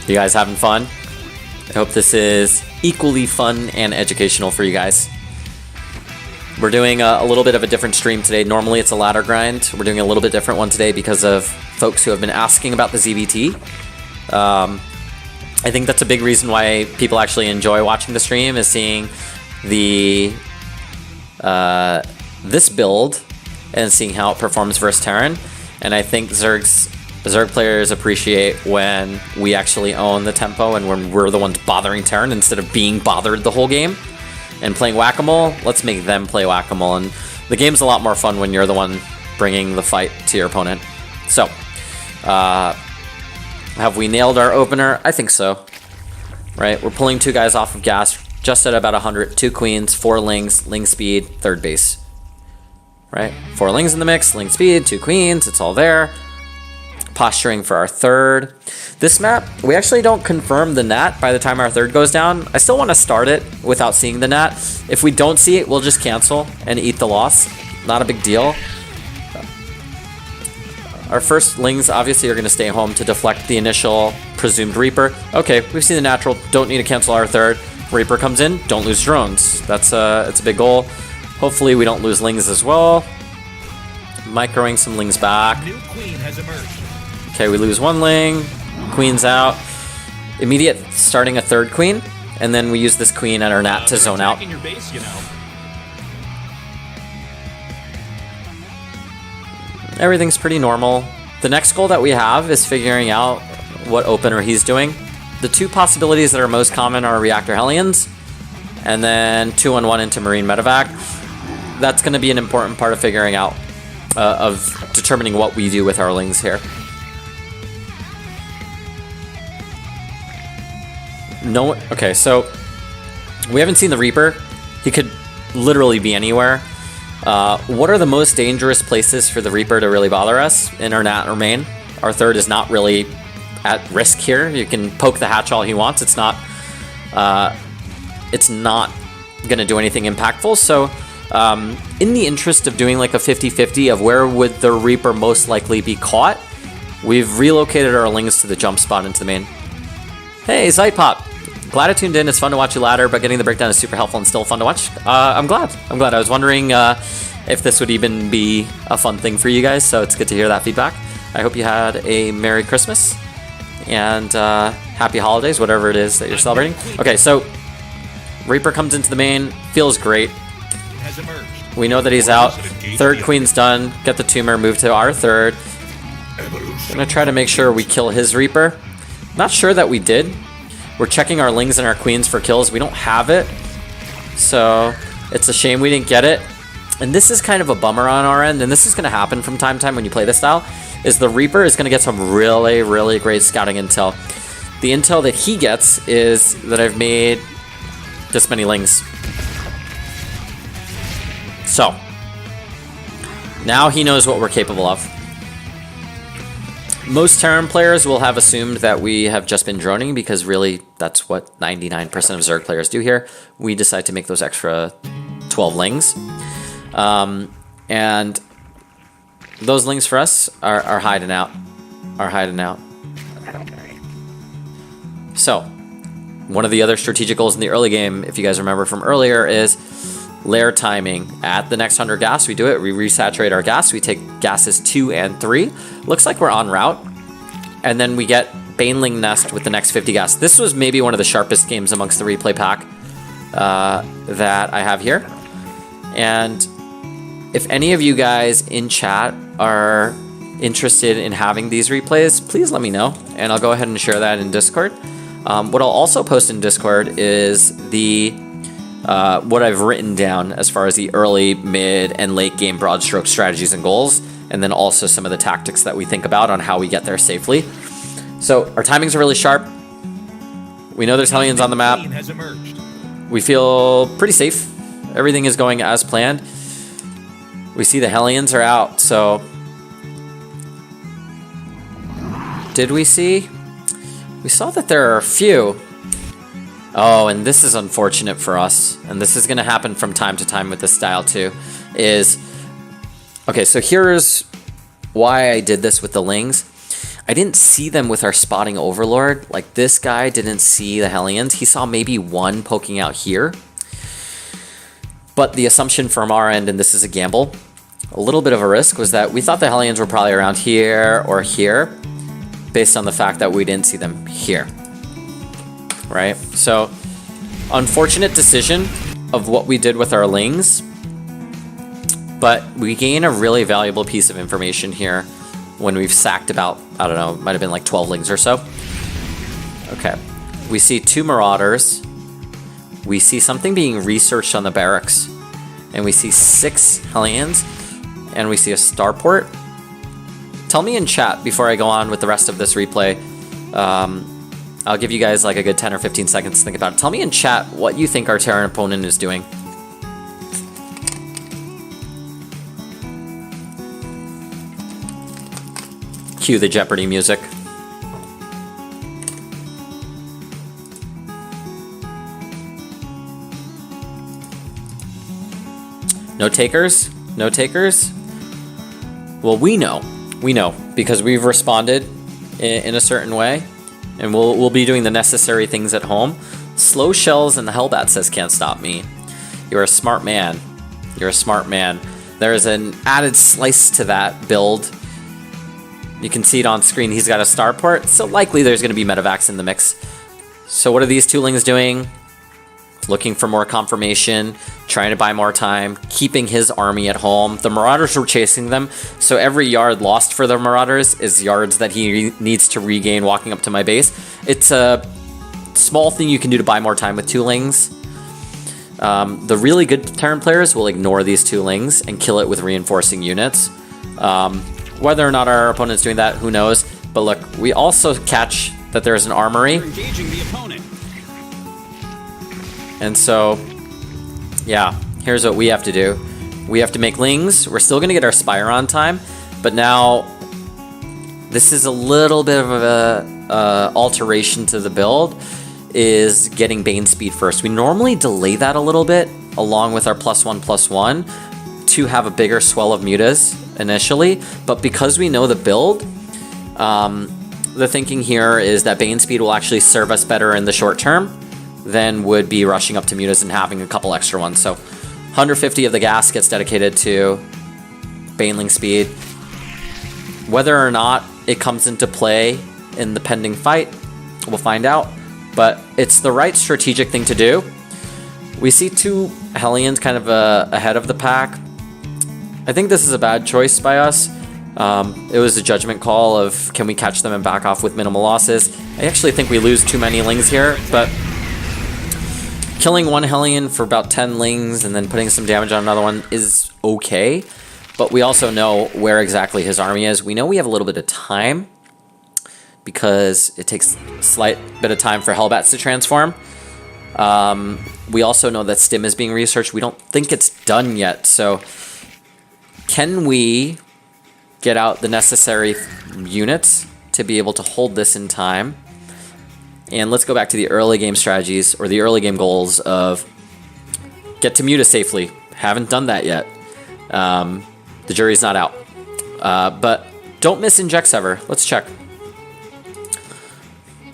You guys having fun? I hope this is equally fun and educational for you guys. We're doing a little bit of a different stream today. Normally it's a ladder grind. We're doing a little bit different one today because of folks who have been asking about the ZVT. I think that's a big reason why people actually enjoy watching the stream, is seeing the this build and seeing how it performs versus Terran. And I think Zerg players appreciate when we actually own the tempo and when we're the ones bothering Terran instead of being bothered the whole game. And playing whack-a-mole, let's make them play whack-a-mole. And the game's a lot more fun when you're the one bringing the fight to your opponent. So, have we nailed our opener? I think so. Right, we're pulling 2 guys off of gas, just at about 100. 2 queens, 4 lings, ling speed, third base. Right, 4 lings in the mix, ling speed, 2 queens, it's all there. Posturing for our third. This map, we actually don't confirm the nat by the time our third goes down. I still want to start it without seeing the nat. If we don't see it, we'll just cancel and eat the loss. Not a big deal. Our first lings obviously are going to stay home to deflect the initial presumed Reaper. Okay, we've seen the natural, don't need to cancel our third. Reaper comes in, don't lose drones. It's a big goal. Hopefully we don't lose lings as well. Microing some lings back. New queen has emerged. Okay, we lose 1 ling, queen's out. Immediate starting a third queen, and then we use this queen and our nat to zone out. Your base, you know. Everything's pretty normal. The next goal that we have is figuring out what opener he's doing. The 2 possibilities that are most common are Reactor Hellions, and then 2-on-1 into Marine Medevac. That's going to be an important part of figuring out, of determining what we do with our lings here. No, okay, so we haven't seen the Reaper. He could literally be anywhere. What are the most dangerous places for the Reaper to really bother us? In our nat or main. Our third is not really at risk here. You can poke the hatch all he wants. It's not going to do anything impactful. So in the interest of doing like a 50-50 of where would the Reaper most likely be caught, we've relocated our lings to the jump spot into the main. Hey, Zitepop! Glad I tuned in. It's fun to watch you ladder, but getting the breakdown is super helpful and still fun to watch. I'm glad. I was wondering if this would even be a fun thing for you guys, so it's good to hear that feedback. I hope you had a Merry Christmas and happy holidays, whatever it is that you're celebrating. Okay, so Reaper comes into the main, feels great. Has emerged. We know that he's out. Third queen's done. Get the tumor, move to our third. Gonna try to make sure we kill his Reaper. Not sure that we did. We're checking our lings and our queens for kills. We don't have it, so it's a shame we didn't get it. And this is kind of a bummer on our end, and this is gonna happen from time to time when you play this style, is the Reaper is gonna get some really, really great scouting intel. The intel that he gets is that I've made this many lings. So, now he knows what we're capable of. Most Terran players will have assumed that we have just been droning because really that's what 99% of Zerg players do here. We decide to make those extra 12 lings. And those lings for us are hiding out. So, one of the other strategic goals in the early game, if you guys remember from earlier, is layer timing. At the next 100 gas, we do it. We resaturate our gas. We take gases 2 and 3. Looks like we're en route. And then we get Baneling Nest with the next 50 gas. This was maybe one of the sharpest games amongst the replay pack that I have here. And if any of you guys in chat are interested in having these replays, please let me know. And I'll go ahead and share that in Discord. What I'll also post in Discord is the what I've written down as far as the early, mid, and late game broad stroke strategies and goals, and then also some of the tactics that we think about on how we get there safely. So our timings are really sharp. We know there's Hellions on the map. Has emerged. We feel pretty safe. Everything is going as planned. We see the Hellions are out, so... Did we see? We saw that there are a few. Oh, and this is unfortunate for us, and this is going to happen from time to time with this style too, is... Okay, so here's why I did this with the Lings. I didn't see them with our spotting Overlord. Like, this guy didn't see the Hellions. He saw maybe one poking out here. But the assumption from our end, and this is a gamble, a little bit of a risk, was that we thought the Hellions were probably around here or here, based on the fact that we didn't see them here. Right? So, unfortunate decision of what we did with our Lings, but we gain a really valuable piece of information here when we've sacked about, I don't know, might have been like 12 Lings or so. Okay. We see 2 Marauders. We see something being researched on the barracks. And we see 6 Hellions. And we see a starport. Tell me in chat before I go on with the rest of this replay. I'll give you guys like a good 10 or 15 seconds to think about it. Tell me in chat what you think our Terran opponent is doing. Cue the Jeopardy music. No takers? No takers? Well, we know, because we've responded in a certain way, and we'll be doing the necessary things at home. Slow Shells and the Hellbat says can't stop me. You're a smart man. You're a smart man. There is an added slice to that build. You can see it on screen. He's got a starport, so likely there's going to be medevacs in the mix. So what are these 2 Lings doing? Looking for more confirmation, trying to buy more time, keeping his army at home. The Marauders were chasing them, so every yard lost for the Marauders is yards that he needs to regain walking up to my base. It's a small thing you can do to buy more time with 2 Lings. The really good Terran players will ignore these 2 Lings and kill it with reinforcing units. Whether or not our opponent's doing that, who knows? But look, we also catch that there's an armory. You're engaging the opponent. And so, yeah, here's what we have to do. We have to make Lings. We're still going to get our Spire on time, but now this is a little bit of a alteration to the build, is getting Bane speed first. We normally delay that a little bit along with our +1/+1 to have a bigger swell of mutas initially, but because we know the build, the thinking here is that Bane speed will actually serve us better in the short term than would be rushing up to mutas and having a couple extra ones. So 150 of the gas gets dedicated to Baneling speed. Whether or not it comes into play in the pending fight. We'll find out. But it's the right strategic thing to do. We see 2 Hellions kind of ahead of the pack. I think this is a bad choice by us. It was a judgment call of can we catch them and back off with minimal losses. I actually think we lose too many Lings here, but killing 1 Hellion for about 10 Lings and then putting some damage on another one is okay. But we also know where exactly his army is. We know we have a little bit of time because it takes a slight bit of time for Hellbats to transform. We also know that Stim is being researched. We don't think it's done yet. So can we get out the necessary units to be able to hold this in time? And let's go back to the early game strategies or the early game goals of get to Muta safely. Haven't done that yet. The jury's not out. But don't miss Inject Sever. Let's check.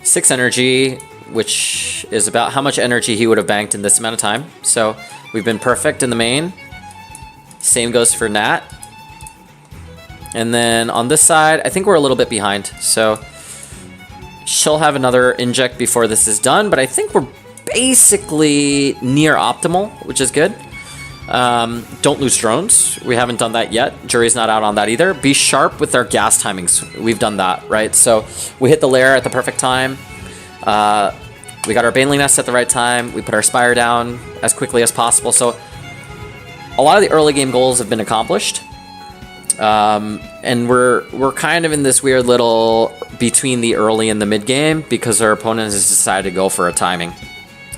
6 energy, which is about how much energy he would have banked in this amount of time. So we've been perfect in the main. Same goes for Nat. And then on this side, I think we're a little bit behind. So she'll have another inject before this is done, but I think we're basically near optimal, which is good. Don't lose drones. We haven't done that yet. Jury's not out on that either. Be sharp with our gas timings. We've done that, right? So we hit the lair at the perfect time. We got our Baneling Nest at the right time. We put our Spire down as quickly as possible. So a lot of the early game goals have been accomplished. And we're kind of in this weird little between the early and the mid game because our opponent has decided to go for a timing.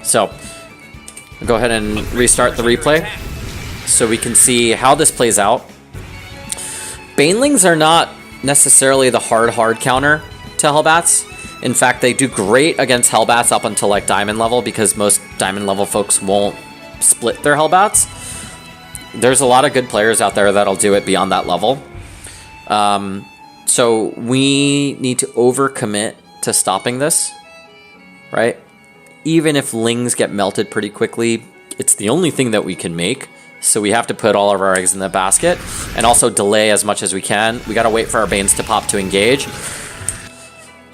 So I'll go ahead and restart the replay so we can see how this plays out. Banelings are not necessarily the hard counter to Hellbats. In fact, they do great against Hellbats up until like Diamond level because most Diamond level folks won't split their Hellbats. There's a lot of good players out there that'll do it beyond that level. So we need to overcommit to stopping this, right? Even if Lings get melted pretty quickly, it's the only thing that we can make. So we have to put all of our eggs in the basket and also delay as much as we can. We got to wait for our Banes to pop to engage.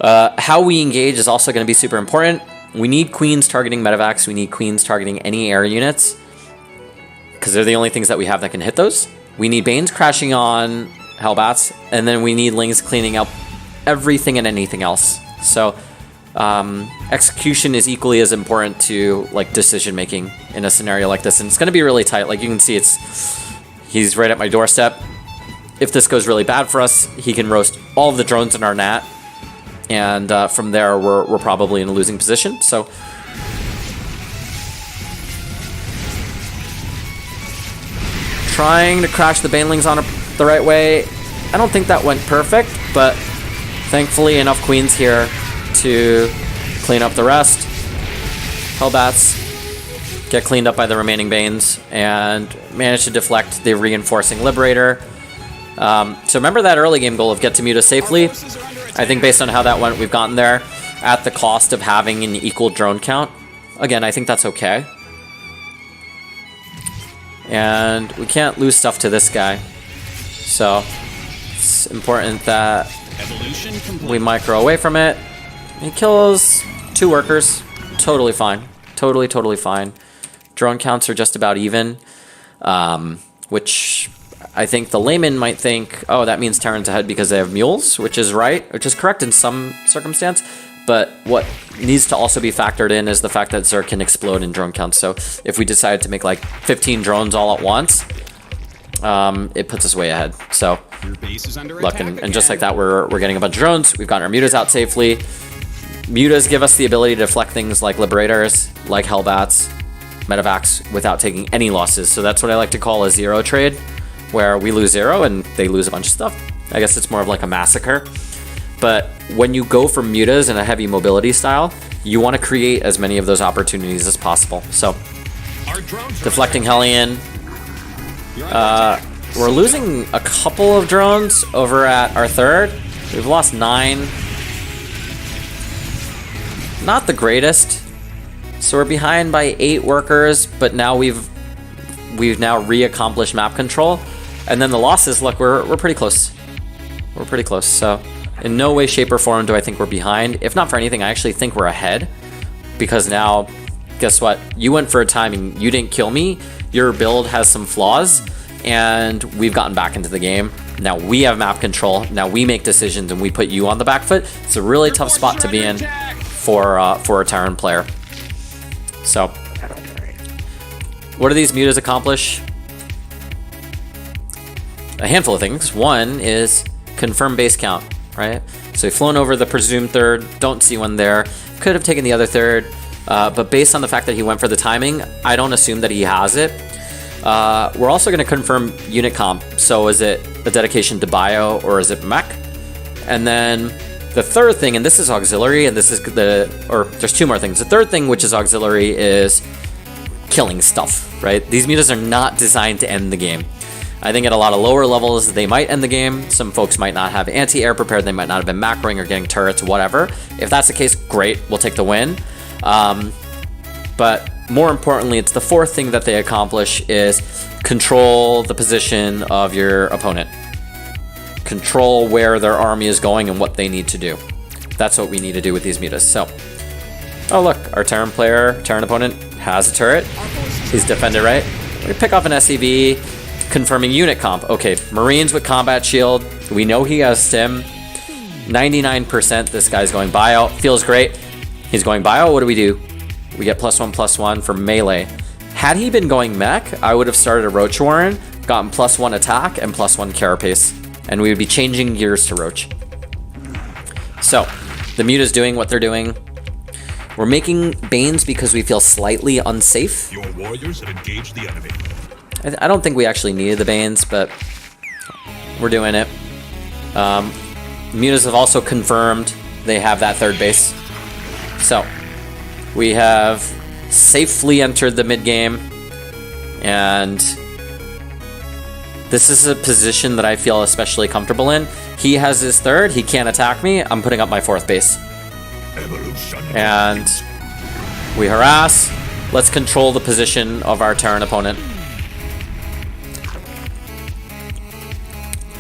How we engage is also going to be super important. We need Queens targeting Medivacs. We need Queens targeting any air units because they're the only things that we have that can hit those. We need Banes crashing on Hellbats, and then we need Lings cleaning up everything and anything else. So execution is equally as important to like decision making in a scenario like this, and it's going to be really tight. Like you can see, he's right at my doorstep. If this goes really bad for us, he can roast all of the drones in our Nat, and from there we're probably in a losing position. So trying to crash the Banelings on the right way. I don't think that went perfect, but thankfully enough Queens here to clean up the rest. Hellbats get cleaned up by the remaining Banes and manage to deflect the reinforcing Liberator. So remember that early game goal of get to Muta safely. I think based on how that went, we've gotten there at the cost of having an equal drone count. Again, I think that's okay. And we can't lose stuff to this guy. So it's important that we micro away from it. He kills 2 workers. Totally fine. Totally fine. Drone counts are just about even. Which I think the layman might think, oh, that means Terran's ahead because they have mules, which is right, which is correct in some circumstance. But what needs to also be factored in is the fact that Zerg can explode in drone counts. So if we decided to make like 15 drones all at once, it puts us way ahead. So look, and just like that, we're getting a bunch of drones. We've gotten our Mutas out safely. Mutas give us the ability to deflect things like Liberators, like Hellbats, Medivacs, without taking any losses. So that's what I like to call a zero trade, where we lose 0 and they lose a bunch of stuff. I guess it's more of like a massacre. But when you go for Mutas in a heavy mobility style, you want to create as many of those opportunities as possible. So, deflecting Hellion. We're losing a couple of drones over at our third. We've lost 9. Not the greatest. So we're behind by 8 workers, but now we've now re-accomplished map control. And then the losses, look, we're pretty close. We're pretty close. So In no way, shape, or form do I think we're behind. If not for anything, I actually think we're ahead. Because now, guess what? You went for a timing. You didn't kill me. Your build has some flaws. And we've gotten back into the game. Now we have map control. Now we make decisions and we put you on the back foot. It's a really tough spot to be in for a Terran player. So, what do these mutas accomplish? A handful of things. One is confirm base count, right? So we've flown over the presumed third, don't see one there. Could have taken the other third, but based on the fact that he went for the timing, I don't assume that he has it. We're also going to confirm unit comp. So is it a dedication to bio or is it mech? And then the third thing, and this is auxiliary, and this is there's two more things. The third thing, which is auxiliary, is killing stuff, right? These mutas are not designed to end the game. I think at a lot of lower levels, they might end the game. Some folks might not have anti-air prepared. They might not have been macroing or getting turrets, whatever. If that's the case, great. We'll take the win. But more importantly, it's the fourth thing that they accomplish is control the position of your opponent. Control where their army is going and what they need to do. That's what we need to do with these mutas. So, oh look, our Terran opponent has a turret. He's defended right. We pick off an SCV. Confirming unit comp. Okay, Marines with combat shield. We know he has stim. 99%. This guy's going bio. Feels great. He's going bio. What do? We get +1/+1 for melee. Had he been going mech, I would have started a Roach Warren, gotten +1 attack and +1 carapace, and we would be changing gears to Roach. So, the muta's doing what they're doing. We're making Banes because we feel slightly unsafe. Your warriors have engaged the enemy. I don't think we actually needed the Banes, but we're doing it. Mutas have also confirmed they have that third base. So, we have safely entered the mid-game, and this is a position that I feel especially comfortable in. He has his third, he can't attack me, I'm putting up my fourth base. And we harass. Let's control the position of our Terran opponent.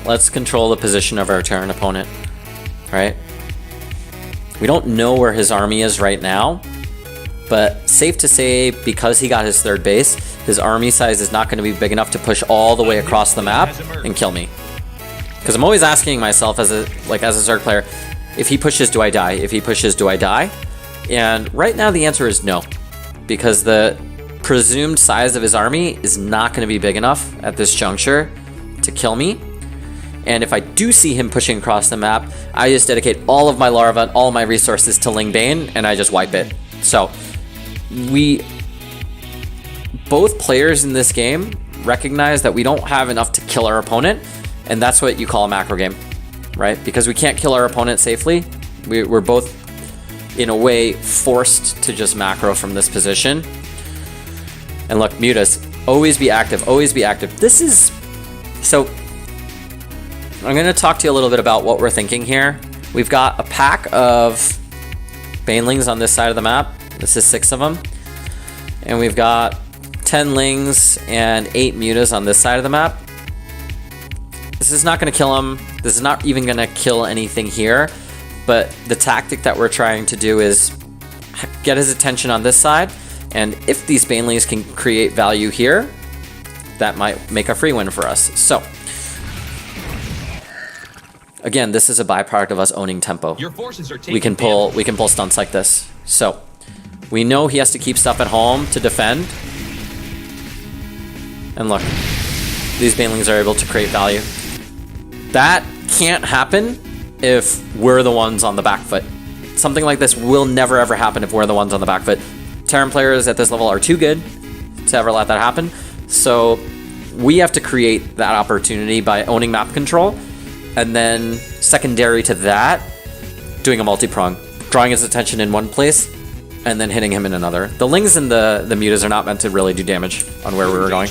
Let's control the position of our Terran opponent, right? We don't know where his army is right now, but safe to say, because he got his third base, his army size is not going to be big enough to push all the way across the map and kill me. Because I'm always asking myself as a Zerg player, if he pushes, do I die? If he pushes, do I die? And right now the answer is no, because the presumed size of his army is not going to be big enough at this juncture to kill me. And if I do see him pushing across the map, I just dedicate all of my larva and all my resources to Ling Bane, and I just wipe it. So, both players in this game recognize that we don't have enough to kill our opponent, and that's what you call a macro game, right? Because we can't kill our opponent safely. We're both, in a way, forced to just macro from this position. And look, mutas, always be active, always be active. This is... So, I'm going to talk to you a little bit about what we're thinking here. We've got a pack of Banelings on this side of the map. This is 6 of them. And we've got 10 Lings and 8 Mutas on this side of the map. This is not going to kill him. This is not even going to kill anything here. But the tactic that we're trying to do is get his attention on this side. And if these Banelings can create value here, that might make a free win for us. So, again, this is a byproduct of us owning tempo. Your forces are We can pull stunts like this. So, we know he has to keep stuff at home to defend. And look, these Banelings are able to create value. That can't happen if we're the ones on the back foot. Something like this will never ever happen if we're the ones on the back foot. Terran players at this level are too good to ever let that happen. So, we have to create that opportunity by owning map control. And then, secondary to that, doing a multi-prong. Drawing his attention in one place, and then hitting him in another. The Lings and the Mutas are not meant to really do damage on where we were going.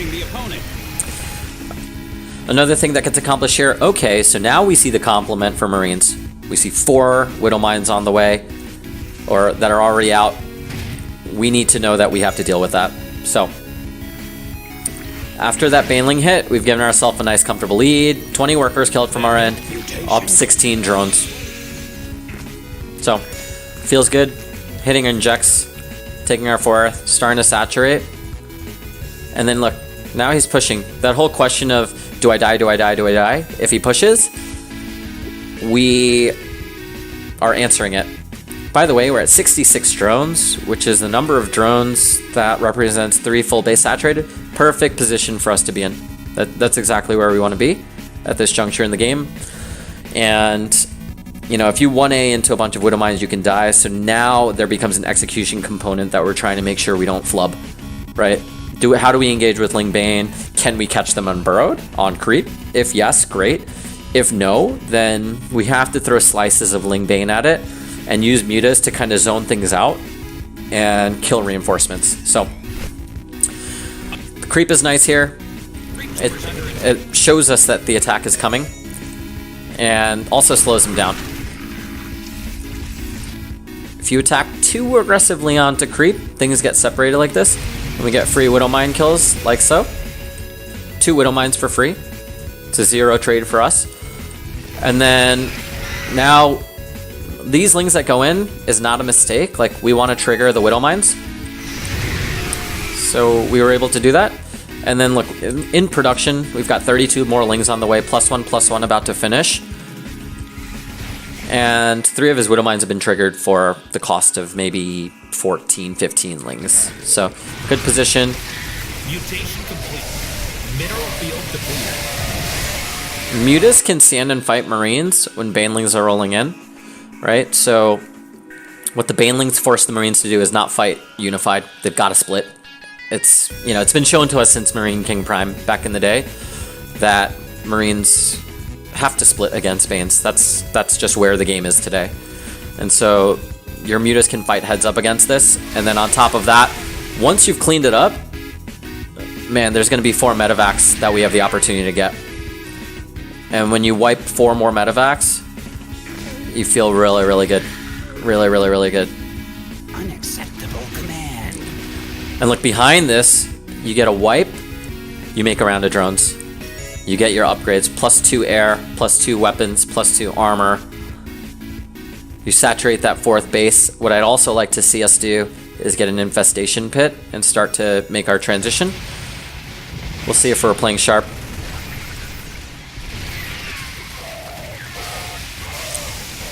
Another thing that gets accomplished here, okay, so now we see the complement for Marines. We see 4 Widow Mines on the way, or that are already out. We need to know that we have to deal with that. So, after that Baneling hit, we've given ourselves a nice comfortable lead. 20 workers killed from our end, up 16 drones. So, feels good. Hitting injects, taking our 4th, starting to saturate. And then look, now he's pushing. That whole question of, do I die, do I die, do I die? If he pushes, we are answering it. By the way, we're at 66 drones, which is the number of drones that represents 3 full base saturated. Perfect position for us to be in. That's exactly where we want to be at this juncture in the game. And, you know, if you 1A into a bunch of Widow Mines, you can die. So now there becomes an execution component that we're trying to make sure we don't flub, right? How do we engage with Ling Bane? Can we catch them unburrowed on creep? If yes, great. If no, then we have to throw slices of Ling Bane at it and use mutas to kind of zone things out and kill reinforcements. So the creep is nice here. It shows us that the attack is coming and also slows him down. If you attack too aggressively onto creep, things get separated like this. And we get free Widow Mine kills, like so. 2 Widow Mines for free. It's a 0 trade for us. And then now these Lings that go in is not a mistake. Like, we want to trigger the Widow Mines. So we were able to do that. And then look, in production, we've got 32 more Lings on the way, +1/+1 about to finish. And 3 of his Widow Mines have been triggered for the cost of maybe 14, 15 Lings. So, good position. Mutation complete. Mineral field depleted. Mutas can stand and fight Marines when Banelings are rolling in, right? So, what the Banelings force the Marines to do is not fight unified. They've got to split. It's, you know, it's been shown to us since Marine King Prime back in the day that Marines have to split against Banes. That's just where the game is today. And so your mutas can fight heads up against this. And then on top of that, once you've cleaned it up, man, there's going to be 4 medevacs that we have the opportunity to get. And when you wipe 4 more medevacs, you feel really, really good. Really, really, really good. Unacceptable command. And look, behind this, you get a wipe, you make a round of drones. You get your upgrades, +2 air, +2 weapons, +2 armor. You saturate that 4th base. What I'd also like to see us do is get an infestation pit and start to make our transition. We'll see if we're playing sharp.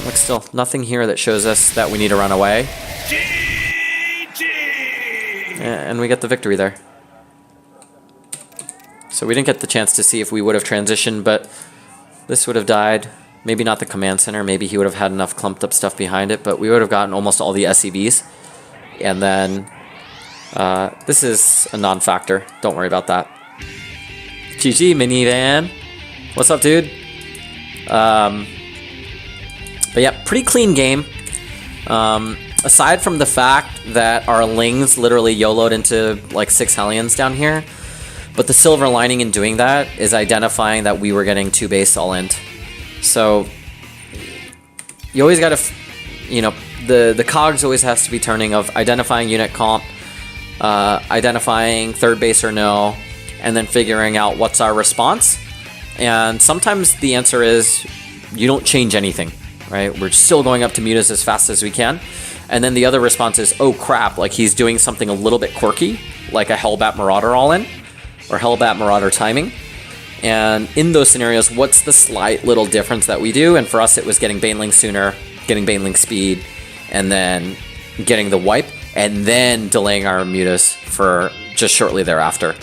Look, still nothing here that shows us that we need to run away. And we get the victory there. So we didn't get the chance to see if we would have transitioned, but this would have died. Maybe not the command center. Maybe he would have had enough clumped up stuff behind it, but we would have gotten almost all the SCVs. And then this is a non-factor. Don't worry about that. GG, minivan. What's up, dude? But yeah, pretty clean game. Aside from the fact that our Lings literally YOLO'd into like 6 Hellions down here. But the silver lining in doing that is identifying that we were getting 2 base all-in. So you always got to, you know, the cogs always has to be turning of identifying unit comp, identifying 3rd base or no, and then figuring out what's our response. And sometimes the answer is you don't change anything, right? We're still going up to mutas as fast as we can. And then the other response is, oh crap, like he's doing something a little bit quirky, like a Hellbat Marauder all-in. Or Hellbat Marauder timing. And in those scenarios, what's the slight little difference that we do? And for us, it was getting Baneling sooner, getting Baneling speed, and then getting the wipe, and then delaying our mutas for just shortly thereafter.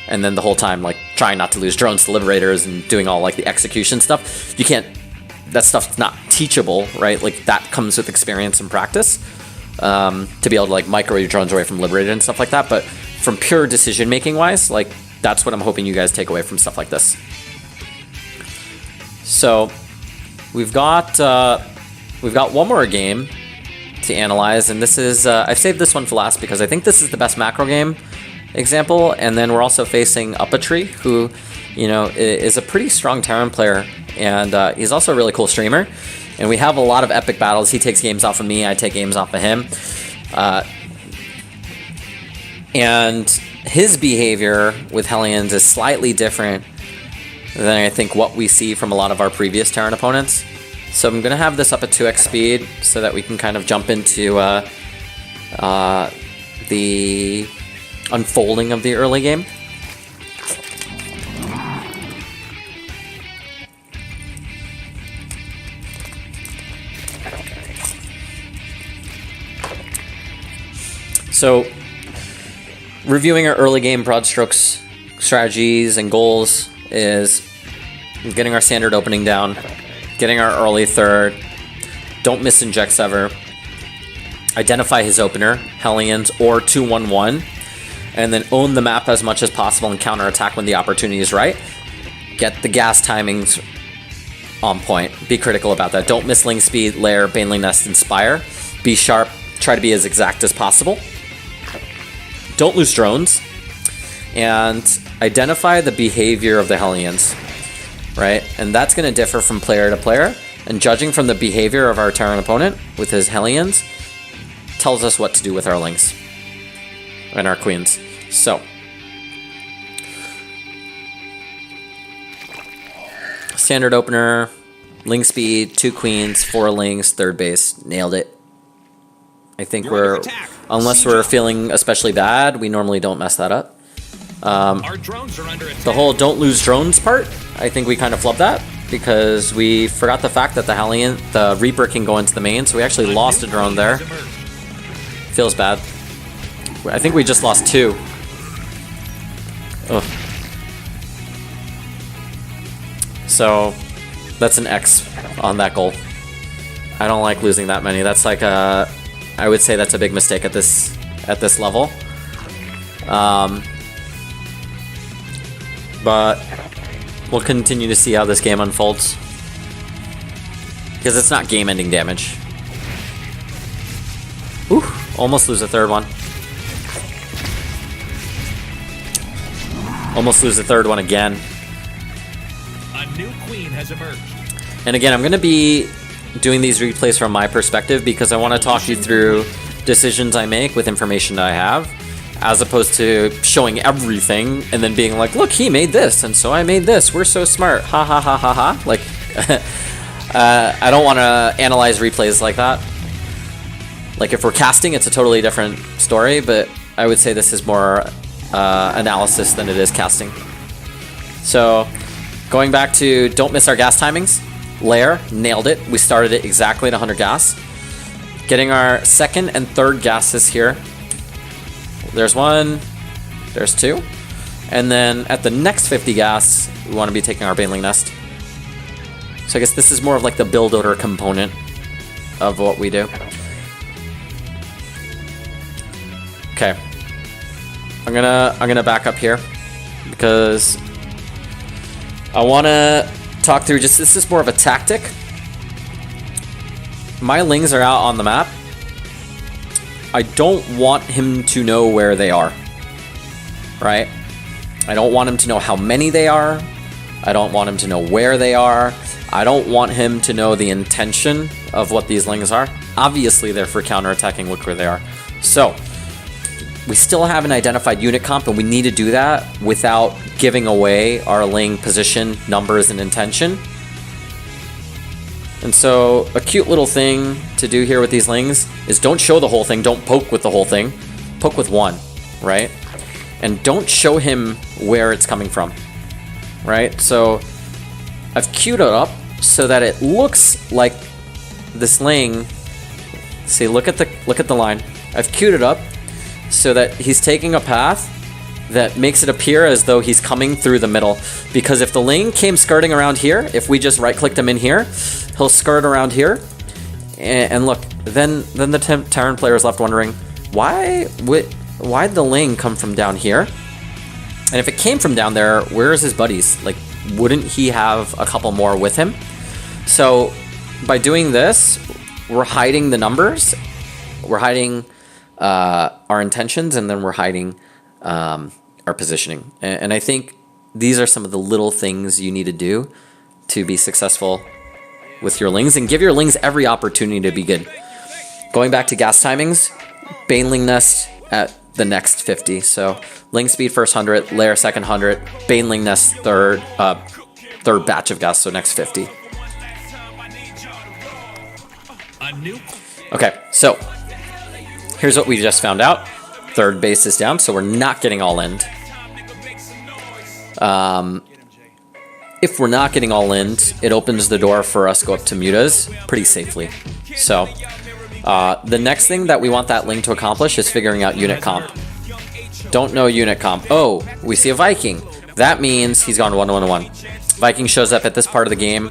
And then the whole time, like, trying not to lose drones to Liberators and doing all, like, the execution stuff. You can't... That stuff's not teachable, right? Like, that comes with experience and practice. To be able to, like, micro your drones away from Liberator and stuff like that. But from pure decision-making wise, like, that's what I'm hoping you guys take away from stuff like this. So we've got one more game to analyze, and this is I've saved this one for last because I think this is the best macro game example. And then we're also facing Uppatry, who, you know, is a pretty strong Terran player, and he's also a really cool streamer. And we have a lot of epic battles. He takes games off of me, I take games off of him. And his behavior with Hellions is slightly different than I think what we see from a lot of our previous Terran opponents. So I'm gonna have this up at 2x speed so that we can kind of jump into the unfolding of the early game. So, reviewing our early game broad strokes strategies and goals is getting our standard opening down, getting our early third, don't miss injects ever, identify his opener, Hellions or 2-1-1, and then own the map as much as possible and counterattack when the opportunity is right. Get the gas timings on point. Be critical about that. Don't miss Ling Speed, Lair, Baneling Nest, Inspire. Be sharp. Try to be as exact as possible. Don't lose drones. And identify the behavior of the Hellions, right? And that's going to differ from player to player. And judging from the behavior of our Terran opponent with his Hellions tells us what to do with our Lings and our Queens. So, standard opener, Ling Speed, 2 Queens, 4 Lings, third base, nailed it. I think unless we're feeling especially bad, we normally don't mess that up. Our drones are under attack. The whole don't lose drones part, I think we kind of flubbed that because we forgot the fact that the Reaper can go into the main, so we actually lost a drone there. Feels bad. I think we just lost 2. Ugh. So that's an X on that goal. I don't like losing that many. That's like I would say that's a big mistake at this level. But we'll continue to see how this game unfolds because it's not game-ending damage. Ooh, almost lose a third one. Almost lose the third one again. A new queen has emerged. And again, I'm going to be doing these replays from my perspective because I want to talk you through decisions I make with information that I have, as opposed to showing everything and then being like, look, he made this, and so I made this. We're so smart. Ha ha ha ha ha. Like, I don't want to analyze replays like that. Like, if we're casting, it's a totally different story, but I would say this is more analysis than it is casting. So, going back to don't miss our gas timings. Lair, nailed it. We started it exactly at 100 gas. Getting our second and third gases here. There's 1, there's 2. And then at the next 50 gas, we want to be taking our Baneling Nest. So I guess this is more of like the build order component of what we do. Okay. I'm gonna back up here because I wanna talk through just, this is more of a tactic. My Lings are out on the map. I don't want him to know where they are, right? I don't want him to know how many they are. I don't want him to know where they are. I don't want him to know the intention of what these Lings are. Obviously, they're for counterattacking. Look where they are. So, we still haven't identified unit comp, and we need to do that without giving away our Ling position, numbers, and intention. And so, a cute little thing to do here with these Lings is don't show the whole thing, don't poke with the whole thing. Poke with one, right? And don't show him where it's coming from, right? So, I've queued it up so that it looks like this Ling. See, look at the line. I've queued it up so that he's taking a path that makes it appear as though he's coming through the middle. Because if the Ling came skirting around here, if we just right-clicked him in here, he'll skirt around here. And look, then the Terran player is left wondering, why'd the Ling come from down here? And if it came from down there, where's his buddies? Like, wouldn't he have a couple more with him? So, by doing this, we're hiding the numbers, we're hiding our intentions, and then we're hiding our positioning. And I think these are some of the little things you need to do to be successful with your Lings, and give your Lings every opportunity to be good. Going back to gas timings, Baneling Nest at the next 50. So Ling Speed first 100, Lair second 100, Baneling Nest third batch of gas, so next 50. new. Okay, so here's what we just found out. Third base is down, so we're not getting all in. If we're not getting all in, it opens the door for us to go up to mutas pretty safely. So the next thing that we want that Ling to accomplish is figuring out unit comp. Don't know unit comp. Oh, we see a Viking. That means he's gone 1-1-1. Viking shows up at this part of the game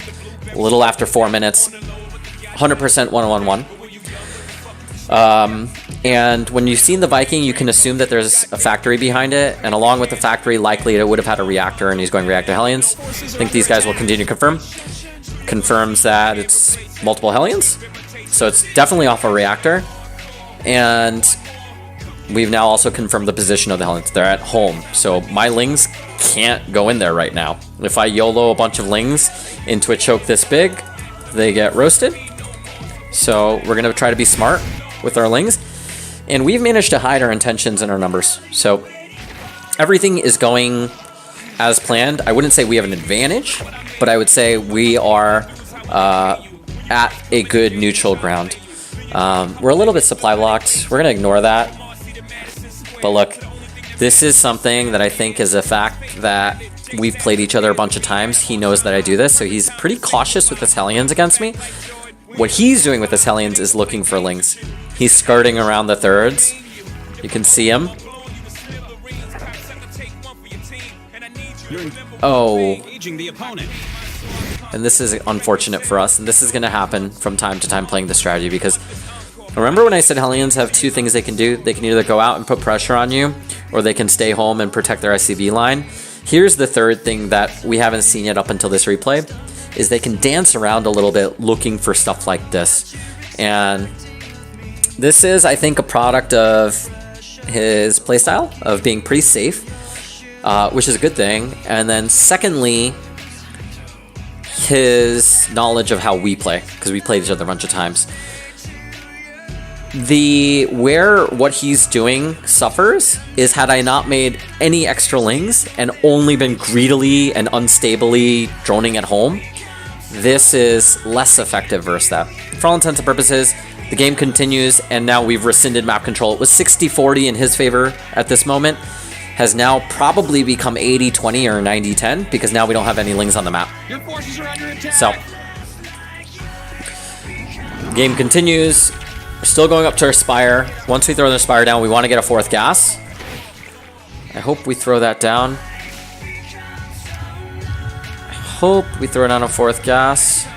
a little after 4 minutes. 100% 1-1-1. And when you've seen the Viking, you can assume that there's a factory behind it, and along with the factory, likely it would have had a reactor, and he's going reactor Hellions. I think these guys will continue to confirm. Confirms that it's multiple Hellions, so it's definitely off a reactor. And we've now also confirmed the position of the Hellions. They're at home, so my Lings can't go in there right now. If I YOLO a bunch of Lings into a choke this big, they get roasted. So we're going to try to be smart with our Lings. And we've managed to hide our intentions and our numbers. So everything is going as planned. I wouldn't say we have an advantage, but I would say we are at a good neutral ground. We're a little bit supply blocked. We're going to ignore that. But look, this is something that I think is a fact that we've played each other a bunch of times. He knows that I do this, so he's pretty cautious with his Hellions against me. What he's doing with his Hellions is looking for Lings. He's skirting around the thirds. You can see him. Oh. And this is unfortunate for us, and this is going to happen from time to time playing the strategy, because remember when I said Hellions have two things they can do? They can either go out and put pressure on you, or they can stay home and protect their SCV line. Here's the third thing that we haven't seen yet up until this replay, is they can dance around a little bit looking for stuff like this. And this is, I think, a product of his playstyle, of being pretty safe, which is a good thing. And then secondly, his knowledge of how we play, because we played each other a bunch of times. Where what he's doing suffers is had I not made any extra Lings and only been greedily and unstably droning at home, this is less effective versus that. For all intents and purposes, the game continues, and now we've rescinded map control. It was 60-40 in his favor at this moment, has now probably become 80-20 or 90-10, because now we don't have any Lings on the map. Your forces are under attack. So, game continues. We're still going up to our Spire. Once we throw the Spire down, we want to get a fourth gas. I hope we throw that down. I hope we throw down a fourth gas.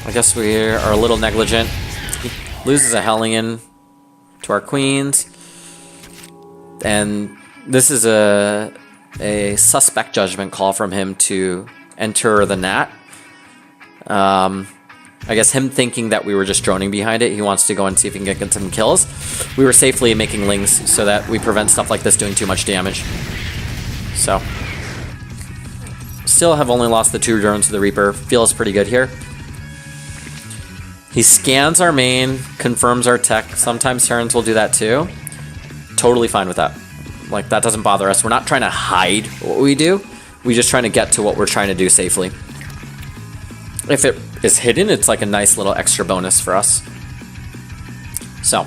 I guess we are a little negligent. He loses a Hellion to our Queens. And this is a suspect judgment call from him to enter the Nat. I guess him thinking that we were just droning behind it, he wants to go and see if he can get some kills. We were safely making Lings so that we prevent stuff like this doing too much damage. So, still have only lost the 2 drones to the Reaper. Feels pretty good here. He scans our main, confirms our tech. Sometimes Terrans will do that too. Totally fine with that. Like, that doesn't bother us. We're not trying to hide what we do. We're just trying to get to what we're trying to do safely. If it is hidden, it's like a nice little extra bonus for us. So,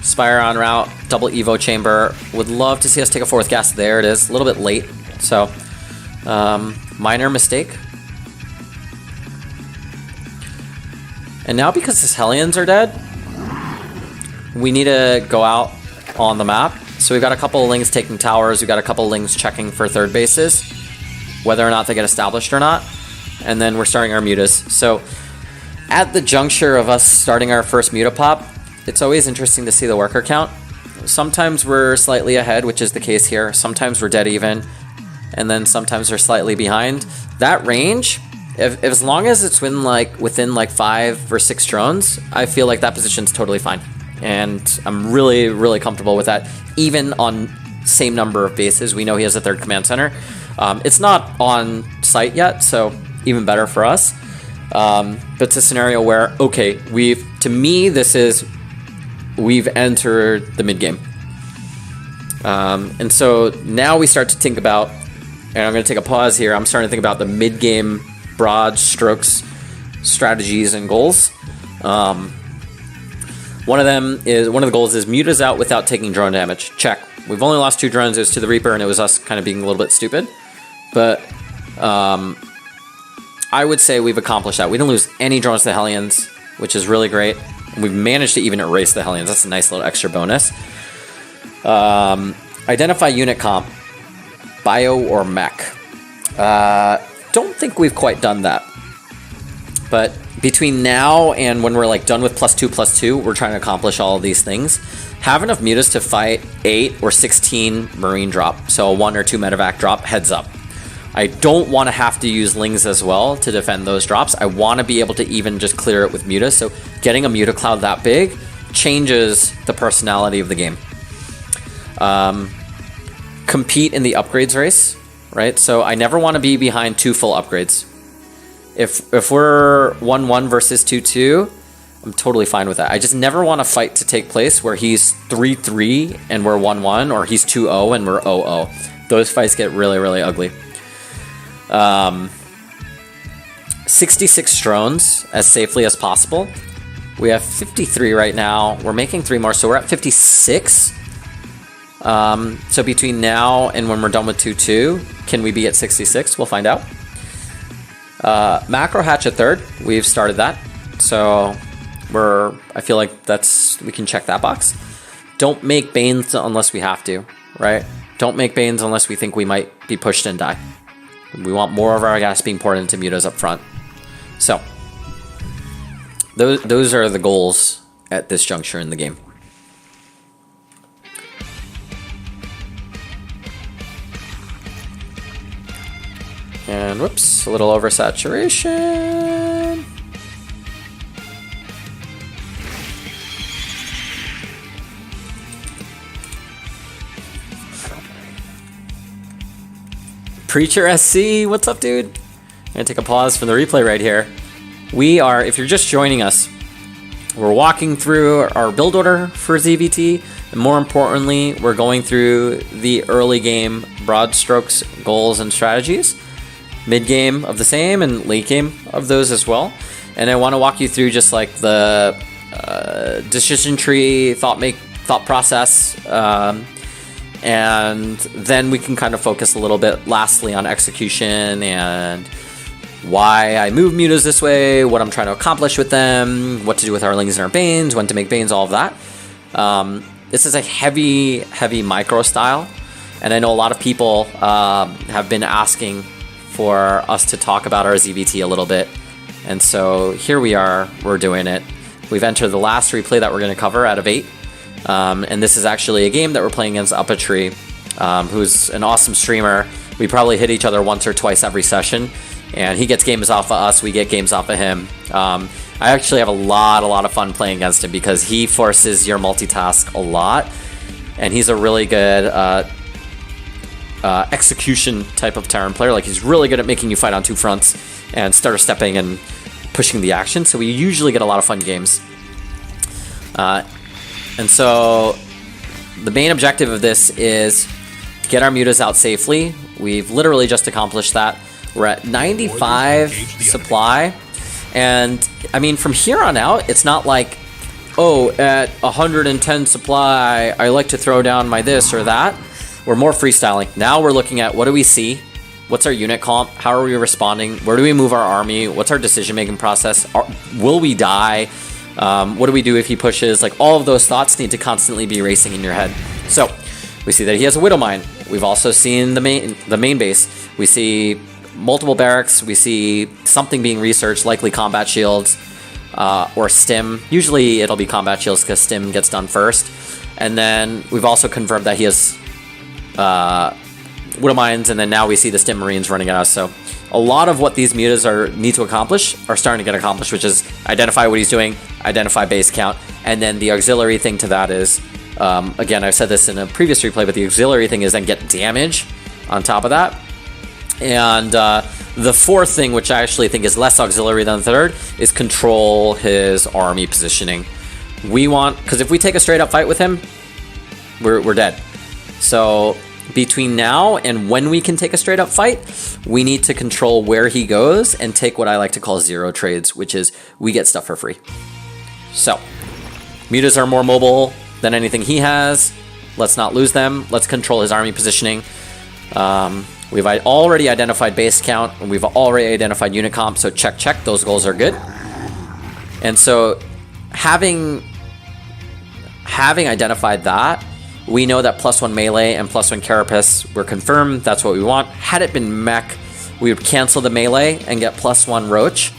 Spire on route, double Evo chamber. Would love to see us take a fourth gas. There it is. A little bit late. So, minor mistake. And now because his Hellions are dead, we need to go out on the map. So we've got a couple of Lings taking towers. We've got a couple of Lings checking for third bases, whether or not they get established or not. And then we're starting our mutas. So at the juncture of us starting our first muta pop, it's always interesting to see the worker count. Sometimes we're slightly ahead, which is the case here. Sometimes we're dead even. And then sometimes we're slightly behind. That range, if as long as it's within like 5 or 6 drones, I feel like that position's totally fine. And I'm really, really comfortable with that. Even on same number of bases, we know he has a third command center. It's not on site yet, so even better for us. But it's a scenario where, okay, to me, we've entered the mid game. And so now we start to think about and I'm going to take a pause here. I'm starting to think about the mid-game broad strokes, strategies, and goals. One of the goals is Muta's out without taking drone damage. Check. We've only lost 2 drones. It was to the Reaper, and it was us kind of being a little bit stupid. But I would say we've accomplished that. We didn't lose any drones to the Hellions, which is really great. And we've managed to even erase the Hellions. That's a nice little extra bonus. Identify unit comp, bio or mech. Don't think we've quite done that. But between now and when we're like done with +2/+2, we're trying to accomplish all of these things. Have enough mutas to fight 8 or 16 marine drop, so a 1 or 2 medevac drop heads up. I don't want to have to use lings as well to defend those drops. I want to be able to even just clear it with mutas, so getting a muta cloud that big changes the personality of the game. Compete in the upgrades race, right? So I never want to be behind 2 full upgrades. If we're 1-1 versus 2-2, I'm totally fine with that. I just never want a fight to take place where he's 3-3 and we're 1-1, or he's 2-0 and we're 0-0. Those fights get really, really ugly. 66 drones as safely as possible. We have 53 right now. We're making 3 more, so we're at 56. So between now and when we're done with 2-2, can we be at 66? We'll find out. Macro hatch at 3rd. We've started that. So I feel like we can check that box. Don't make Banes unless we have to, right? Don't make Banes unless we think we might be pushed and die. We want more of our gas being poured into mutas up front. So those are the goals at this juncture in the game. And whoops, a little oversaturation. Preacher SC, what's up, dude? I'm gonna take a pause from the replay right here. We are, if you're just joining us, we're walking through our build order for ZVT, and more importantly, we're going through the early game broad strokes, goals, and strategies, mid game of the same, and late game of those as well. And I want to walk you through just like the decision tree, thought process, and then we can kind of focus a little bit lastly on execution and why I move mutas this way, what I'm trying to accomplish with them, what to do with our lings and our banes, when to make banes, all of that. This is a heavy micro style, and I know a lot of people have been asking for us to talk about our ZVT a little bit, and so here we are, we're doing it. We've entered the last replay that we're going to cover out of 8. And this is actually a game that we're playing against Uppatry, who's an awesome streamer. We probably hit each other once or twice every session, and he gets games off of us, we get games off of him. I actually have a lot of fun playing against him because he forces your multitask a lot, and he's a really good execution type of Terran player. Like, he's really good at making you fight on 2 fronts and stutter stepping and pushing the action, so we usually get a lot of fun games. And so the main objective of this is to get our mutas out safely. We've literally just accomplished that. We're at 95 supply. And I mean, from here on out, it's not like, oh, at 110 supply, I like to throw down my this or that. We're more freestyling. Now we're looking at what do we see? What's our unit comp? How are we responding? Where do we move our army? What's our decision-making process? Will we die? What do we do if he pushes? Like, all of those thoughts need to constantly be racing in your head. So we see that he has a Widow Mine. We've also seen the main base. We see multiple barracks. We see something being researched, likely combat shields or stim. Usually it'll be combat shields because stim gets done first. And then we've also confirmed that he has Widow Mines, and then now we see the stim marines running at us. So a lot of what these mutas need to accomplish are starting to get accomplished, which is identify what he's doing, identify base count, and then the auxiliary thing to that is, again, I've said this in a previous replay, but the auxiliary thing is then get damage on top of that. And the fourth thing, which I actually think is less auxiliary than the third, is control his army positioning. We want, because if we take a straight up fight with him, we're dead. So between now and when we can take a straight up fight, we need to control where he goes and take what I like to call zero trades, which is we get stuff for free. So, mutas are more mobile than anything he has. Let's not lose them. Let's control his army positioning. We've already identified base count, and we've already identified unit comp, so check, check. Those goals are good. And so, having identified that, we know that +1 melee and +1 carapace were confirmed. That's what we want. Had it been mech, we would cancel the melee and get +1 roach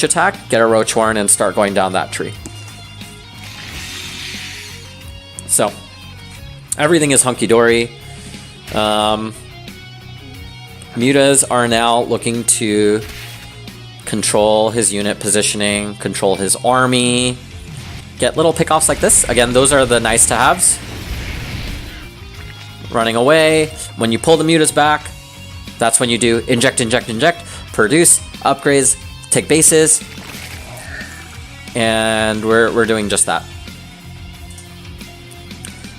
attack, get a roach horn, and start going down that tree. So, everything is hunky-dory. Mutas are now looking to control his unit positioning, control his army, get little pickoffs like this. Again, those are the nice-to-haves. Running away. When you pull the mutas back, that's when you do inject, inject, inject, produce, upgrades, take bases, and we're doing just that.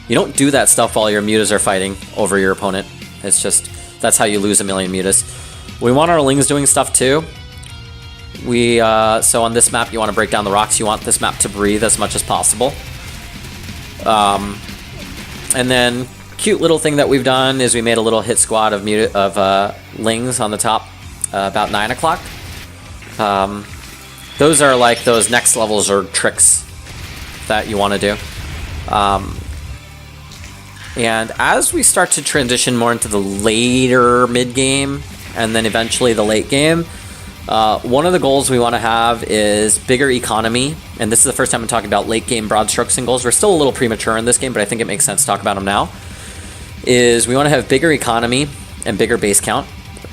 You don't do that stuff while your mutas are fighting over your opponent. It's just, that's how you lose a million mutas. We want our lings doing stuff too. So on this map, you want to break down the rocks. You want this map to breathe as much as possible. And then, cute little thing that we've done is we made a little hit squad of lings on the top about 9 o'clock. Those are like those next level Zerg tricks that you want to do. And as we start to transition more into the later mid-game and then eventually the late game, one of the goals we want to have is bigger economy. And this is the first time I'm talking about late game broad strokes and goals. We're still a little premature in this game, but I think it makes sense to talk about them now. Is we want to have bigger economy and bigger base count,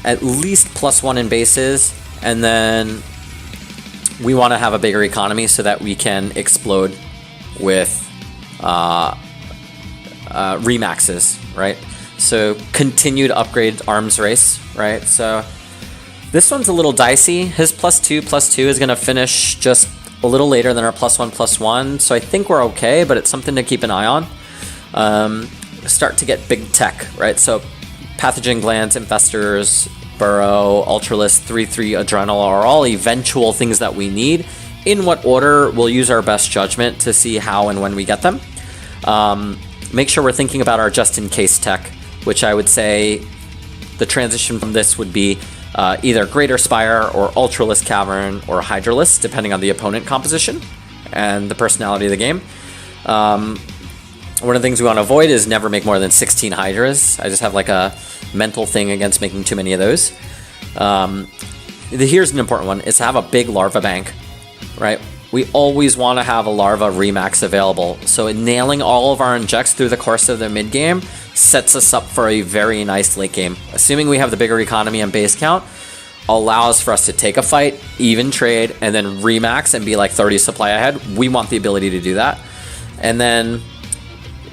at least +1 in bases, and then we want to have a bigger economy so that we can explode with remaxes, right? So continued upgrade arms race, right? So this one's a little dicey. His +2/+2 is going to finish just a little later than our +1/+1, so I think we're okay, but it's something to keep an eye on. Start to get big tech, right? So pathogen glands, infestors, burrow, ultralisk, 3/3 adrenal are all eventual things that we need. In what order, we'll use our best judgment to see how and when we get them. Make sure we're thinking about our just-in-case tech, which I would say the transition from this would be either Greater Spire or Ultralisk Cavern or Hydralisk, depending on the opponent composition and the personality of the game. One of the things we want to avoid is never make more than 16 Hydras. I just have like a mental thing against making too many of those. Here's an important one, is to have a big larva bank, right? We always want to have a larva remax available. So nailing all of our injects through the course of the mid game sets us up for a very nice late game. Assuming we have the bigger economy and base count, allows for us to take a fight, even trade, and then remax and be like 30 supply ahead. We want the ability to do that. And then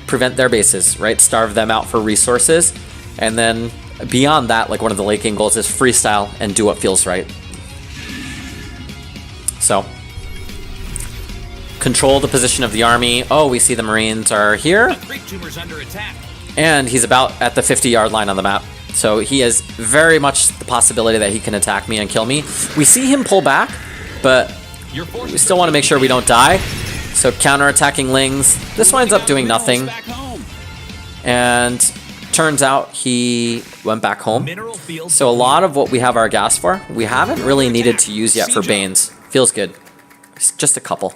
prevent their bases, right? Starve them out for resources. And then beyond that, like one of the late game goals is freestyle and do what feels right. So, control the position of the army. Oh, we see the Marines are here. And he's about at the 50-yard line on the map. So he has very much the possibility that he can attack me and kill me. We see him pull back, but we still want to make sure we don't die. So counter-attacking lings. This winds up doing nothing. And turns out he went back home. So a lot of what we have our gas for, we haven't really needed to use yet for Banes. Feels good. It's just a couple.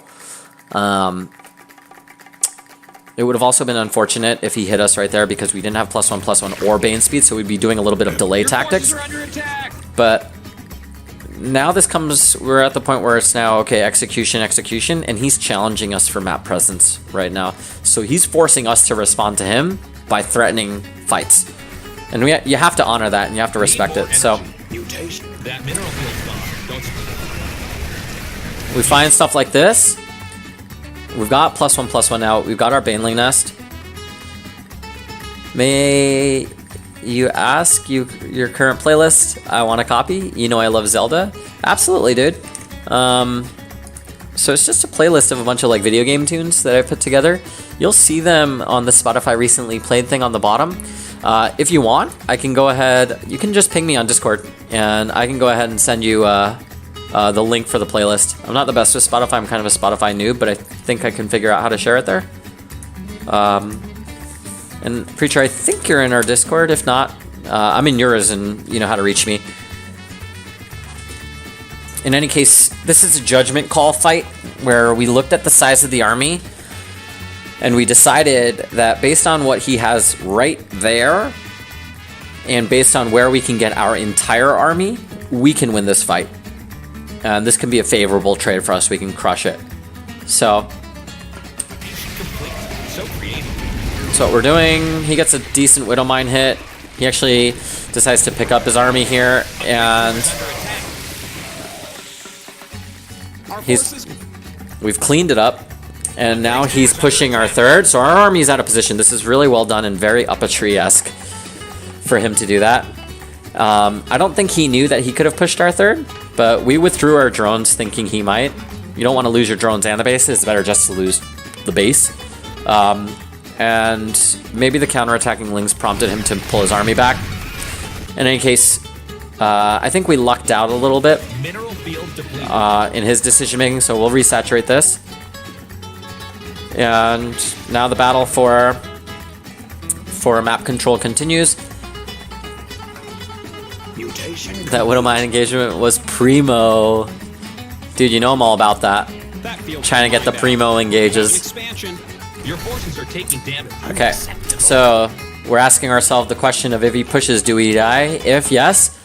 It would have also been unfortunate if he hit us right there because we didn't have +1/+1 or Bane speed, so we'd be doing a little bit of delay tactics. But now we're at the point where it's now, okay, execution, and he's challenging us for map presence right now. So he's forcing us to respond to him by threatening fights. And you have to honor that, and you have to respect it. So we find stuff like this. We've got +1/+1 out. We've got our Baneling Nest. May you ask your current playlist? I want a copy. You know I love Zelda. Absolutely, dude. So it's just a playlist of a bunch of like video game tunes that I put together. You'll see them on the Spotify recently played thing on the bottom. If you want, I can go ahead, you can just ping me on Discord, and I can go ahead and send you the link for the playlist. I'm not the best with Spotify, I'm kind of a Spotify noob, but I think I can figure out how to share it there. And Preacher, I think you're in our Discord. If not, I'm in yours and you know how to reach me. In any case, this is a judgment call fight where we looked at the size of the army and we decided that based on what he has right there and based on where we can get our entire army, we can win this fight. And this can be a favorable trade for us. We can crush it. So that's what we're doing. He gets a decent Widowmine hit. He actually decides to pick up his army here, and we've cleaned it up, and now he's pushing our third. So our army's out of position. This is really well done and very up a tree-esque for him to do that. I don't think he knew that he could have pushed our third, but we withdrew our drones thinking he might. You don't want to lose your drones and the base. It's better just to lose the base. And maybe the counterattacking Lings prompted him to pull his army back. In any case, I think we lucked out a little bit in his decision making, so we'll resaturate this. And now the battle for map control continues. That Widowmine engagement was primo. Dude, you know I'm all about that. Trying to get the primo engages. Your forces are taking damage. Okay, so we're asking ourselves the question of if he pushes, do we die? If yes,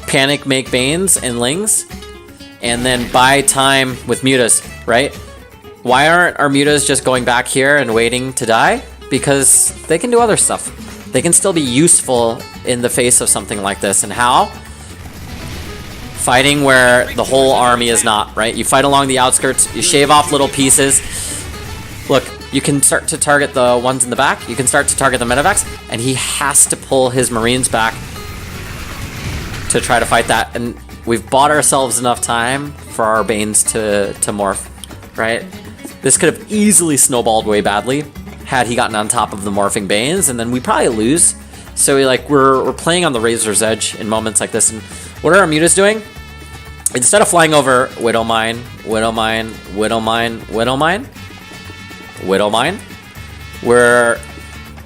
panic, make Banes and Lings, and then buy time with Mutas, right? Why aren't our Mutas just going back here and waiting to die? Because they can do other stuff. They can still be useful in the face of something like this. And how? Fighting where the whole army is not, right? You fight along the outskirts, you shave off little pieces. Look, you can start to target the ones in the back, you can start to target the medevacs, and he has to pull his Marines back to try to fight that. And we've bought ourselves enough time for our Banes to morph, right? This could have easily snowballed way badly had he gotten on top of the morphing Banes, and then we probably lose. So we're playing on the razor's edge in moments like this. And what are our Mutas doing? Instead of flying over Widowmine, Widowmine, Widowmine, Widowmine, Widowmine, we're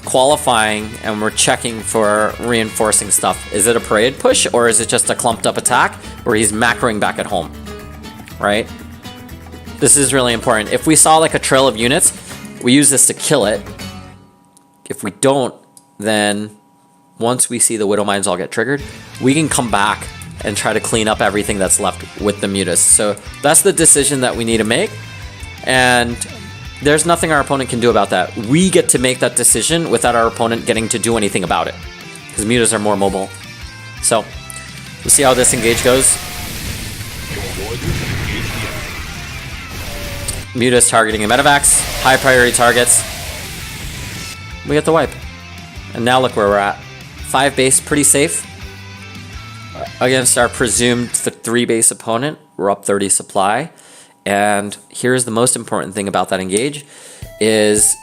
qualifying and we're checking for reinforcing stuff. Is it a parade push or is it just a clumped up attack where he's macroing back at home, right? This is really important. If we saw like a trail of units, we use this to kill it. If we don't, then once we see the Widowmines all get triggered, we can come back and try to clean up everything that's left with the Mutas. So that's the decision that we need to make. And there's nothing our opponent can do about that. We get to make that decision without our opponent getting to do anything about it, because Mutas are more mobile. So we'll see how this engage goes. Mutas targeting the medevacs, high priority targets. We get the wipe. And now look where we're at. 5 base, pretty safe. Against our presumed 3 base opponent, we're up 30 supply. And here's the most important thing about that engage is,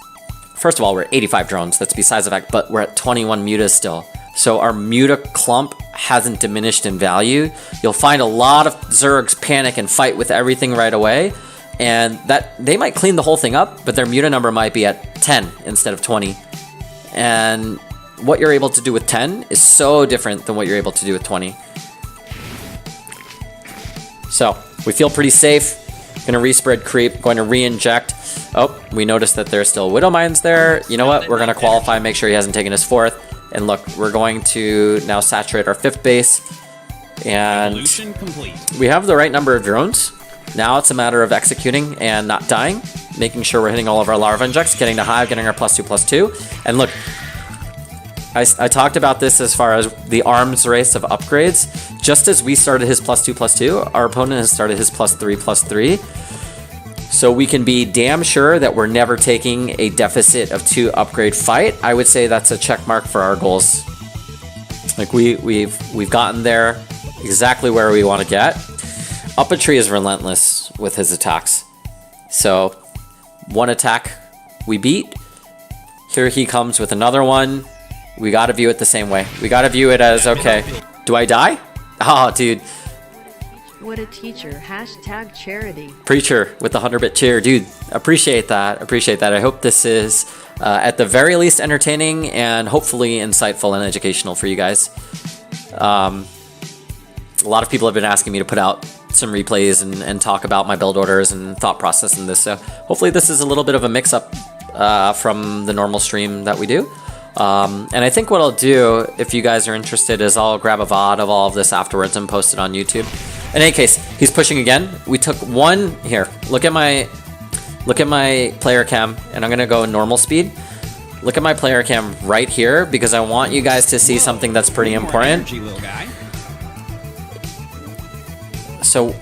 first of all, we're at 85 drones, that's besides the fact, but we're at 21 Mutas still. So our Muta clump hasn't diminished in value. You'll find a lot of Zergs panic and fight with everything right away, and that they might clean the whole thing up, but their Muta number might be at 10 instead of 20. And what you're able to do with 10 is so different than what you're able to do with 20. So we feel pretty safe. Gonna respread creep, going to re-inject. Oh, we noticed that there's still Widowmines there. You know what? We're gonna qualify, make sure he hasn't taken his 4th. And look, we're going to now saturate our 5th base. And we have the right number of drones. Now it's a matter of executing and not dying, making sure we're hitting all of our larva injects, getting to hive, getting our +2/+2. And look, I talked about this as far as the arms race of upgrades. Just as we started his +2/+2, our opponent has started his +3/+3. So we can be damn sure that we're never taking a deficit of 2 upgrade fight. I would say that's a check mark for our goals. Like we've gotten there exactly where we want to get. Up a Tree is relentless with his attacks. So 1 attack we beat. Here he comes with another one. We gotta view it the same way. We gotta view it as, okay, do I die? Oh, dude. What a teacher. Hashtag charity. Preacher with the 100-bit cheer. Dude, appreciate that. Appreciate that. I hope this is, at the very least, entertaining and hopefully insightful and educational for you guys. A lot of people have been asking me to put out some replays and talk about my build orders and thought process in this. So hopefully this is a little bit of a mix-up from the normal stream that we do. And I think what I'll do, if you guys are interested, is I'll grab a VOD of all of this afterwards and post it on YouTube. In any case, he's pushing again. We took one here. Look at my player cam, and I'm gonna go normal speed. Look at my player cam right here because I want you guys to see something that's pretty important. So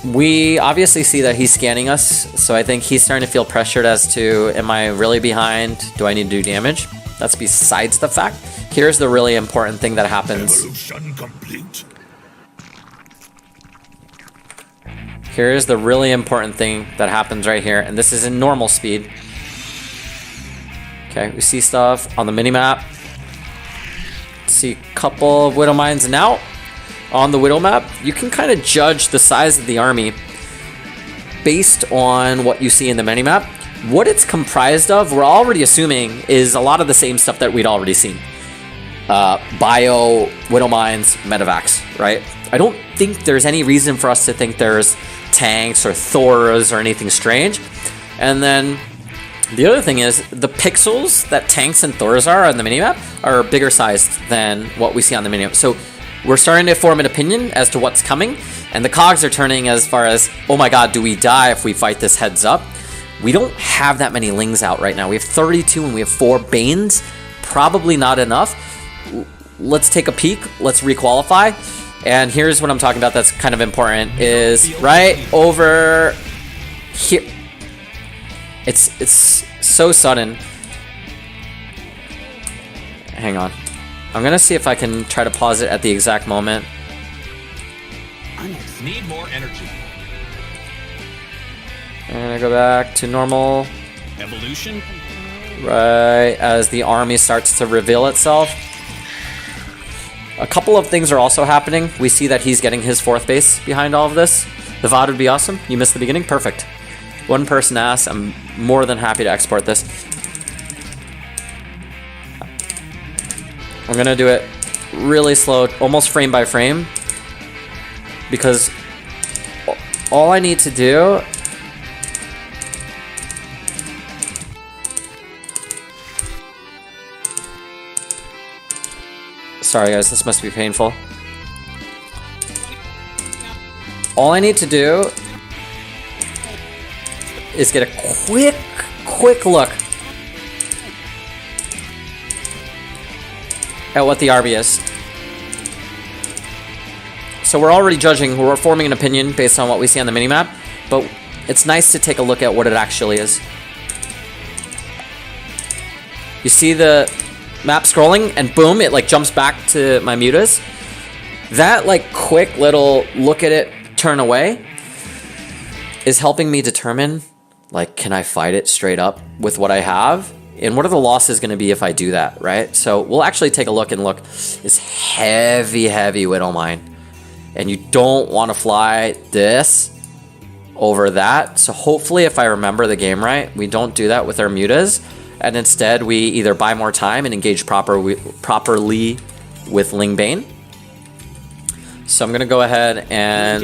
we obviously see that he's scanning us, so I think he's starting to feel pressured as to, am I really behind? Do I need to do damage? That's besides the fact. Here's the really important thing that happens. Here's the really important thing that happens right here, and this is in normal speed. Okay, we see stuff on the minimap. See a couple of Widow Mines, and now on the Widow map, you can kind of judge the size of the army based on what you see in the minimap. What it's comprised of, we're already assuming, is a lot of the same stuff that we'd already seen. Bio, Widow Mines, Medivacs, right? I don't think there's any reason for us to think there's tanks or Thors or anything strange. And then the other thing is the pixels that tanks and Thors are on the minimap are bigger sized than what we see on the minimap. So we're starting to form an opinion as to what's coming, and the cogs are turning as far as, oh my god, do we die if we fight this heads up? We don't have that many Lings out right now. We have 32 and we have 4 Banes. Probably not enough. Let's take a peek. Let's requalify. And here's what I'm talking about that's kind of important, is right over here. It's so sudden. Hang on. I'm gonna see if I can try to pause it at the exact moment. Need more energy. I'm gonna go back to normal. Evolution. Right as the army starts to reveal itself. A couple of things are also happening. We see that he's getting his 4th base behind all of this. The VOD would be awesome. You missed the beginning? Perfect. One person asked. I'm more than happy to export this. I'm gonna do it really slow, almost frame by frame, because all I need to do sorry guys, this must be painful. All I need to do is get a quick look at what the army is. So we're already judging, we're forming an opinion based on what we see on the minimap, but it's nice to take a look at what it actually is. You see the map scrolling, and boom, it like jumps back to my mutas. That like quick little look at it, turn away, is helping me determine, like, can I fight it straight up with what I have? And what are the losses going to be if I do that, right? So we'll actually take a look, and look, it's heavy Widow Mine. And you don't want to fly this over that. So hopefully, if I remember the game right, we don't do that with our mutas. And instead, we either buy more time and engage properly with Ling Bane. So I'm going to go ahead and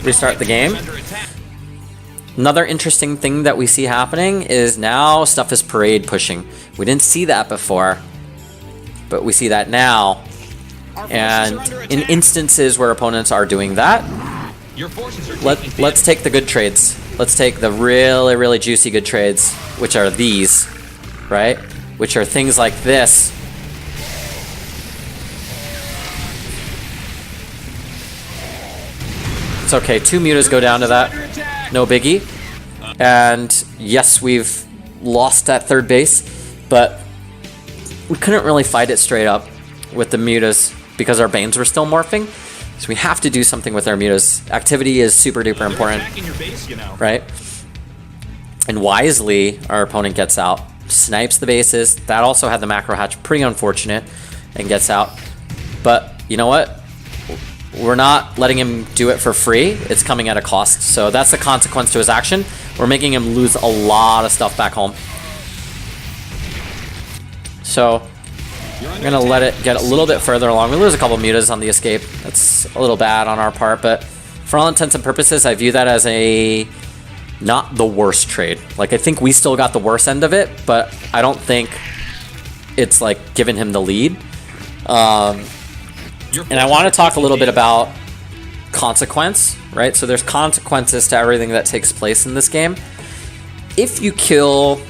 restart the game. Another interesting thing that we see happening is now stuff is parade pushing. We didn't see that before, but we see that now. And in instances where opponents are doing that, let's take the good trades. Let's take the really juicy good trades, which are these. Right? Which are things like this. It's okay, 2 mutas go down to that. No biggie. And yes, we've lost that 3rd base, but we couldn't really fight it straight up with the mutas because our Banes were still morphing. So we have to do something with our mutas. Activity is super duper important. Right? And wisely, our opponent gets out. Snipes the bases. That also had the macro hatch. Pretty unfortunate. and gets out. But you know what? We're not letting him do it for free. It's coming at a cost. So that's the consequence to his action. We're making him lose a lot of stuff back home. So we're going to let it get a little bit further along. We lose a couple mutas on the escape. That's a little bad on our part, but for all intents and purposes, I view that as a not the worst trade. Like, I think we still got the worst end of it, but I don't think it's like giving him the lead. And I want to talk a little bit about consequence, right? So there's consequences to everything that takes place in this game. If you kill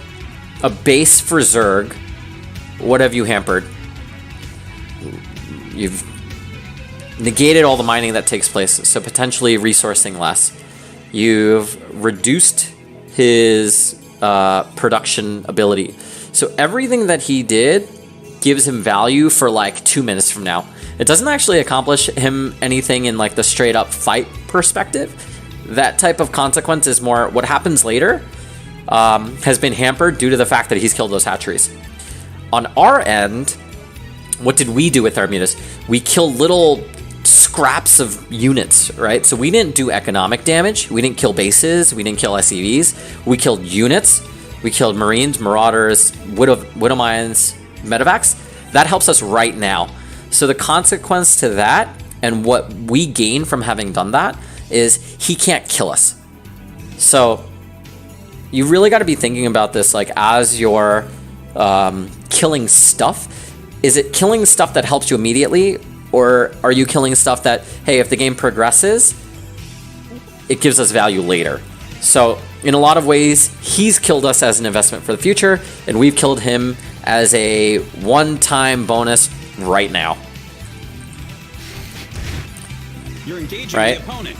a base for Zerg, what have you hampered? You've negated all the mining that takes place, so potentially resourcing less. You've reduced his production ability. So everything that he did gives him value for like 2 minutes from now. It doesn't actually accomplish him anything in like the straight up fight perspective. That type of consequence is more what happens later has been hampered due to the fact that he's killed those hatcheries. On our end, what did we do with our mutas? We killed little scraps of units, right? So we didn't do economic damage. We didn't kill bases. We didn't kill SCVs. We killed units. We killed Marines, Marauders, Widow Mines, Medevacs. That helps us right now. So the consequence to that and what we gain from having done that is he can't kill us. So you really got to be thinking about this like as you're killing stuff. Is it killing stuff that helps you immediately, or are you killing stuff that, hey, if the game progresses, it gives us value later? So in a lot of ways, he's killed us as an investment for the future, and we've killed him as a one-time bonus right now. You're engaging right? the opponent.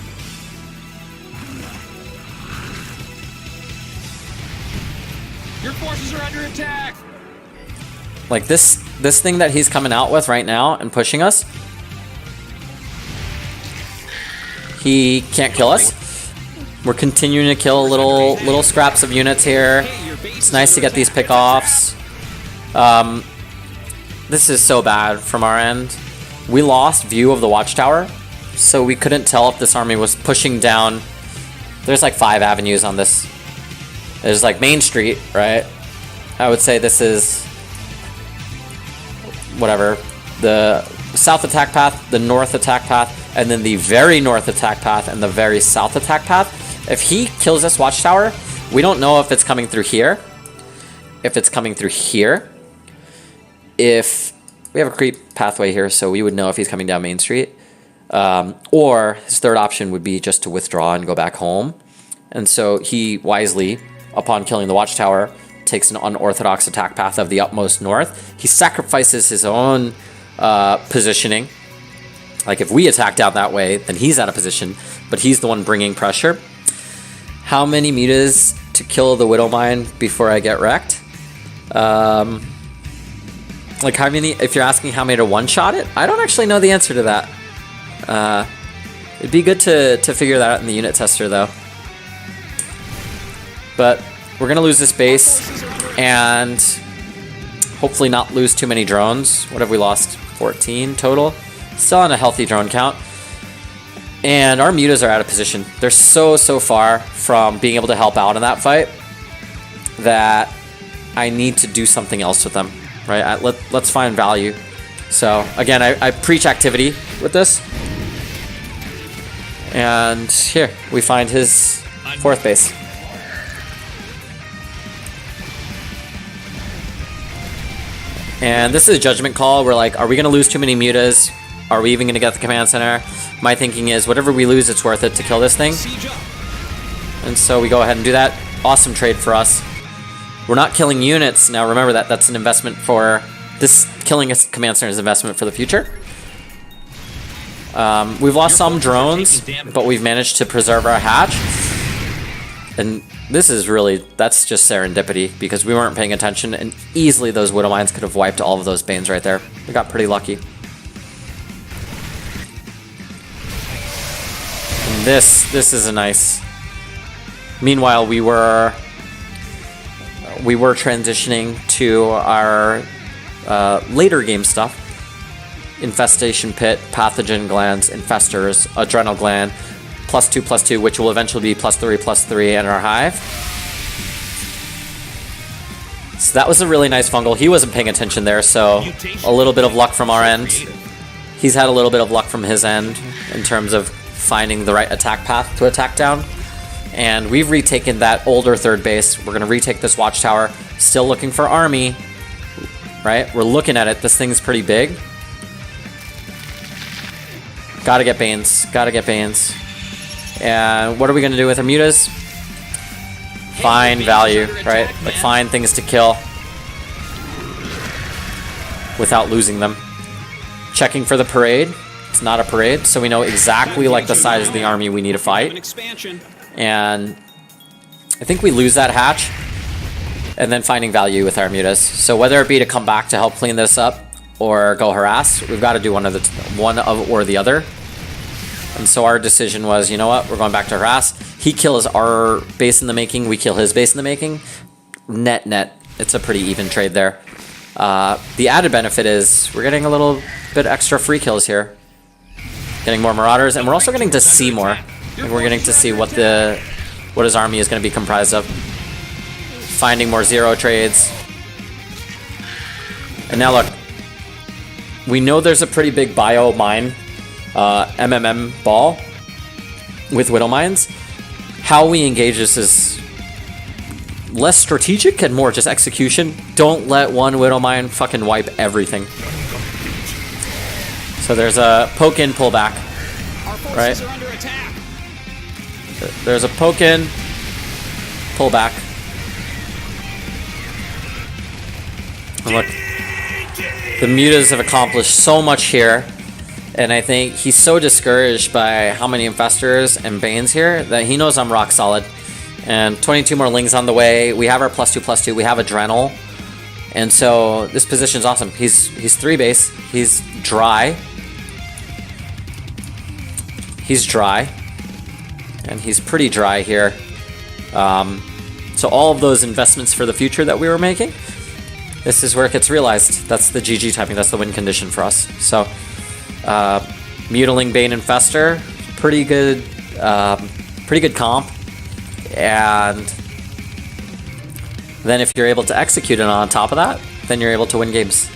Your forces are under attack. Like this thing that he's coming out with right now and pushing us, he can't kill us. We're continuing to kill little scraps of units here. It's nice to get these pickoffs. This is so bad from our end. We lost view of the watchtower, so we couldn't tell if this army was pushing down. There's like 5 avenues on this. There's like Main Street, right? I would say this is whatever, the south attack path, the north attack path, and then the very north attack path and the very south attack path. If he kills this watchtower, we don't know if it's coming through here, if it's coming through here. If we have a creep pathway here, so we would know if he's coming down Main Street. Or his third option would be just to withdraw and go back home. And so he wisely, upon killing the watchtower, takes an unorthodox attack path of the utmost north. He sacrifices his own positioning. Like if we attack down that way, then he's out of position, but he's the one bringing pressure. How many mutas to kill the Widow Mine before I get wrecked? Like how many, if you're asking how many to one-shot it, I don't actually know the answer to that. It'd be good to figure that out in the unit tester though. But we're going to lose this base and hopefully not lose too many drones. What have we lost? 14 total. Still on a healthy drone count. And our mutas are out of position. They're so far from being able to help out in that fight that I need to do something else with them. Right? Let's find value. So again, I preach activity with this. And here, we find his 4th base. And this is a judgment call. We're like, are we going to lose too many mutas? Are we even going to get the command center? My thinking is, whatever we lose, it's worth it to kill this thing. And so we go ahead and do that. Awesome trade for us. We're not killing units. Now remember that that's an investment for... This killing a command center is an investment for the future. We've lost some drones, but we've managed to preserve our hatch. And this is really, that's just serendipity because we weren't paying attention and easily those Widow Mines could have wiped all of those Banes right there. We got pretty lucky. And this is a nice... Meanwhile, we were transitioning to our later game stuff. Infestation Pit, Pathogen Glands, Infestors, Adrenal Gland, +2/+2, which will eventually be +3/+3 in our hive. So that was a really nice fungal. He wasn't paying attention there, so a little bit of luck from our end. He's had a little bit of luck from his end in terms of finding the right attack path to attack down. And we've retaken that older third base. We're going to retake this watchtower. Still looking for army, right? We're looking at it. This thing's pretty big. Gotta get Banes. Gotta get Banes. And what are we going to do with our mutas? Find value, right? Like find things to kill without losing them. Checking for the parade. It's not a parade, so we know exactly like the size of the army we need to fight. And I think we lose that hatch and then finding value with our mutas. So whether it be to come back to help clean this up or go harass, we've got to do one of or the other. And so our decision was, you know what, we're going back to harass. He kills our base in the making, we kill his base in the making. Net, it's a pretty even trade there. The added benefit is we're getting a little bit extra free kills here. Getting more Marauders, and we're also getting to see more. And we're getting to see what his army is going to be comprised of. Finding more 0 trades. And now look, we know there's a pretty big bio mine, MMM ball with Widow Mines. How we engage this is less strategic and more just execution. Don't let one Widow Mine fucking wipe everything. So there's a poke in, pull back. Right? There's a poke in, pull back. And look, the mutas have accomplished so much here. And I think he's so discouraged by how many infestors and banes here that he knows I'm rock solid. And 22 more lings on the way. We have our +2/+2. We have Adrenal. And so this position's awesome. He's 3 base. He's dry. He's dry. And he's pretty dry here. So all of those investments for the future that we were making, this is where it gets realized. That's the GG timing. That's the win condition for us. So Mutiling Bane Infestor, pretty good comp. And then if you're able to execute it on top of that, then you're able to win games.